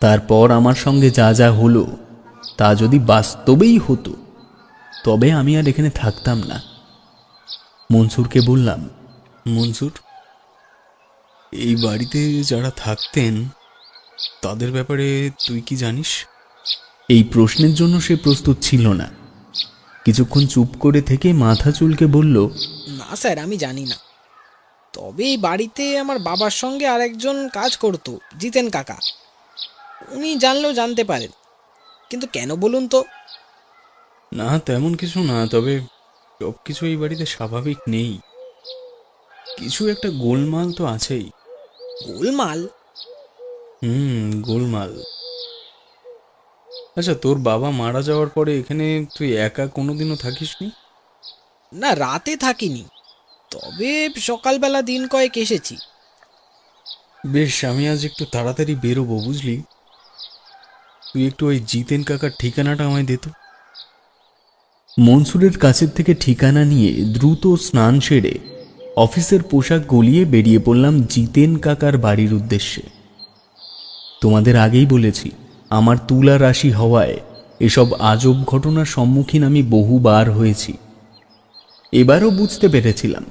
তারপর আমার সঙ্গে যা যা হলো তা যদি বাস্তবেই হতো তবে আমি আর এখানে থাকতাম না। মনসুরকে বললাম, মনসুর, এই বাড়িতে যারা থাকতেন তাদের ব্যাপারে তুই কি জানিস? এই প্রশ্নের জন্য সে প্রস্তুত ছিল না। কিছুক্ষণ চুপ করে থেকে মাথা চুলকে বলল, না স্যার, আমি জানি না। তবে এই বাড়িতে আমার বাবার সঙ্গে আরেকজন কাজ করতো, জিতেন কাকা। উনি জানলেও জানতে পারেন, কিন্তু কেন বলুন তো? না তেমন কিছু না, তবে সব কিছু এই বাড়িতে স্বাভাবিক নেই। কিছু একটা গোলমাল তো আছেই। গোলমাল? গোলমাল। আচ্ছা, তোর বাবা মারা যাওয়ার পরে এখানে তুই একা কোনোদিনও থাকিসনি? না, রাতে থাকিনি, তবে সকালবেলা দিন কয়েক এসেছি। বেশ, আমি আজ একটু তাড়াতাড়ি বেরোবো, বুঝলি? তুই একটু ওই জিতেন কাকার ঠিকানাটা আমায় দে তো। মনসুরের কাছের থেকে ঠিকানা নিয়ে দ্রুত স্নান সেরে অফিসের পোশাক গলিয়ে বেরিয়ে পড়লাম জিতেন কাকার বাড়ির উদ্দেশ্যে। তোমাদের আগেই বলেছি, আমার তুলা রাশি হওয়ায় এসব আজব ঘটনার সম্মুখীন আমি বহুবার হয়েছি। এবারও বুঝতে পেরেছিলাম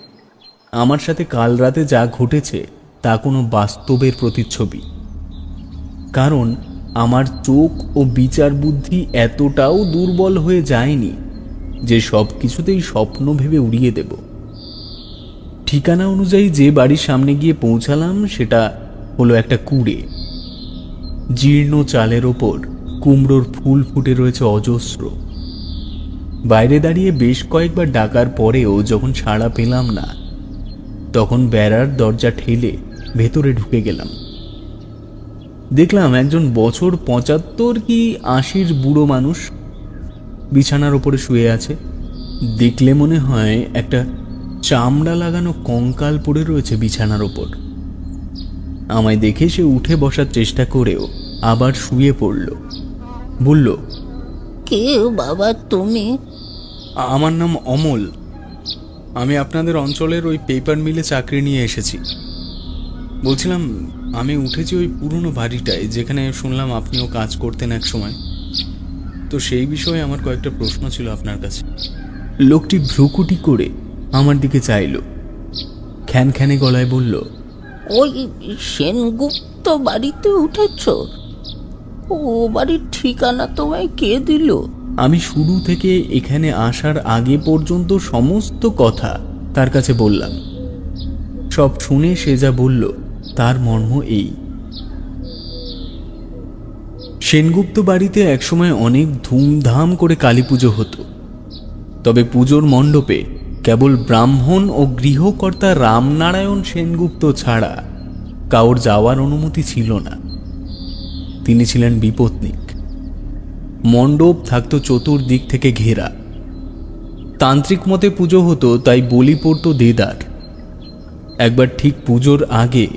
আমার সাথে কাল রাতে যা ঘটেছে তা কোনো বাস্তবের প্রতিচ্ছবি, কারণ আমার চোখ ও বিচার বুদ্ধি এতটাও দুর্বল হয়ে যায়নি যে সব কিছুতেই স্বপ্ন ভেবে উড়িয়ে দেব। ঠিকানা অনুযায়ী যে বাড়ির সামনে গিয়ে পৌঁছালাম সেটা হলো একটা কুঁড়ে। জীর্ণ চালের ওপর কুমড়োর ফুল ফুটে রয়েছে অজস্র। বাইরে দাঁড়িয়ে বেশ কয়েকবার ডাকার পরেও যখন সাড়া পেলাম না, তখন বেড়ার দরজা ঠেলে ভেতরে ঢুকে গেলাম। দেখলাম একজন বছর ৭৫ কি ৮০ বুড়ো মানুষ বিছানার ওপরে শুয়ে আছে। দেখলে মনে হয় একটা চামড়া লাগানো কঙ্কাল পড়ে রয়েছে বিছানার ওপর। আমায় দেখে সে উঠে বসার চেষ্টা করেও আবার শুয়ে পড়ল। বলল, কে বাবা তুমি? আমার নাম অমল। আমি আপনাদের অঞ্চলের ওই পেপার মিলে চাকরি নিয়ে এসেছি। বলছিলাম, আমি উঠেছি ওই পুরনো বাড়িটায় যেখানে শুনলাম আপনিও কাজ করতেন এক সময়। তো সেই বিষয়ে আমার কয়েকটা প্রশ্ন ছিল আপনার কাছে। লোকটি ভ্রুকুটি করে আমার দিকে চাইল, খ্যানখ্যানে গলায় বলল, ওই সেনগুপ্ত বাড়িতে উঠেছ? ও বাড়ির ঠিকানা তোমায় কে দিল? আমি শুরু থেকে এখানে আসার আগে পর্যন্ত সমস্ত কথা তার কাছে বললাম। সব শুনে সে যা বলল তার মর্ম এই। সেনগুপ্ত বাড়িতে একসময় অনেক ধুমধাম করে কালী পুজো হতো, তবে পুজোর মণ্ডপে কেবল ব্রাহ্মণ ও গৃহকর্তা রামনারায়ণ সেনগুপ্ত ছাড়া কাউর যাওয়ার অনুমতি ছিল না। তিনি ছিলেন বিপত্নিক। মণ্ডপ থাকতো চতুর্দিক থেকে ঘেরা। তান্ত্রিক মতে পুজো হতো, তাই বলি পড়তো দেদার। একবার ঠিক পুজোর আগে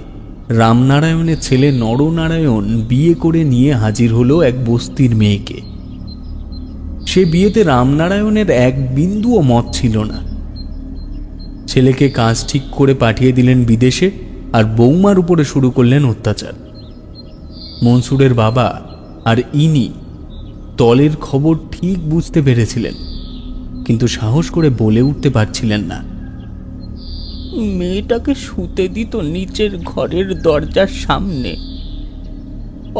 রামনারায়ণের ছেলে নরনারায়ণ বিয়ে করে নিয়ে হাজির হলো এক বস্তির মেয়েকে। সে বিয়েতে রামনারায়ণের এক বিন্দুও মত ছিল না। ছেলেকে কাজ ঠিক করে পাঠিয়ে দিলেন বিদেশে, আর বৌমার উপরে শুরু করলেন অত্যাচার। মনসুরের বাবা আর ইনি তলের খবর ঠিক বুঝতে পেরেছিলেন, কিন্তু সাহস করে বলে উঠতে পারছিলেন না। মেয়েটাকে শুতে দিত নিচের ঘরের দরজার সামনে,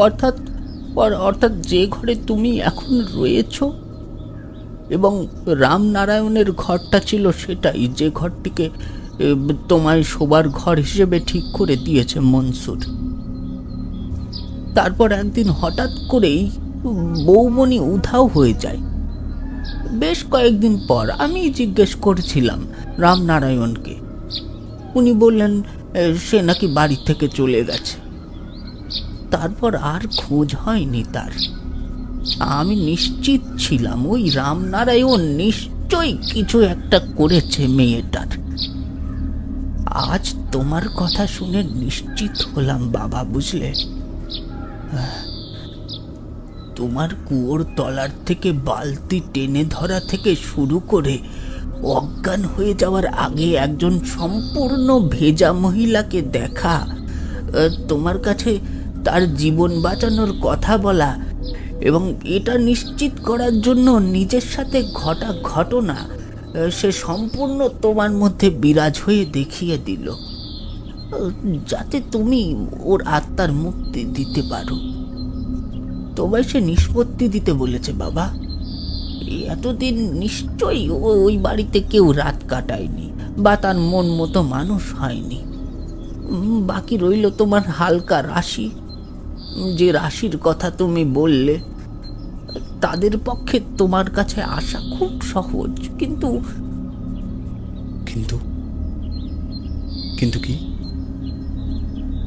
অর্থাৎ যে ঘরে তুমি এখন রয়েছ, এবং রামনারায়ণের ঘরটা ছিল সেটাই, যে ঘরটিকে তোমায় শোবার ঘর হিসেবে ঠিক করে দিয়েছে মনসুর। তারপর একদিন হঠাৎ করেই বৌমণি উধাও হয়ে যায়। বেশ কয়েকদিন পর আমি জিজ্ঞেস করছিলাম রামনারায়ণকে। উনি বললেন সে নাকি বাড়ি থেকে চলে গেছে। তারপর আর খোঁজ হয়নি তার। আমি নিশ্চিত ছিলাম ওই রামনারায়ণ নিশ্চয়ই কিছু একটা করেছে মেয়েটার। আজ তোমার কথা শুনে নিশ্চিত হলাম বাবা, বুঝলে। তোমার কুয়োর তলার থেকে বালতি টেনে ধরা থেকে শুরু করে অজ্ঞান হয়ে যাওয়ার আগে একজন সম্পূর্ণ ভেজা মহিলাকে দেখা, তোমার কাছে তার জীবন বাঁচানোর কথা বলা, এবং এটা নিশ্চিত করার জন্য নিজের সাথে ঘটা ঘটনা সে সম্পূর্ণ তোমার মধ্যে বিরাজ হয়ে দেখিয়ে দিল, যাতে তুমি ওর আত্মার মুক্তি দিতে পারো। তোমায় সে নিষ্পত্তি দিতে বলেছে বাবা। এতদিন নিশ্চয়ই ওই বাড়িতে কেউ রাত কাটায়নি বা তার মন মতো মানুষ হয়নি। বাকি রইল তোমার হালকা রাশি, যে রাশির কথা তুমি বললে। তাদের পক্ষে তোমার কাছে আসা খুব সহজ, কিন্তু কিন্তু কিন্তু কি?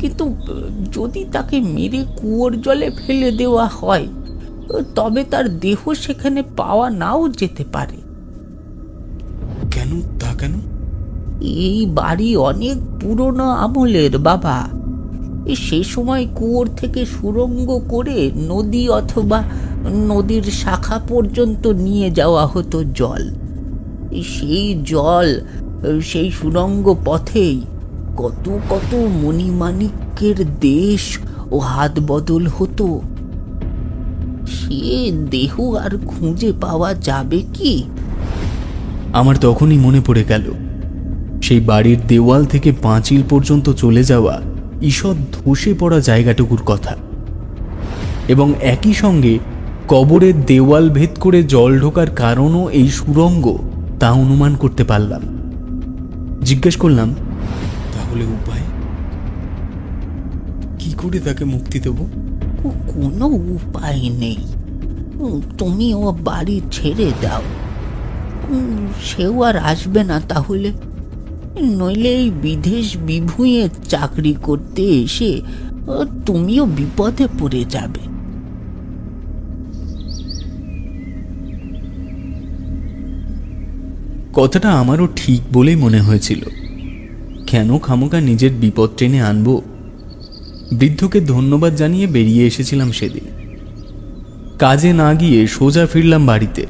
কিন্তু যদি তাকে মেরে কুয়োর জলে ফেলে দেওয়া হয়, তবে তার দেহ সেখানে পাওয়া নাও যেতে পারে। কেন? তা কেন? এই বাড়ি অনেক পুরনো আমলের বাবা। সেই সময় কুয়োর থেকে সুড়ঙ্গ করে নদী অথবা নদীর শাখা পর্যন্ত নিয়ে যাওয়া হতো জল। সেই জল সেই সুড়ঙ্গ পথেই কত কত মণিমাণিক্যের দেশ ও হাত বদল হতো। সে দেহ আর খুঁজে পাওয়া যাবে কি? আমার তখনই মনে পড়ে গেল সেই বাড়ির দেওয়াল থেকে পাঁচিল পর্যন্ত চলে যাওয়া ঈষৎ ধসে পড়া জায়গাটুকুর কথা, এবং একই সঙ্গে কবরের দেওয়াল ভেদ করে জল ঢোকার কারণও এই সুড়ঙ্গ, তা অনুমান করতে পারলাম। জিজ্ঞেস করলাম, তাহলে উপায় কি করে তাকে মুক্তি দেব? কোনো উপায় নেই। তুমি ও বাড়ি ছেড়ে দাও, সেও আর আসবে না তাহলে। নইলে এই বিদেশ বিভুঁয়ে চাকরি করতে এসে তুমিও বিপদে পড়ে যাবে। কথাটা আমারও ঠিক বলেই মনে হয়েছিল। কেন খামোকা নিজের বিপদ টেনে আনবো? বৃদ্ধকে ধন্যবাদ জানিয়ে বেরিয়ে এসেছিলাম সেদিন। কাজে না গিয়ে সোজা ফিরলাম বাড়িতে।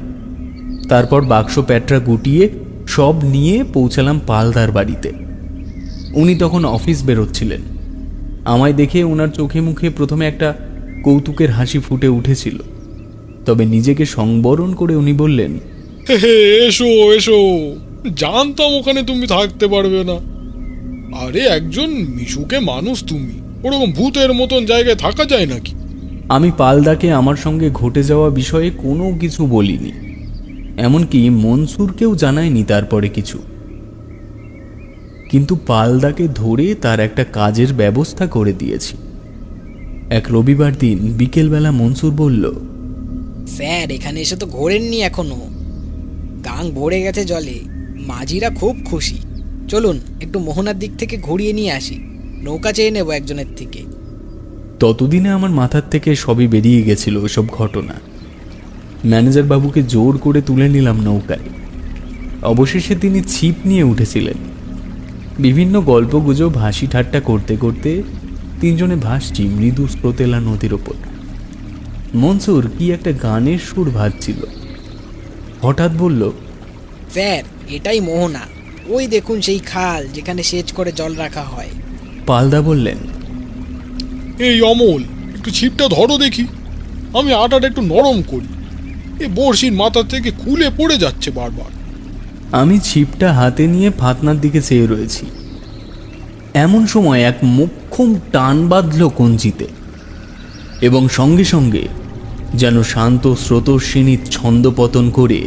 তারপর বাক্স প্যাটরা গুটিয়ে সব নিয়ে পৌঁছালাম পালদার বাড়িতে। উনি তখন অফিস বেরোচ্ছিলেন। আমায় দেখে ওনার চোখে মুখে প্রথমে একটা কৌতুকের হাসি ফুটে উঠেছিল, তবে নিজেকে সংবরণ করে উনি বললেন, এসো এসো, জানতাম ওখানে তুমি থাকতে পারবে না। আরে একজন মিশুকে মানুষ তুমি, ওরকম ভূতের মতন জায়গায় থাকা যায় নাকি? আমি পালদাকে আমার সঙ্গে ঘটে যাওয়া বিষয়ে কোনো কিছু বলিনি, এমনকি মনসুরকেও জানায়নি তারপরে কিছু। কিন্তু পালদাকে ধরে তার একটা কাজের ব্যবস্থা করে দিয়েছি। এক রবিবার দিন বিকেলবেলা মনসুর বলল, স্যার এখানে এসে তো ঘোরেননি এখনো, গাং ভরে গেছে জলে, মাঝিরা খুব খুশি। চলুন একটু মোহনার দিক থেকে ঘুরিয়ে নিয়ে আসি, নৌকা চেয়ে নেব একজনের থেকে। ততদিনে আমার মাথার থেকে সবই বেরিয়ে গেছিল ওসব ঘটনা। ম্যানেজার বাবুকে জোর করে তুলে নিলাম নৌকায়। অবশেষে তিনি ছিপ নিয়ে উঠেছিলেন। বিভিন্ন গল্পগুজব হাসি ঠাট্টা করতে করতে তিনজনে ভাসছি মৃদু স্রোতেলা নদীর ওপর। মনসুর কি একটা গানের সুর ভাজছিল। হঠাৎ বলল, স্যার এটাই মোহনা, ওই দেখুন সেই খাল যেখানে সেচ করে জল রাখা হয়। পালদা বললেন, এই অমল, একটু ছিপটা ধরো দেখি, আমি আটাটা একটু নরম করি, এ বড়শির মাথা থেকে খুলে পড়ে যাচ্ছে বারবার। আমি ছিপটা হাতে নিয়ে ফাতনার দিকে চেয়ে রয়েছি। এমন সময় এক মোক্ষম টান বাঁধল কঞ্চিতে, এবং সঙ্গে সঙ্গে যেন শান্ত স্রোতস্বিনী ছন্দপতন করে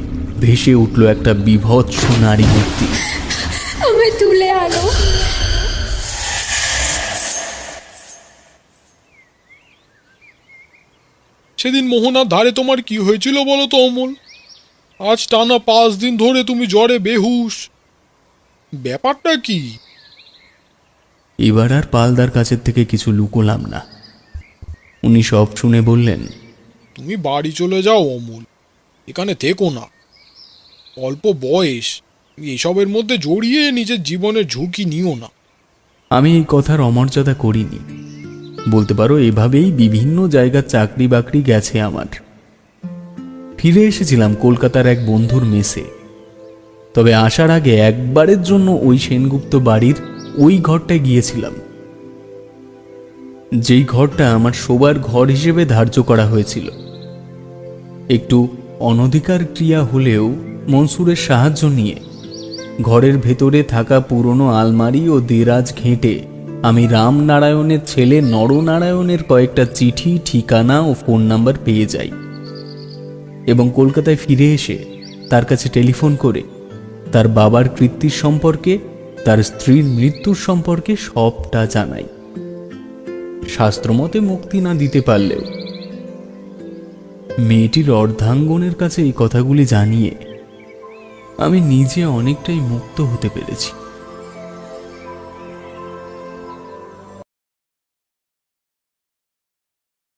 ভেসে উঠল একটা বিভৎস নারী মূর্তি। আমায় তুলে আনো। সেদিন মোহনার ধারে তোমার কি হয়েছিল বলো তো অমল? আজ টানা 5 দিন ধরে তুমি জ্বরে বেহুশ, ব্যাপারটা কি? এবার আর পালদার কাছের থেকে কিছু লুকোলাম না। উনি সব শুনে বললেন, তুমি বাড়ি চলে যাও অমল, এখানে থেকো না। অল্প বয়স, এসবের মধ্যে জড়িয়ে নিজের জীবনের ঝুঁকি নিও না। আমি এই কথার অমর্যাদা করিনি। বলতে পারো এভাবেই বিভিন্ন জায়গার চাকরি বাকরি গেছে আমার। ফিরে এসেছিলাম কলকাতার এক বন্ধুর মেসে। তবে আসার আগে একবারের জন্য ওই সেনগুপ্ত বাড়ির ওই ঘরটায় গিয়েছিলাম, যেই ঘরটা আমার শোবার ঘর হিসেবে ধার্য করা হয়েছিল। একটু অনধিকার ক্রিয়া হলেও মনসুরের সাহায্য নিয়ে ঘরের ভেতরে থাকা পুরনো আলমারি ও দেরাজ ঘেঁটে আমি রামনারায়ণের ছেলে নরনারায়ণের কয়েকটা চিঠি, ঠিকানা ও ফোন নাম্বার পেয়ে যাই, এবং কলকাতায় ফিরে এসে তার কাছে টেলিফোন করে তার বাবার কৃত্তির সম্পর্কে, তার স্ত্রীর মৃত্যুর সম্পর্কে সবটা জানাই। শাস্ত্রমতে মুক্তি না দিতে পারলেও মেয়েটির অর্ধাঙ্গনের কাছে এই কথাগুলি জানিয়ে আমি নিজে অনেকটাই মুক্ত হতে পেরেছি।